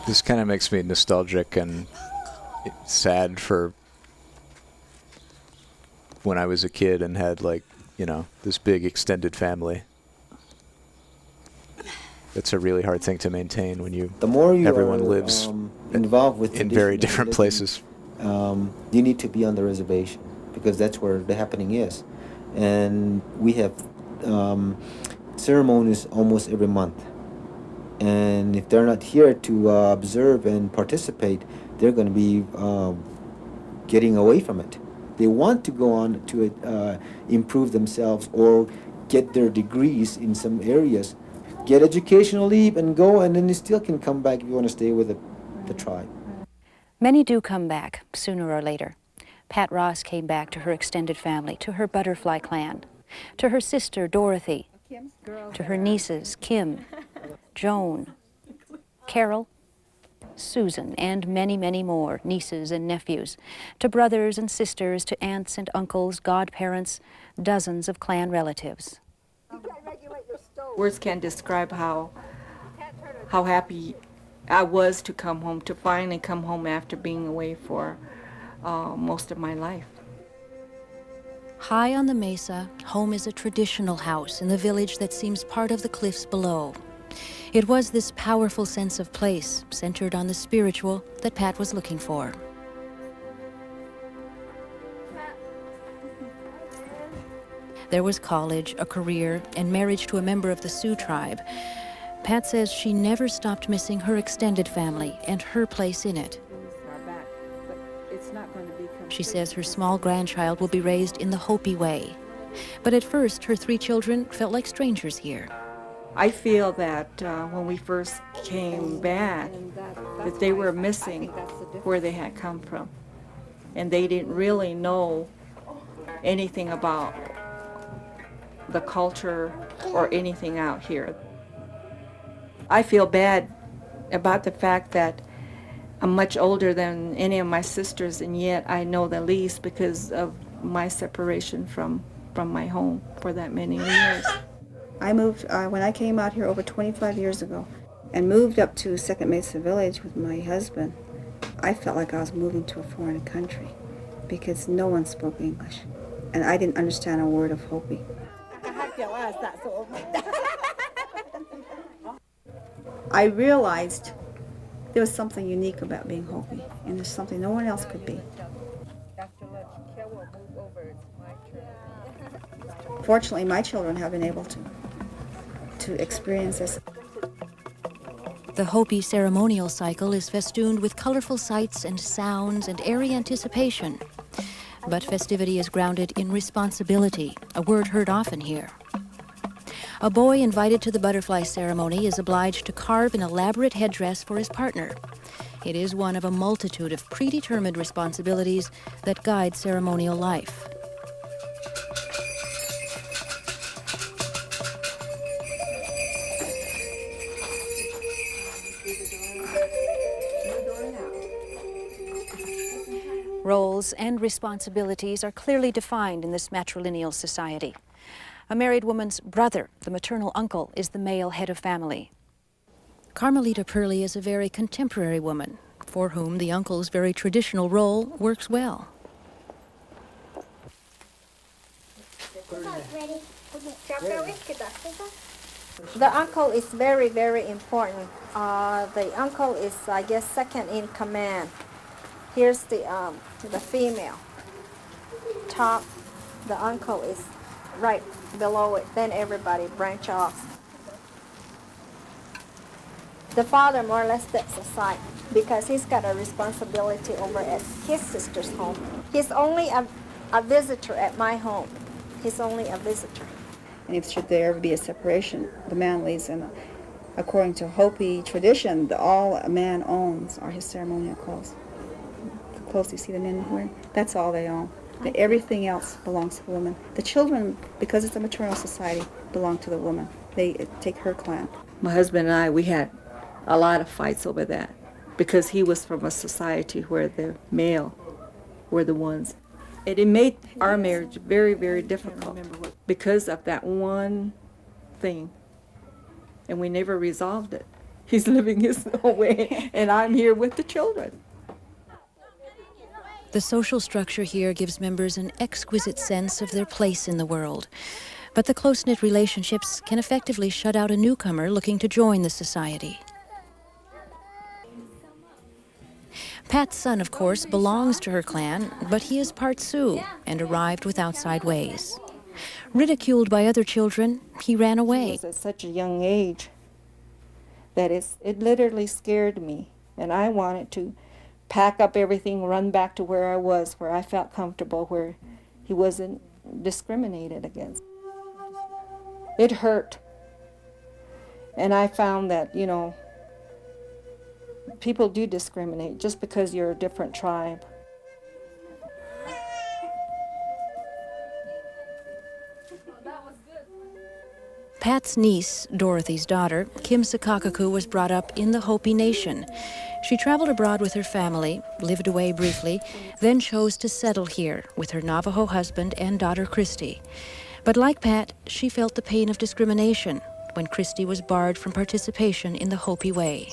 This kind of makes me nostalgic and sad for when I was a kid and had, like, you know, this big extended family. It's a really hard thing to maintain when everyone lives
involved with
in very different places.
You need to be on the reservation because that's where the happening is. And we have ceremonies almost every month. And if they're not here to observe and participate, they're going to be getting away from it. They want to go on to improve themselves or get their degrees in some areas, get educational leave and go, and then you still can come back if you want to stay with the tribe.
Many do come back, sooner or later. Pat Ross came back to her extended family, to her butterfly clan, to her sister, Dorothy, to her nieces, Kim, Joan, Carol, Susan, and many, many more nieces and nephews, to brothers and sisters, to aunts and uncles, godparents, dozens of clan relatives.
Words can't describe how happy I was to come home, to finally come home after being away for most of my life.
High on the mesa, home is a traditional house in the village that seems part of the cliffs below. It was this powerful sense of place, centered on the spiritual, that Pat was looking for. There was college, a career, and marriage to a member of the Sioux tribe. Pat says she never stopped missing her extended family and her place in it. She says her small grandchild will be raised in the Hopi way. But at first, her 3 children felt like strangers here.
I feel that when we first came back, that they were missing where they had come from. And they didn't really know anything about the culture or anything out here. I feel bad about the fact that I'm much older than any of my sisters, and yet I know the least because of my separation from my home for that many years.
I moved, when I came out here over 25 years ago, and moved up to Second Mesa Village with my husband, I felt like I was moving to a foreign country because no one spoke English, and I didn't understand a word of Hopi. I realized there was something unique about being Hopi, and there's something no one else could be. Fortunately, my children have been able to experience this.
The Hopi ceremonial cycle is festooned with colorful sights and sounds and airy anticipation. But festivity is grounded in responsibility, a word heard often here. A boy invited to the butterfly ceremony is obliged to carve an elaborate headdress for his partner. It is one of a multitude of predetermined responsibilities that guide ceremonial life. Roles and responsibilities are clearly defined in this matrilineal society. A married woman's brother, the maternal uncle, is the male head of family. Carmelita Purley is a very contemporary woman, for whom the uncle's very traditional role works well.
The uncle is very, very important. The uncle is, I guess, second in command. Here's the female. Top, the uncle is right below it, then everybody branch off. The father more or less steps aside because he's got a responsibility over at his sister's home. He's only a visitor at my home. He's only a visitor.
And if should there ever be a separation, the man leaves, and according to Hopi tradition, all a man owns are his ceremonial clothes. The clothes you see the men wearing, that's all they own. Everything else belongs to the woman. The children, because it's a maternal society, belong to the woman. They take her clan.
My husband and I, we had a lot of fights over that because he was from a society where the male were the ones. It made our marriage very, very difficult because of that one thing. And we never resolved it. He's living his own way, and I'm here with the children.
The social structure here gives members an exquisite sense of their place in the world. But the close-knit relationships can effectively shut out a newcomer looking to join the society. Pat's son, of course, belongs to her clan, but he is part Sioux and arrived with outside ways. Ridiculed by other children, he ran away.
He was at such a young age that it literally scared me, and I wanted to pack up everything, run back to where I was, where I felt comfortable, where he wasn't discriminated against. It hurt. And I found that, People do discriminate just because you're a different tribe.
Pat's niece, Dorothy's daughter, Kim Sakakaku, was brought up in the Hopi Nation. She traveled abroad with her family, lived away briefly, then chose to settle here with her Navajo husband and daughter Christy. But like Pat, she felt the pain of discrimination when Christy was barred from participation in the Hopi way.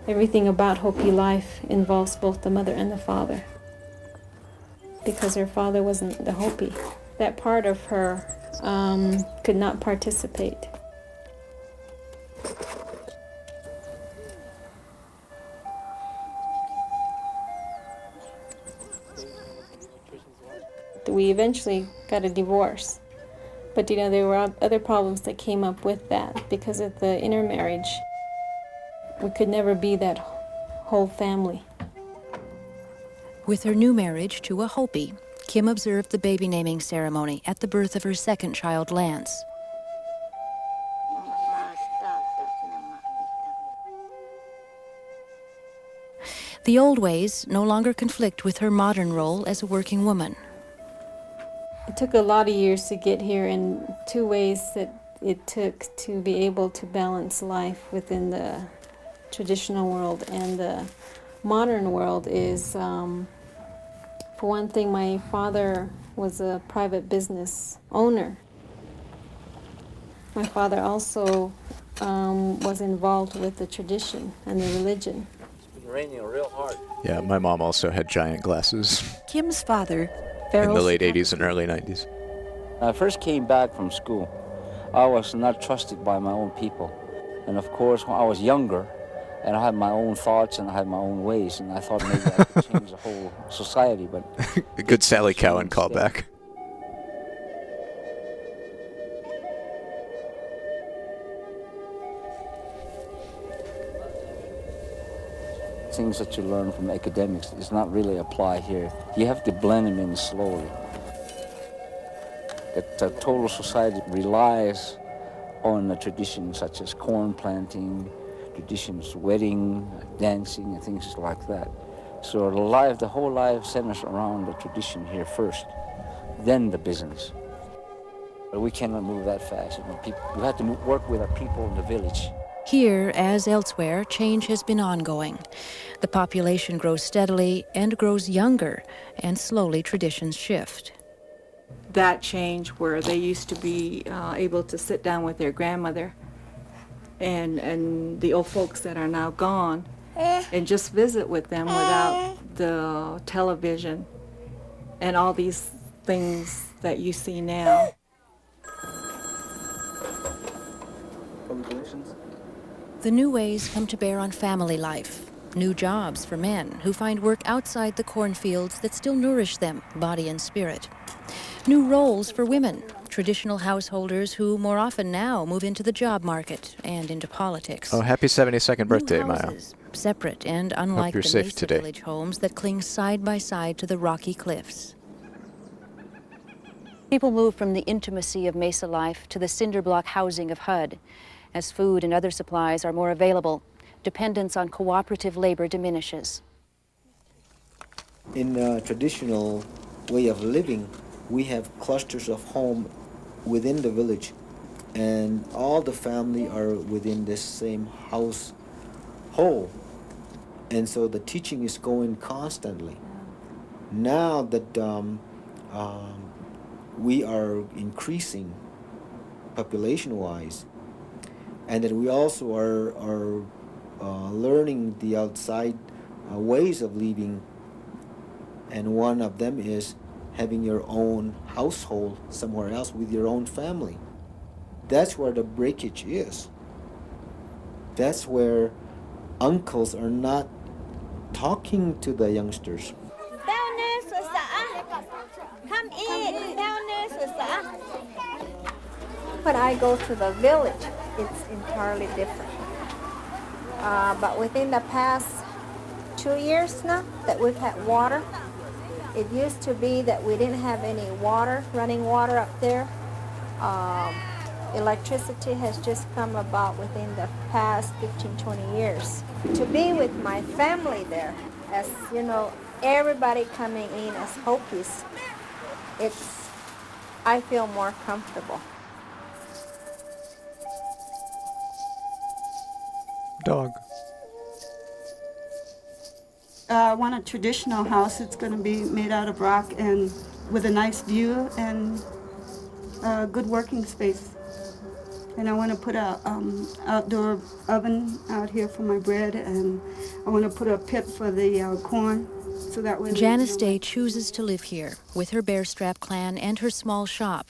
Everything about Hopi life involves both the mother and the father, because her father wasn't the Hopi. That part of her could not participate. We eventually got a divorce, but there were other problems that came up with that because of the intermarriage. We could never be that whole family.
With her new marriage to a Hopi, Kim observed the baby naming ceremony at the birth of her second child, Lance. The old ways no longer conflict with her modern role as a working woman.
It took a lot of years to get here, and two ways that it took to be able to balance life within the traditional world and the modern world is, for one thing, my father was a private business owner. My father also was involved with the tradition and the religion.
It's been raining real hard.
Yeah, my mom also had giant glasses
Kim's father,
in the late 80s and early 90s.
When I first came back from school, I was not trusted by my own people. And of course, when I was younger, and I had my own thoughts and I had my own ways, and I thought maybe I could change the whole society, but...
A good Sally Cowan callback.
Things that you learn from academics does not really apply here. You have to blend them in slowly. The total society relies on the traditions such as corn planting, traditions, wedding, dancing, and things like that. So the whole life centers around the tradition here first, then the business. But we cannot move that fast. We have to work with our people in the village.
Here, as elsewhere, change has been ongoing. The population grows steadily and grows younger, and slowly traditions shift.
That change where they used to be able to sit down with their grandmother and the old folks that are now gone and just visit with them without the television and all these things that you see now.
The new ways come to bear on family life. New jobs for men who find work outside the cornfields that still nourish them, body and spirit. New roles for women, traditional householders who more often now move into the job market and into politics.
Oh, happy 72nd birthday,
New houses,
Maya.
separate and unlike
you're
the
safe
Mesa
today.
Village homes that cling side by side to the rocky cliffs. People move from the intimacy of Mesa life to the cinder block housing of HUD. As food and other supplies are more available, dependence on cooperative labor diminishes.
In a traditional way of living, we have clusters of home within the village, and all the family are within this same household. And so the teaching is going constantly. Now that we are increasing population-wise, and that we also are learning the outside ways of living, and one of them is having your own household somewhere else with your own family. That's where the breakage is. That's where uncles are not talking to the youngsters.
Down there, Susa. Come in. Down there, Susa. When I go to the village, it's entirely different. But within the past 2 years now that we've had water, it used to be that we didn't have any water, running water up there. electricity has just come about within the past 15, 20 years. To be with my family there, as you know, everybody coming in as Hopis, I feel more comfortable.
Dog.
I want a traditional house. It's going to be made out of rock and with a nice view and a good working space. And I want to put a outdoor oven out here for my bread, and I want to put a pit for the corn, so that way.
Janice Day chooses to live here with her Bear Strap clan and her small shop.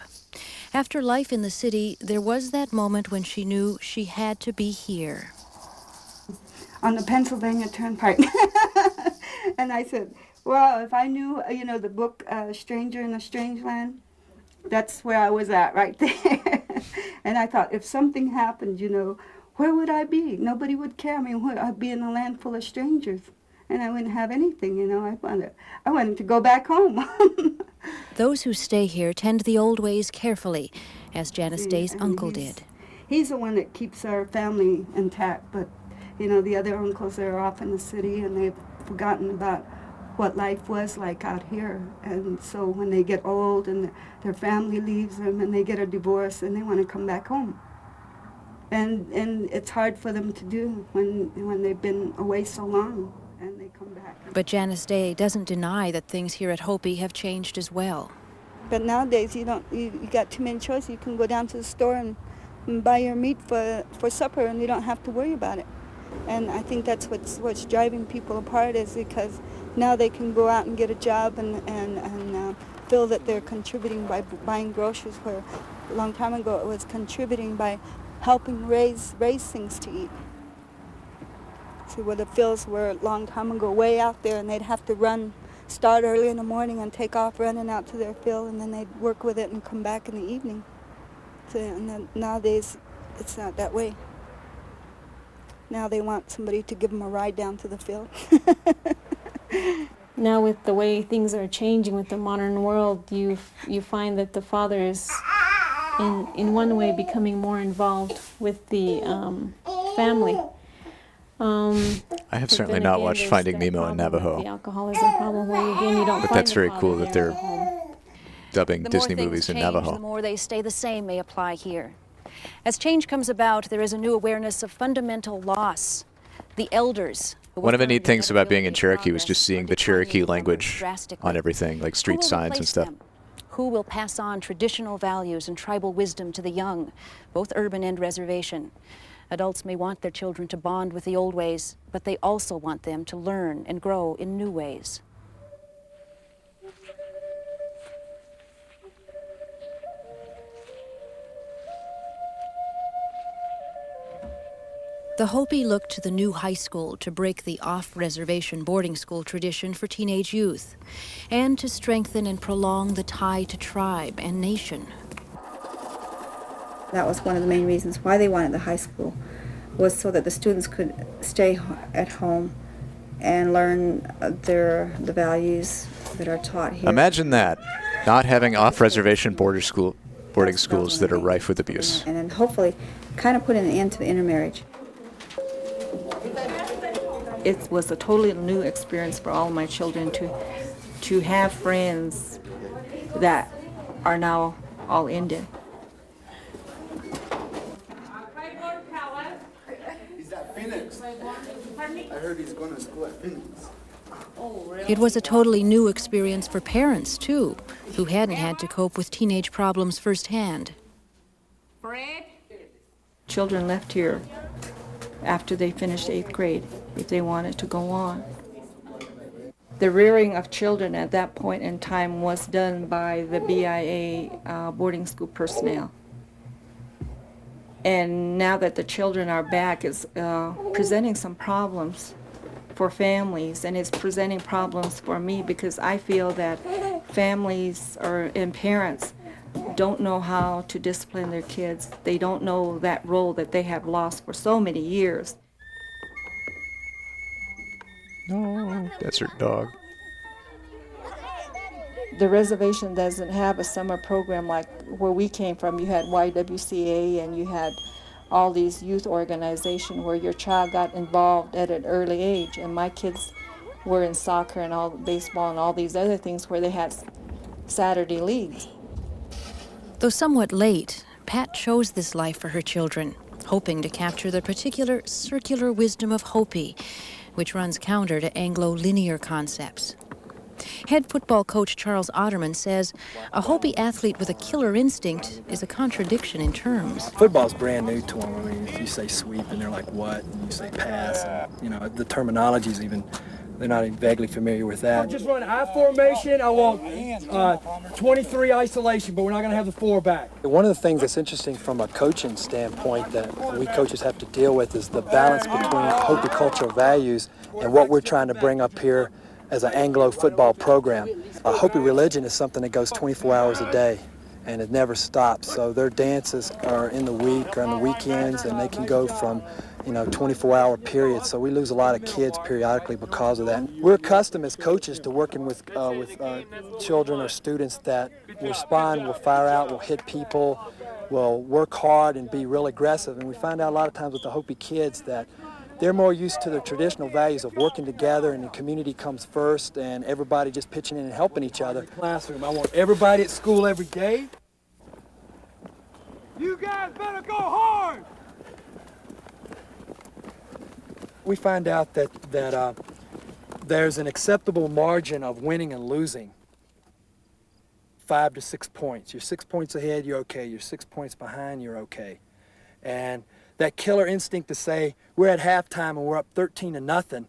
After life in the city, there was that moment when she knew she had to be here.
On the Pennsylvania Turnpike. And I said, well, if I knew, the book Stranger in a Strange Land, that's where I was at right there. And I thought, if something happened, where would I be? Nobody would care. I mean, I'd be in a land full of strangers, and I wouldn't have anything, I wanted to go back home.
Those who stay here tend the old ways carefully, as Janice Day's uncle did.
He's the one that keeps our family intact, but, the other uncles are off in the city, and they've forgotten about what life was like out here. And so when they get old and their family leaves them and they get a divorce and they want to come back home. And it's hard for them to do when they've been away so long and they come back.
But Janice Day doesn't deny that things here at Hopi have changed as well.
But nowadays you got too many choices. You can go down to the store and buy your meat for supper, and you don't have to worry about it. And I think that's what's driving people apart, is because now they can go out and get a job and feel that they're contributing by buying groceries, where a long time ago it was contributing by helping raise things to eat. See, where the fields were a long time ago, way out there, and they'd have to start early in the morning and take off running out to their field, and then they'd work with it and come back in the evening. So, and then nowadays, it's not that way. Now they want somebody to give them a ride down to the field.
Now with the way things are changing with the modern world, you find that the father is in one way becoming more involved with the family.
I have certainly not watched Finding Nemo in Navajo.
The alcoholism problem, where again you don't
But
find
that's
the
very
father
cool
there
that they're
at home.
dubbing
The
Disney
more things
movies in
change,
Navajo.
the more they stay the same may apply here. As change comes about, there is a new awareness of fundamental loss. The elders.
One of the neat things about being in Cherokee was just seeing the Cherokee language on everything, like street signs and stuff.
Who will pass on traditional values and tribal wisdom to the young, both urban and reservation? Adults may want their children to bond with the old ways, but they also want them to learn and grow in new ways. The Hopi looked to the new high school to break the off-reservation boarding school tradition for teenage youth, and to strengthen and prolong the tie to tribe and nation.
That was one of the main reasons why they wanted the high school, was so that the students could stay at home and learn the values that are taught here.
Imagine that, not having off-reservation boarding schools that are rife with abuse.
And then hopefully kind of putting an end to the intermarriage.
It was a totally new experience for all of my children to have friends that are now all Indian.
He's at Phoenix. I heard he's going to school at Phoenix.
It was a totally new experience for parents, too, who hadn't had to cope with teenage problems firsthand.
Children left here after they finished 8th grade if they wanted to go on. The rearing of children at that point in time was done by the BIA boarding school personnel. And now that the children are back, it's presenting some problems for families, and it's presenting problems for me because I feel that families and parents don't know how to discipline their kids. They don't know that role that they have lost for so many years.
No, desert dog.
the reservation doesn't have a summer program like where we came from. You had YWCA and you had all these youth organizations where your child got involved at an early age. And my kids were in soccer and all baseball and all these other things where they had Saturday leagues.
Though somewhat late, Pat chose this life for her children, hoping to capture the particular circular wisdom of Hopi, which runs counter to Anglo-linear concepts. Head football coach Charles Otterman says a Hopi athlete with a killer instinct is a contradiction in terms.
Football's brand new to them. I mean, if you say sweep and they're like, what? And you say pass. And, the terminology's even, they're not even vaguely familiar with that.
Just run I formation. I want 23 isolation, but we're not going to have the 4 back.
One of the things that's interesting from a coaching standpoint that we coaches have to deal with is the balance between Hopi cultural values and what we're trying to bring up here as an Anglo football program. Hopi religion is something that goes 24 hours a day, and it never stops. So their dances are in the week or on the weekends, and they can go from 24-hour periods. So we lose a lot of kids periodically because of that. We're accustomed as coaches to working with children or students that will respond, will fire out, will hit people, will work hard and be real aggressive. And we find out a lot of times with the Hopi kids that they're more used to the traditional values of working together, and the community comes first, and everybody just pitching in and helping each other.
Classroom. I want everybody at school every day. You guys better go hard!
We find out that there's an acceptable margin of winning and losing. 5 to 6 points. You're 6 points ahead, you're okay. You're 6 points behind, you're okay. And that killer instinct to say, we're at halftime and we're up 13-0,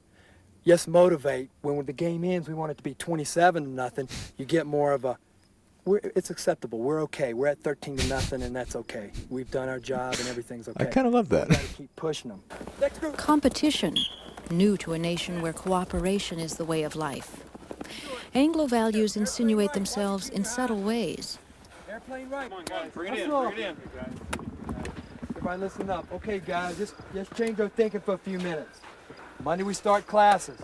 yes, motivate. When the game ends, we want it to be 27-0. You get more of a, it's acceptable, we're okay. We're at 13-0 and that's okay. We've done our job and everything's okay.
I kind of love that.
We've got to keep pushing them.
Competition, new to a nation where cooperation is the way of life. Anglo values insinuate themselves in subtle ways.
Airplane right. Come on, guys. Bring it in. Everybody listen up. Okay, guys, just change our thinking for a few minutes. Monday we start classes.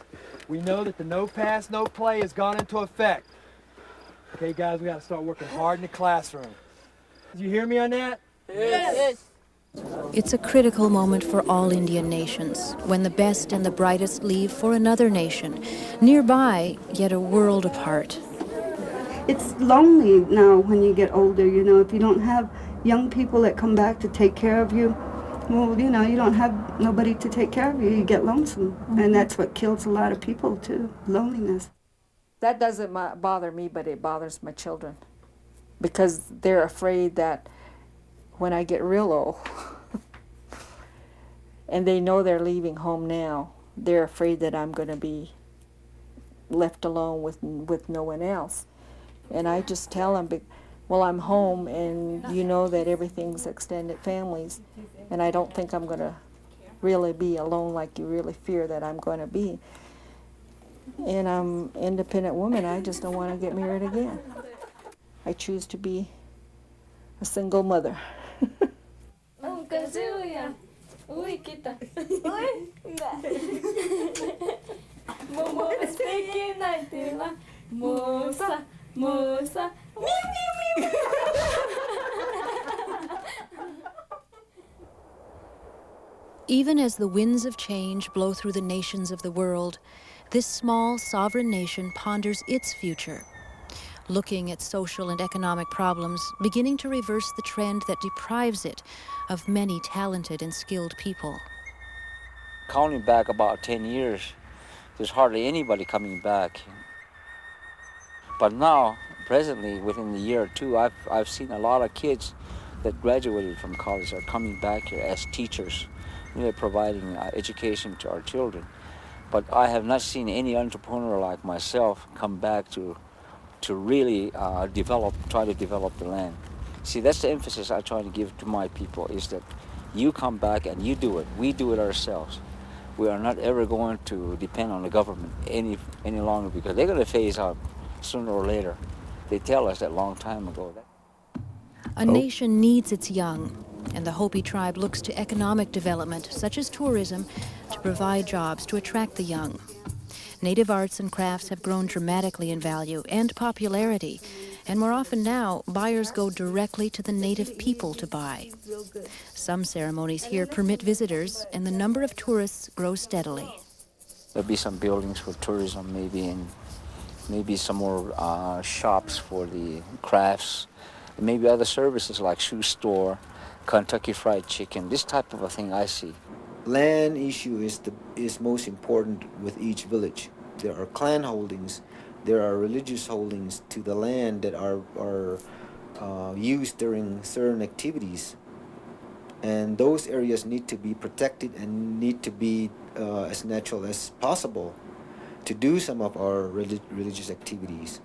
We know that the no pass, no play has gone into effect. Okay, guys, we got to start working hard in the classroom. Did you hear me on that?
Yes. It's a critical moment for all Indian nations, when the best and the brightest leave for another nation, nearby, yet a world apart.
It's lonely now when you get older, if you don't have young people that come back to take care of you, well, you don't have nobody to take care of you. You get lonesome. And that's what kills a lot of people, too, loneliness.
That doesn't bother me, but it bothers my children because they're afraid that when I get real old and they know they're leaving home now, they're afraid that I'm going to be left alone with no one else. And I just tell them, well, I'm home, and you know that everything's extended families, and I don't think I'm going to really be alone like you really fear that I'm going to be. And I'm an independent woman. I just don't want to get married again. I choose to be a single mother.
Even as the winds of change blow through the nations of the world, this small sovereign nation ponders its future, looking at social and economic problems, beginning to reverse the trend that deprives it of many talented and skilled people.
Counting back about 10 years, there's hardly anybody coming back. But now, presently, within the year or two, I've seen a lot of kids that graduated from college are coming back here as teachers, really providing education to our children. But I have not seen any entrepreneur like myself come back to really try to develop the land. See, that's the emphasis I try to give to my people, is that you come back and you do it. We do it ourselves. We are not ever going to depend on the government any longer, because they're going to phase out sooner or later. They tell us that a long time ago.
A nation needs its young, and the Hopi tribe looks to economic development, such as tourism, to provide jobs to attract the young. native arts and crafts have grown dramatically in value and popularity, and more often now, buyers go directly to the native people to buy. Some ceremonies here permit visitors, and the number of tourists grows steadily.
There'll be some buildings for tourism, maybe, and maybe some more shops for the crafts, and maybe other services like shoe store, Kentucky Fried Chicken, this type of a thing I see.
Land issue is most important with each village. There are clan holdings, there are religious holdings to the land that are used during certain activities, and those areas need to be protected and need to be as natural as possible to do some of our religious activities.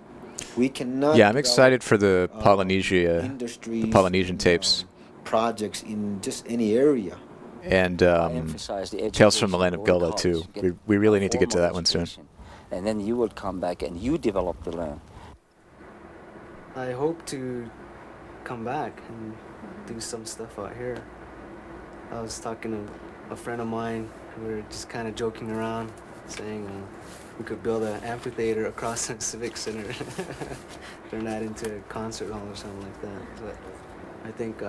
We cannot.
Yeah, I'm excited for the Polynesian tapes.
Projects in just any area.
And Tales from the Land of Gullah, too. We really need to get to that one soon.
And then you will come back and you develop the land.
I hope to come back and do some stuff out here. I was talking to a friend of mine. We were just kind of joking around, saying we could build an amphitheater across the Civic Center, turn that into a concert hall or something like that. But I think,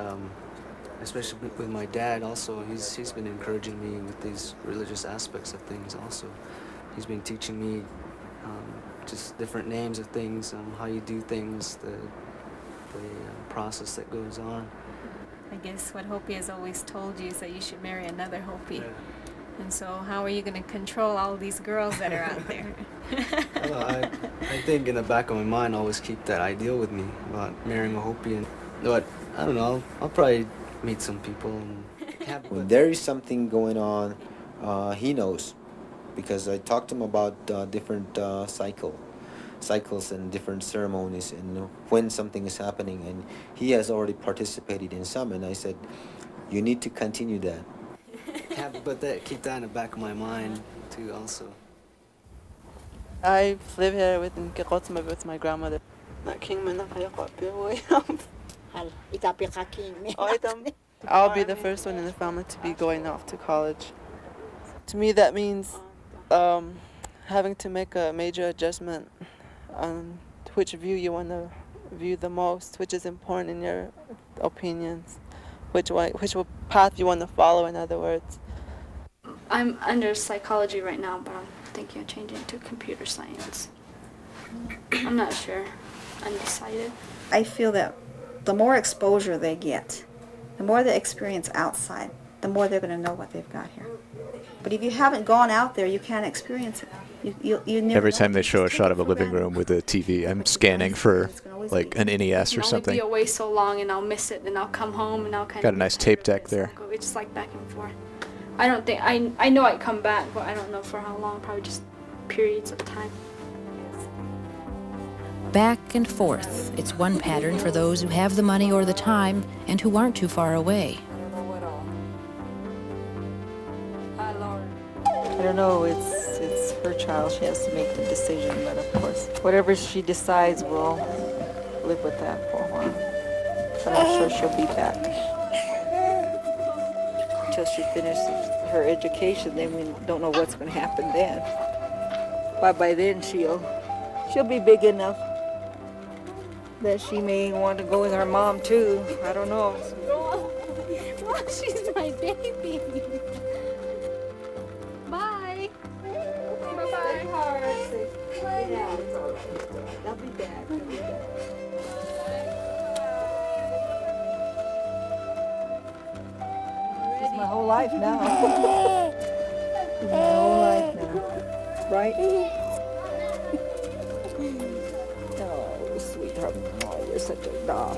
especially with my dad also, he's been encouraging me with these religious aspects of things also. He's been teaching me just different names of things, how you do things, the process that goes on.
I guess what Hopi has always told you is that you should marry another Hopi. Yeah. And so how are you going to control all these girls that are out there?
I think in the back of my mind I always keep that ideal with me about marrying a Hopi. But I don't know, I'll probably meet some people.
When there is something going on, he knows, because I talked to him about different cycles and different ceremonies and when something is happening, and he has already participated in some, and I said, you need to continue that.
But keep that in the back of my mind too also.
I live here with my grandmother. I'll be the first one in the family to be going off to college. To me, that means having to make a major adjustment on which view you want to view the most, which is important in your opinions, which path you want to follow, in other words.
I'm under psychology right now, but I'm thinking of changing to computer science. I'm not sure. Undecided.
I feel that the more exposure they get, the more they experience outside, the more they're going to know what they've got here. But if you haven't gone out there, you can't experience it. You never
Every time they show a shot of a living room with a TV, I'm scanning for like an NES or something.
I'll be away so long and I'll miss it, and I'll come home and I'll kind of...
Got a nice tape deck there.
It's just like back and forth. I don't think... I know I'd come back, but I don't know for how long. Probably just periods of time.
Back and forth. It's one pattern for those who have the money or the time and who aren't too far away.
I don't know, it's her child. She has to make the decision, but of course, whatever she decides, we'll live with that for a while. But I'm sure she'll be back. Until she finishes her education, then we don't know what's going to happen then. But by then, she'll be big enough that she may want to go with her mom too. I don't know.
Well, she's my baby. Bye. Bye-bye.
Yeah, it's all right. They'll be back. They'll be back. This is my whole life now. This is my whole life now. Right? Oh, sweetheart. Oh, you're such a doll.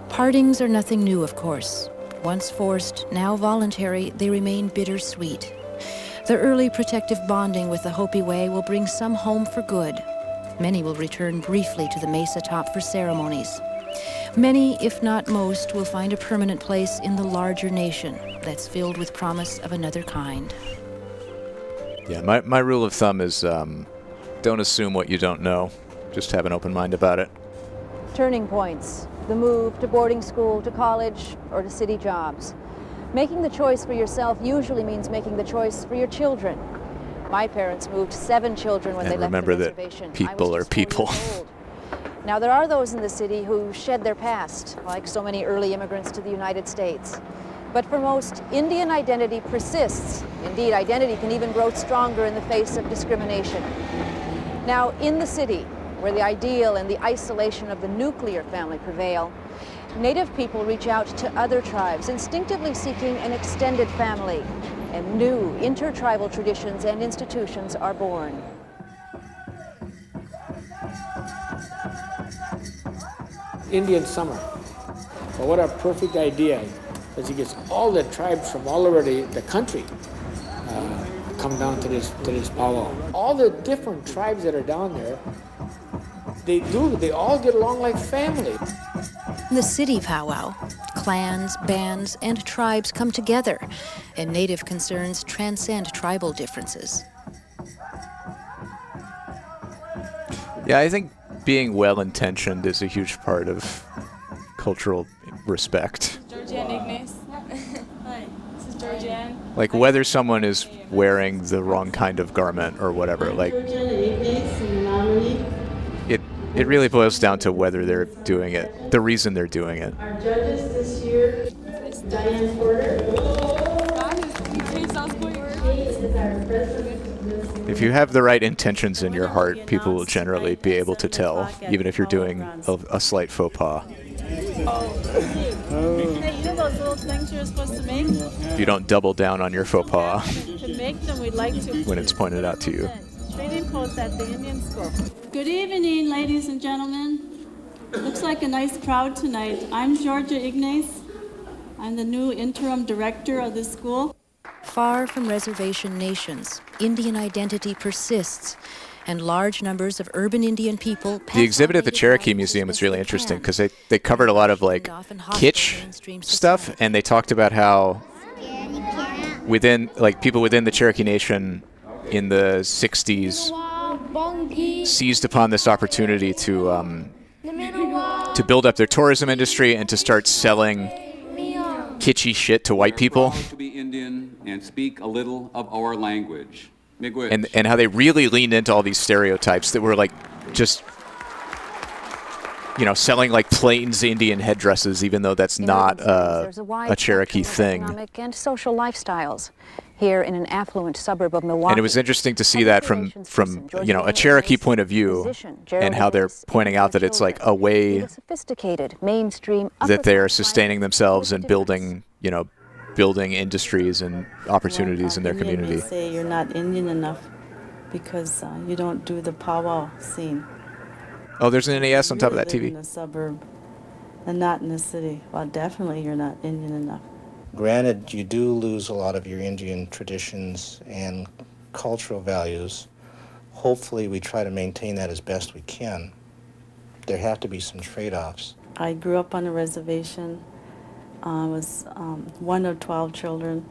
Partings are nothing new, of course. Once forced, now voluntary, they remain bittersweet. The early protective bonding with the Hopi Way will bring some home for good. Many will return briefly to the mesa top for ceremonies. Many, if not most, will find a permanent place in the larger nation that's filled with promise of another kind.
Yeah, my rule of thumb is don't assume what you don't know. Just have an open mind about it.
Turning points. The move to boarding school, to college, or to city jobs. Making the choice for yourself usually means making the choice for your children. My parents moved 7 children when
And
they left the
remember that
reservation.
people are people.
Now, there are those in the city who shed their past, like so many early immigrants to the United States. But for most, Indian identity persists. Indeed, identity can even grow stronger in the face of discrimination. Now, in the city, where the ideal and the isolation of the nuclear family prevail, Native people reach out to other tribes, instinctively seeking an extended family, and new intertribal traditions and institutions are born.
Indian summer. Well, what a perfect idea, because he gets all the tribes from all over the country come down to this powwow. All the different tribes that are down there, they all get along like family.
The city powwow, clans, bands, and tribes come together, and Native concerns transcend tribal differences.
Yeah, I think being well-intentioned is a huge part of cultural respect.
Georgianne Ignace. Hi, this is Georgianne.
Like whether someone is wearing the wrong kind of garment or whatever, like it really boils down to whether they're doing it, the reason they're doing it.
Our judges this year, Diane Porter.
If you have the right intentions in your heart, people will generally be able to tell, even if you're doing a slight faux pas.
Hey, you know those little things you're supposed to make?
If you don't double down on your faux pas
To make them, we'd like to.
when it's pointed out to you.
Training post at the Indian School. Good evening, ladies and gentlemen. Looks like a nice crowd tonight. I'm Georgia Ignace. I'm the new interim director of this school.
Far from reservation nations, Indian identity persists, and large numbers of urban Indian people
The exhibit at the Cherokee Museum was really interesting because they covered a lot of like kitsch stuff, and they talked about how within people within the Cherokee Nation in the 60s seized upon this opportunity to build up their tourism industry and to start selling kitschy shit to white people.
To be Indian and speak a little of our language.
And how they really leaned into all these stereotypes that were like just selling like Plains Indian headdresses, even though that's not a Cherokee thing.
Economic and social lifestyles here in an affluent suburb of Milwaukee.
And it was interesting to see that from a Cherokee point of view, and how they're pointing out that it's like a way
sophisticated, mainstream,
that they are sustaining themselves and building industries and opportunities in their community.
They say you're not Indian enough because you don't do the powwow scene.
Oh, there's an NAS on top of that TV.
In the suburb and not in the city. Well, definitely you're not Indian enough.
Granted, you do lose a lot of your Indian traditions and cultural values. Hopefully we try to maintain that as best we can. There have to be some trade-offs.
I grew up on a reservation. I was one of 12 children.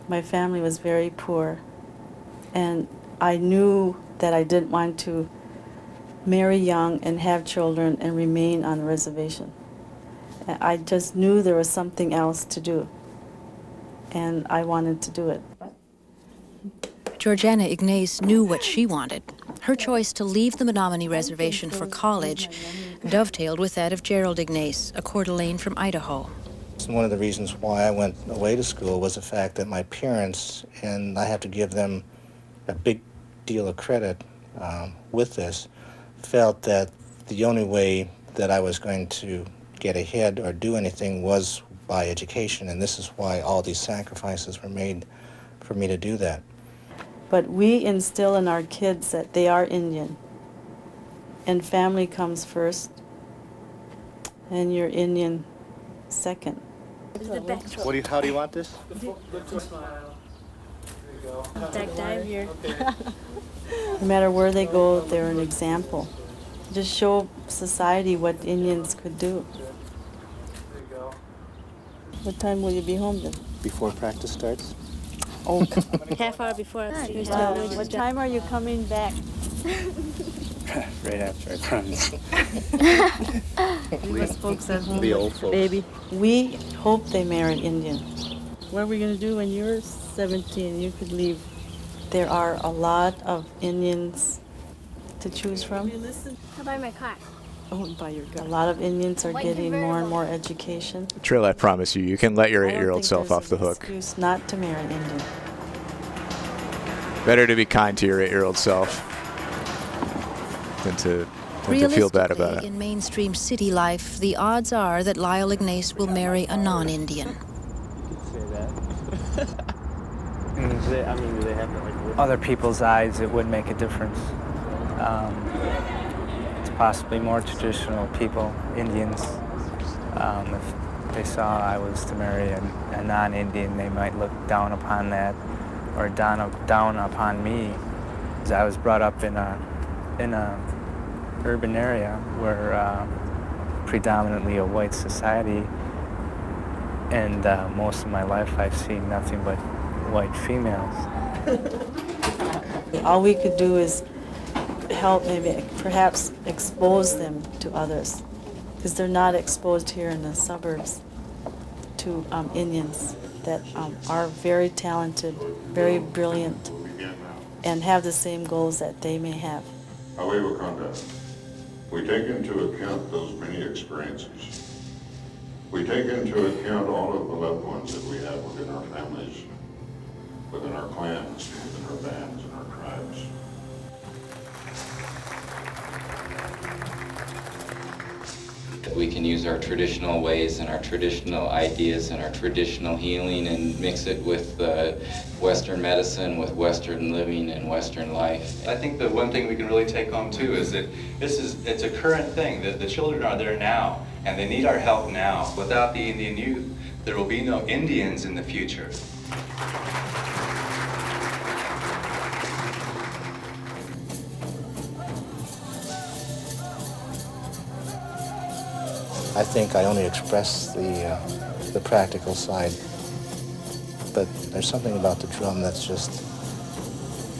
My family was very poor, and I knew that I didn't want to marry young and have children and remain on the reservation. I just knew there was something else to do, and I wanted to do it.
Georgiana Ignace knew what she wanted. Her choice to leave the Menominee Reservation for college dovetailed with that of Gerald Ignace, a Coeur d'Alene from Idaho.
One of the reasons why I went away to school was the fact that my parents, and I have to give them a big deal of credit with this, felt that the only way that I was going to get ahead or do anything was by education, and this is why all these sacrifices were made for me to do that.
But we instill in our kids that they are Indian, and family comes first, and you're Indian second.
How do you want this?
Dive here. No matter where they go, they're an example. Just show society what Indians could do. What time will you be home then?
Before practice starts.
Oh,
Half hour before.
what time are you coming back?
Right after I promise.
Leave us folks at home,
The old folks.
baby. We hope they marry Indian. What are we going to do when you're 17? You could leave there are a lot of Indians to choose from.
I'll buy my car.
Oh, buy your car. A lot of Indians are getting more and more education.
Trill, I promise you, you can let your 8-year-old self off the hook.
Excuse not to marry an Indian.
Better to be kind to your 8-year-old self than to feel bad about it.
In mainstream city life, the odds are that Lyle Ignace will marry a non-Indian.
Other people's eyes, it would make a difference. It's possibly more traditional people, Indians. If they saw I was to marry a non-Indian, they might look down upon that, or down upon me, because I was brought up in a urban area where predominantly a white society, and most of my life I've seen nothing but white females.
All we could do is help, maybe perhaps expose them to others, because they're not exposed here in the suburbs to Indians that are very talented, very brilliant, and have the same goals that they may have.
However, conduct. We take into account those many experiences. We take into account all of the loved ones that we have within our families, within our clans, within our bands and our tribes.
We can use our traditional ways and our traditional ideas and our traditional healing and mix it with Western medicine, with Western living and Western life.
I think the one thing we can really take home too is that it's a current thing, that the children are there now and they need our help now. Without the Indian youth, there will be no Indians in the future.
I think I only express the practical side, but there's something about the drum that's just,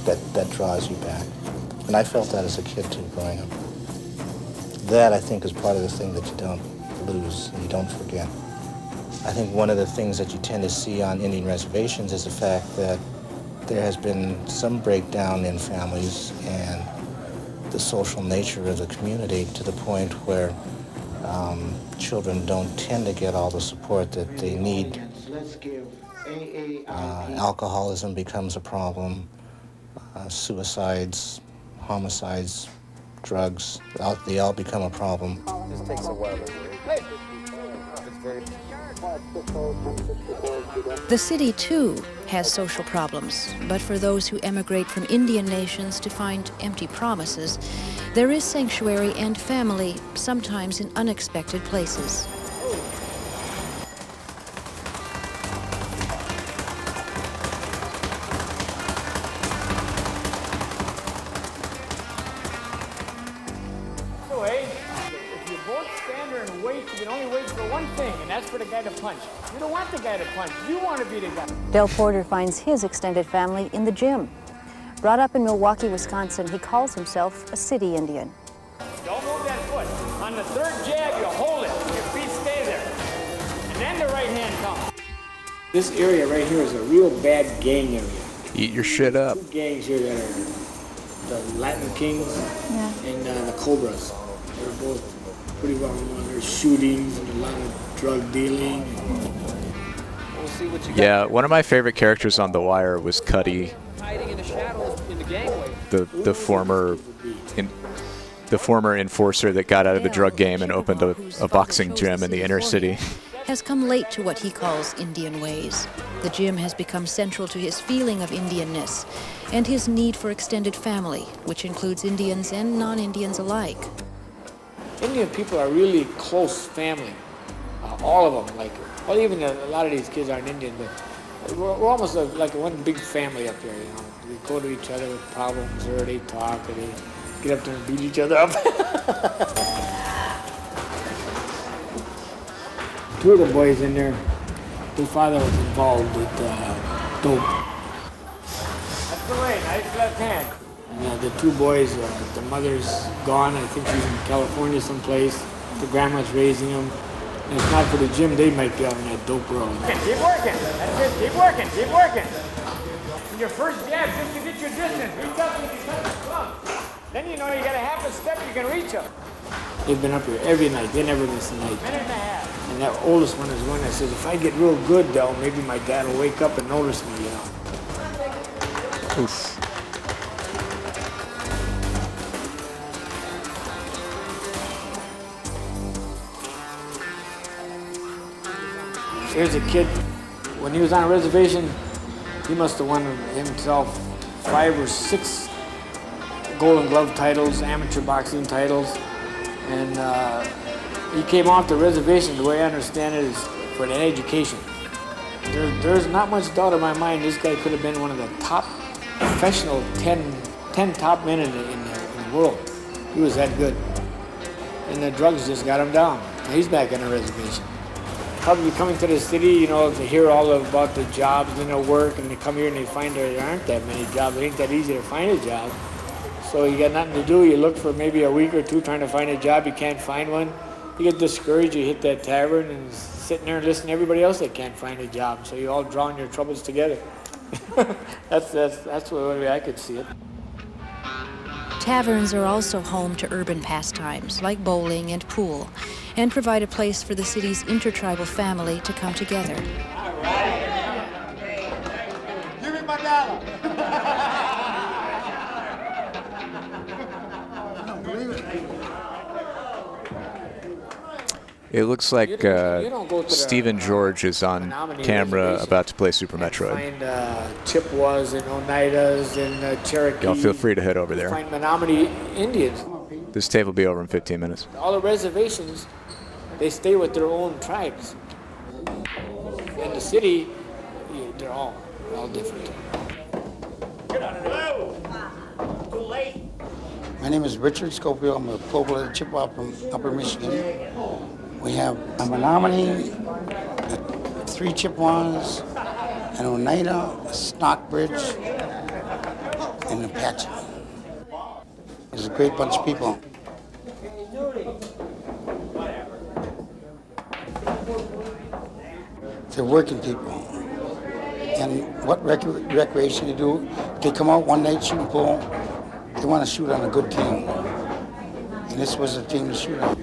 that draws you back. And I felt that as a kid too, growing up. That, I think, is part of the thing that you don't lose and you don't forget. I think one of the things that you tend to see on Indian reservations is the fact that there has been some breakdown in families and the social nature of the community to the point where children don't tend to get all the support that they need. Alcoholism becomes a problem. Suicides, homicides, drugs, they all become a problem.
This takes a while.
The city, too, has social problems, but for those who emigrate from Indian nations to find empty promises, there is sanctuary and family, sometimes in unexpected places.
If you both stand there and wait, you can only wait for one thing, and that's for the guy to punch. You don't want the guy to punch. You want to be the guy.
Del Porter finds his extended family in the gym. Brought up in Milwaukee, Wisconsin, he calls himself a city Indian.
Don't move that foot. On the third jab, you hold it. Your feet stay there. And then the right hand comes. This area right here is a real bad gang area.
Eat your shit up.
Two gangs here that are the Latin Kings and the Cobras. They're both pretty well known. There's shootings and a lot of drug dealing.
We'll see what you
Yeah, one of my favorite characters on The Wire was Cuddy,
hiding in the shadows in the gangway.
the former enforcer that got out of the drug game and opened a boxing gym in the inner city.
Has come late to what he calls Indian ways. The gym has become central to his feeling of Indianness and his need for extended family, which includes Indians and non-Indians alike.
Indian people are really close family. All of them. Well, even a lot of these kids aren't Indian, but we're almost like one big family up here, you know. We go to each other with problems, or they talk, or they get up there and beat each other up. Two of the boys in there, their father was involved with dope. That's the way, nice left hand. And the two boys, the mother's gone. I think she's in California someplace. The grandma's raising them. And if not for the gym, they might be out on that dope road. Keep working. That's it. Keep working. Keep working. your first jab just to get your distance. Reach up and you touch the club. Then you know you got a half a step, you can reach them. They've been up here every night. They never miss a night. And that oldest one is one that says, if I get real good, though, maybe my dad will wake up and notice me, you know.
Oof.
Here's a kid, when he was on a reservation, he must have won himself 5 or 6 Golden Glove titles, amateur boxing titles, and he came off the reservation, the way I understand it, is for an education. There's not much doubt in my mind this guy could have been one of the top professional 10 top men in the world. He was that good. And the drugs just got him down. He's back on the reservation. Probably coming to the city, you know, to hear all about the jobs and the work, and they come here and they find there aren't that many jobs. It ain't that easy to find a job. So you got nothing to do. You look for maybe a week or two trying to find a job. You can't find one. You get discouraged. You hit that tavern and sitting there and listen to everybody else that can't find a job. So you all drawing your troubles together. That's the way I could see it.
Taverns are also home to urban pastimes like bowling and pool, and provide a place for the city's intertribal family to come together.
All right. Give me my dollar.
It looks like Stephen George is on camera about to play Super Metroid.
Find Chippewas and Oneidas and Cherokee.
Y'all feel free to head over there.
Find Menominee Indians.
This tape will be over in 15 minutes.
All the reservations, they stay with their own tribes. In the city, they're all different.
My name is Richard Schofield. I'm a full-blooded Chippewa from Upper Michigan. We have a Menominee, 3 Chippewas, an Oneida, a Stockbridge, and an Apache. There's a great bunch of people. They're working people. And what recreation they do, they come out one night shooting pool, they want to shoot on a good team. And this was a team to shoot on.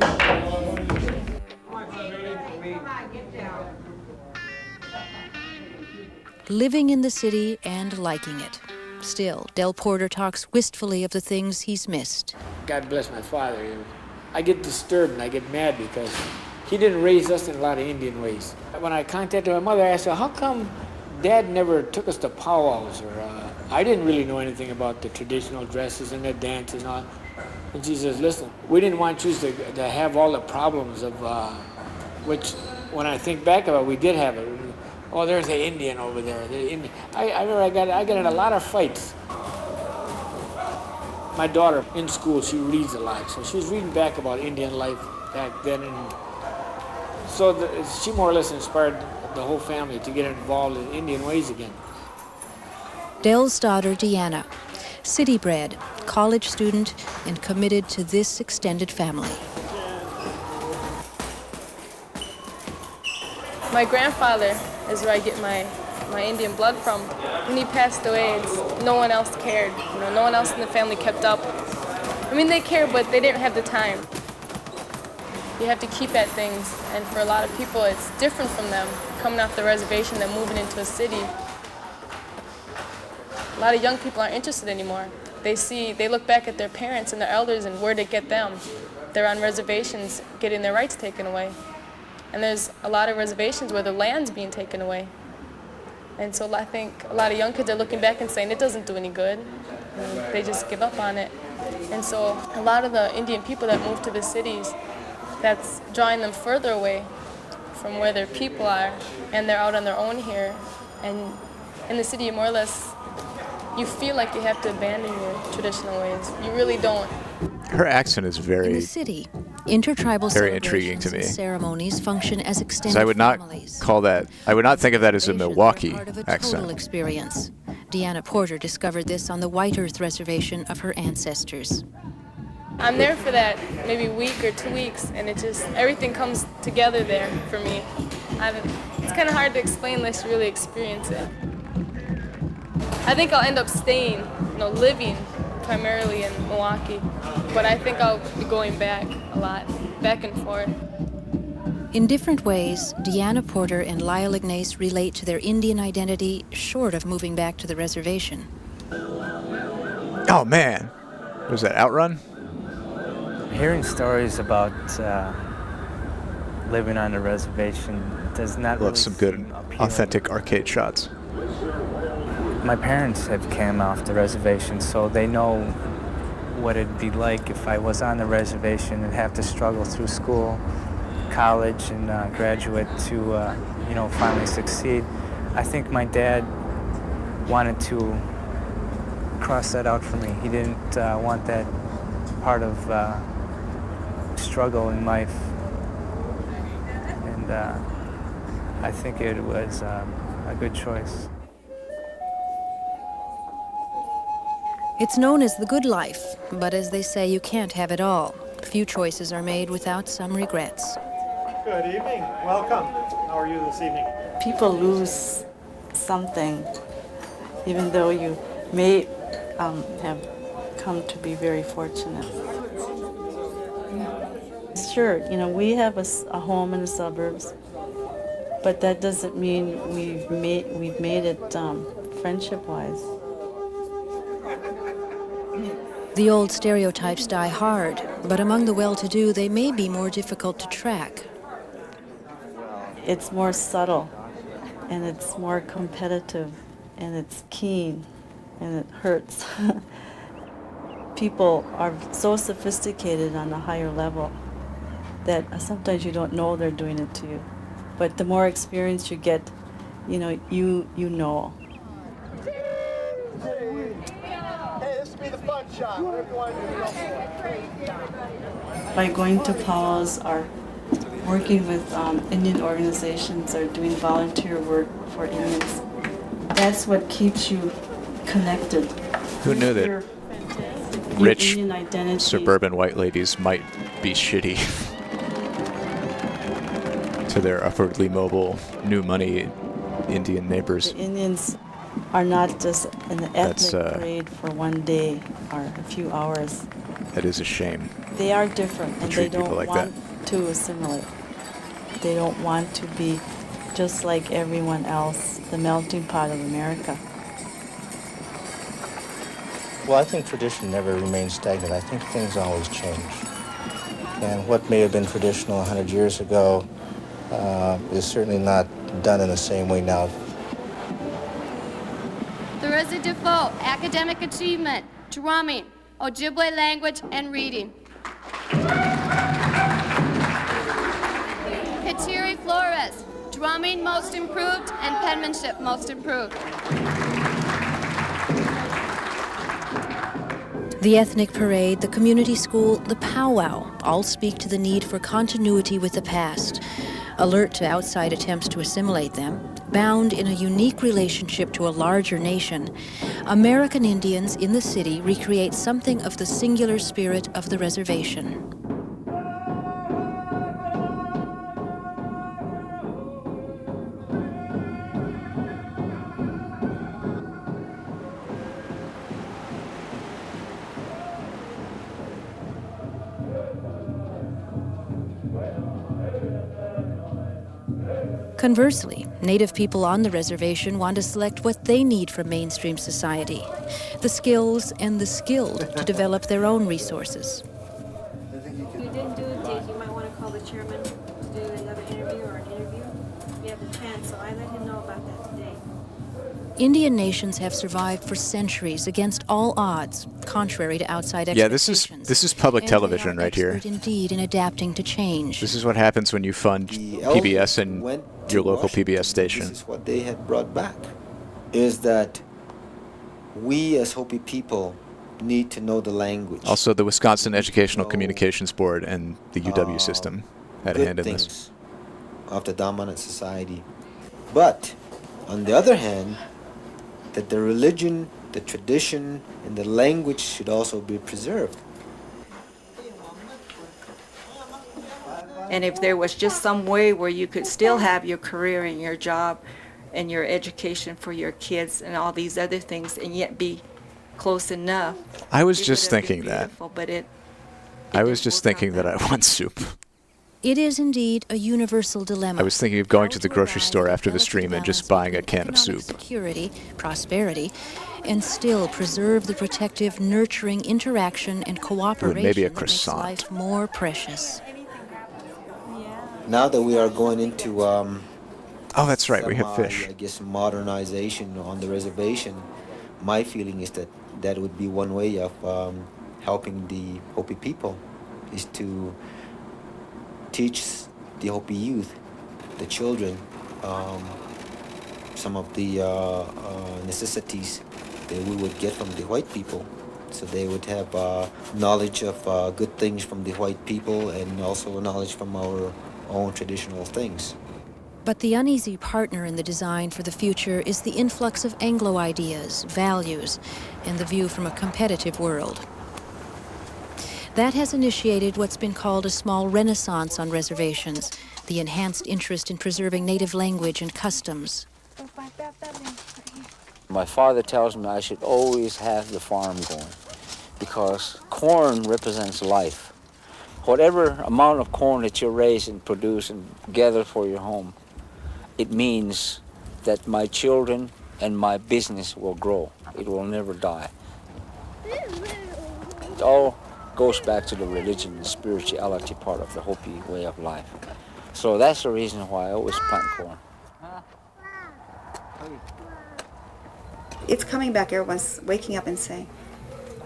Living in the city and liking it. Still, Del Porter talks wistfully of the things he's missed.
God bless my father. I get disturbed and I get mad because he didn't raise us in a lot of Indian ways. When I contacted my mother, I asked her, how come Dad never took us to powwows? Or I didn't really know anything about the traditional dresses and the dances and all. And she says, listen, we didn't want you to have all the problems of, which when I think back about it, we did have it. Oh, there's an Indian over there. I remember I got in a lot of fights. My daughter in school, she reads a lot, so she's reading back about Indian life back then, and so she more or less inspired the whole family to get involved in Indian ways again.
Del's daughter, Deanna, city-bred, college student, and committed to this extended family.
My grandfather is where I get my Indian blood from. When he passed away, no one else cared. You know, no one else in the family kept up. I mean, they cared, but they didn't have the time. You have to keep at things, and for a lot of people, it's different from them coming off the reservation than moving into a city. A lot of young people aren't interested anymore. They look back at their parents and their elders and where'd it get them? They're on reservations getting their rights taken away. And there's a lot of reservations where the land's being taken away. And so I think a lot of young kids are looking back and saying it doesn't do any good. And they just give up on it. And so a lot of the Indian people that move to the cities, that's drawing them further away from where their people are, and they're out on their own here. And in the city, more or less, you feel like you have to abandon your traditional ways. You really don't.
Her accent is very,
in the city, intertribal
very intriguing to me.
Ceremonies function as extended
So I would not
families.
call that, I would not think of that as a Milwaukee
Part of a total
accent.
experience. Deanna Porter discovered this on the White Earth Reservation of her ancestors.
I'm there for that maybe week or 2 weeks, and everything comes together there for me. It's kind of hard to explain unless you really experience it. I think I'll end up staying, living primarily in Milwaukee. But I think I'll be going back a lot, back and forth.
In different ways, Deanna Porter and Lyle Ignace relate to their Indian identity short of moving back to the reservation.
Oh man, was that Outrun?
Hearing stories about living on a reservation does not
Love
really
some good,
seem appealing.
authentic arcade shots.
My parents have came off the reservation, so they know what it'd be like if I was on the reservation and have to struggle through school, college, and graduate to, finally succeed. I think my dad wanted to cross that out for me. He didn't want that part of struggle in life, and I think it was a good choice.
It's known as the good life, but as they say, you can't have it all. Few choices are made without some regrets.
Good evening. Welcome. How are you this evening?
People lose something, even though you may have come to be very fortunate. Sure, we have a home in the suburbs, but that doesn't mean we've made it friendship-wise.
The old stereotypes die hard, but among the well-to-do, they may be more difficult to track.
It's more subtle, and it's more competitive, and it's keen, and it hurts. People are so sophisticated on a higher level that sometimes you don't know they're doing it to you. But the more experience you get, you know. By going to powwows or working with Indian organizations or doing volunteer work for Indians, that's what keeps you connected.
Who knew that
Your
rich
Indian identity.
suburban white ladies might be shitty to their upwardly mobile, new money Indian neighbors?
The Indians are not just an ethnic
That's,
parade for one day or a few hours.
That is a shame.
They are different, and they
treat people
don't
like
want to assimilate. They don't want to be just like everyone else, the melting pot of America.
Well, I think tradition never remains stagnant. I think things always change. And what may have been traditional 100 years ago is certainly not done in the same way now.
The Defoe, academic achievement, drumming, Ojibwe language and reading. Kateri Flores, drumming most improved and penmanship most improved.
The ethnic parade, the community school, the powwow all speak to the need for continuity with the past, alert to outside attempts to assimilate them, bound in a unique relationship to a larger nation. American Indians in the city recreate something of the singular spirit of the reservation. Conversely, Native people on the reservation want to select what they need from mainstream society, the skills and the skilled to develop their own resources.
If you didn't do it, Dave, you might want to call the chairman to do another interview or an interview. You have the chance, so I let him know about that today.
Indian nations have survived for centuries against all odds, contrary to outside expectations.
Yeah, this is public television right here.
Expert indeed in adapting to change.
This is what happens when you fund PBS and your local PBS station.
This is what they had brought back, is that we as Hopi people need to know the language.
Also, the Wisconsin Educational Communications Board and the UW system had a hand in this.
Of the dominant society. But, on the other hand, that the religion, the tradition, and the language should also be preserved.
And if there was just some way where you could still have your career and your job and your education for your kids and all these other things, and yet be close enough.
I was
It
just
would have been
thinking that.
beautiful, but it
I was just thinking that I want soup.
It is indeed a universal dilemma.
I was thinking of going to the grocery store after the stream and just buying a can of soup.
Security, prosperity, and still preserve the protective, nurturing interaction and cooperation
maybe a
that makes
croissant.
life more precious.
Now that we are going into
oh, that's right, we have fish.
I guess modernization on the reservation, my feeling is that that would be one way of helping the Hopi people, is to teach the Hopi youth, the children, some of the necessities that we would get from the white people. So they would have knowledge of good things from the white people, and also knowledge from our own traditional things.
But the uneasy partner in the design for the future is the influx of Anglo ideas, values, and the view from a competitive world. That has initiated what's been called a small renaissance on reservations, the enhanced interest in preserving native language and customs.
My father tells me I should always have the farm going, because corn represents life. Whatever amount of corn that you raise and produce and gather for your home, it means that my children and my business will grow. It will never die. It all goes back to the religion and spirituality part of the Hopi way of life. So that's the reason why I always plant corn.
It's coming back. Everyone's waking up and saying,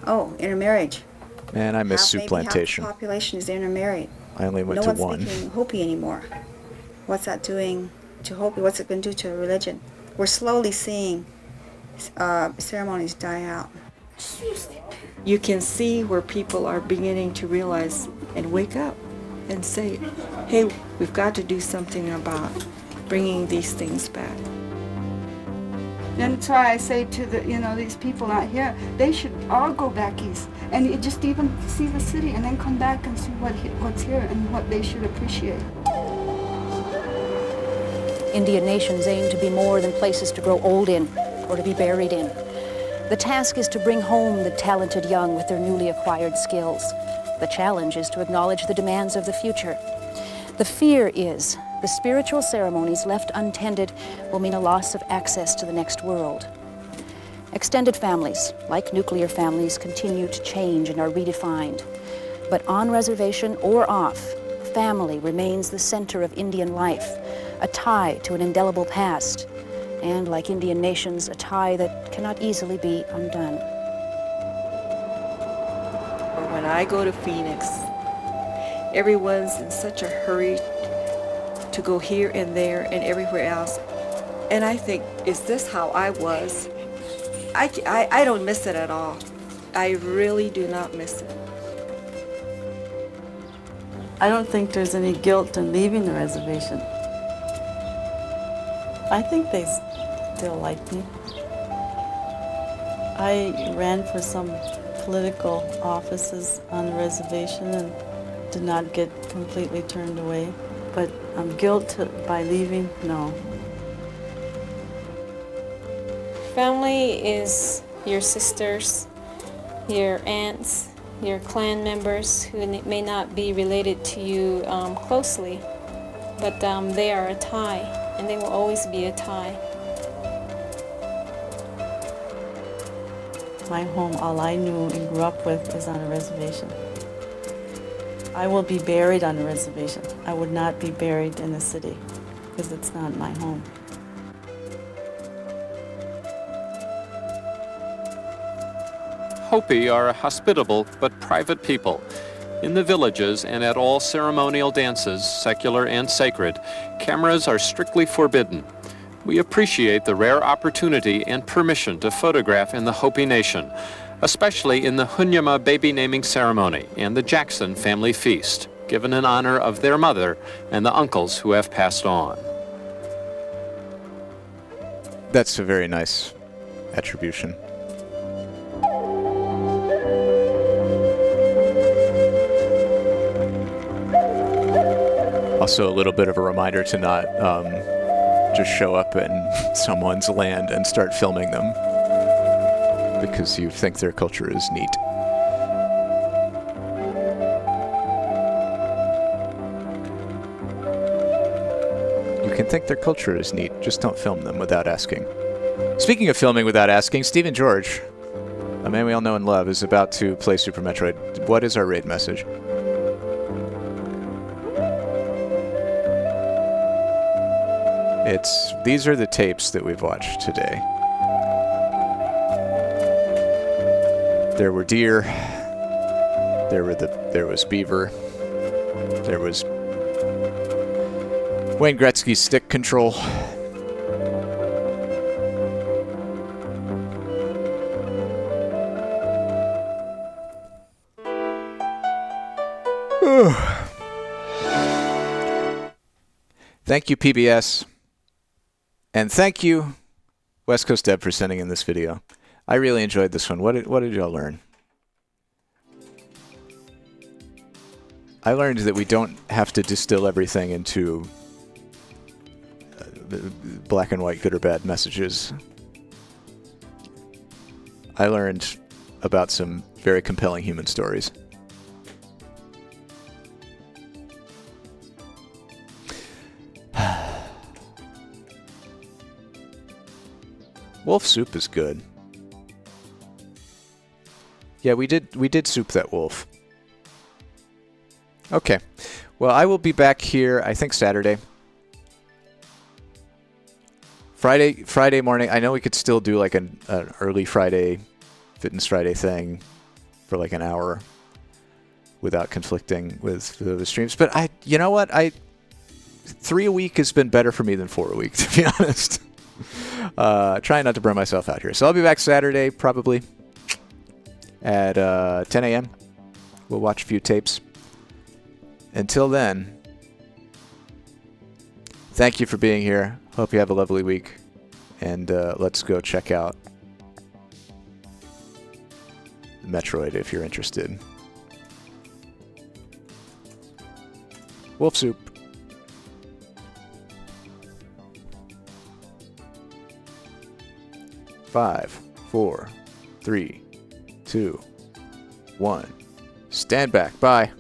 oh, intermarriage.
Man, I miss soup plantation.
Half the population is intermarried.
I only went
no
to
one's
one.
speaking Hopi anymore. What's that doing to Hopi? What's it going to do to religion? We're slowly seeing ceremonies die out.
You can see where people are beginning to realize and wake up and say, hey, we've got to do something about bringing these things back.
That's why I say to these people out here, they should all go back east and you just even see the city and then come back and see what's here and what they should appreciate.
Indian nations aim to be more than places to grow old in or to be buried in. The task is to bring home the talented young with their newly acquired skills. The challenge is to acknowledge the demands of the future. The fear is the spiritual ceremonies left untended will mean a loss of access to the next world. Extended families, like nuclear families, continue to change and are redefined. But on reservation or off, family remains the center of Indian life, a tie to an indelible past, and like Indian nations, a tie that cannot easily be undone.
When I go to Phoenix, everyone's in such a hurry to go here and there and everywhere else. And I think, is this how I was? I don't miss it at all. I really do not miss it.
I don't think there's any guilt in leaving the reservation. I think they still like me. I ran for some political offices on the reservation and did not get completely turned away. But guilt by leaving, no.
Family is your sisters, your aunts, your clan members who may not be related to you closely, but they are a tie, and they will always be a tie.
My home, all I knew and grew up with, is on a reservation. I will be buried on a reservation. I would not be buried in the city because it's not my home.
Hopi are a hospitable but private people. In the villages and at all ceremonial dances, secular and sacred, cameras are strictly forbidden. We appreciate the rare opportunity and permission to photograph in the Hopi Nation, especially in the Hunyama baby naming ceremony and the Jackson family feast, given in honor of their mother and the uncles who have passed on.
That's a very nice attribution. Also, a little bit of a reminder to not just show up in someone's land and start filming them because you think their culture is neat. You can think their culture is neat, just don't film them without asking. Speaking of filming without asking, Stephen George, a man we all know and love, is about to play Super Metroid. What is our raid message? These are the tapes that we've watched today. There were deer. There was Beaver. There was Wayne Gretzky's stick control. Thank you, PBS. And thank you, West Coast Deb, for sending in this video. I really enjoyed this one. What did y'all learn? I learned that we don't have to distill everything into black and white, good or bad messages. I learned about some very compelling human stories. Wolf soup is good. Yeah, we did soup that wolf. Okay. Well, I will be back here, I think Saturday. Friday morning. I know we could still do like an early Friday, Fitness Friday thing for like an hour without conflicting with the streams. But you know what? 3 a week has been better for me than 4 a week, to be honest. Trying not to burn myself out here. So I'll be back Saturday, probably, at 10 a.m. We'll watch a few tapes. Until then, thank you for being here. Hope you have a lovely week. And let's go check out Metroid if you're interested. Wolf soup. Five, 4, 3, 2, 1. Stand back. Bye.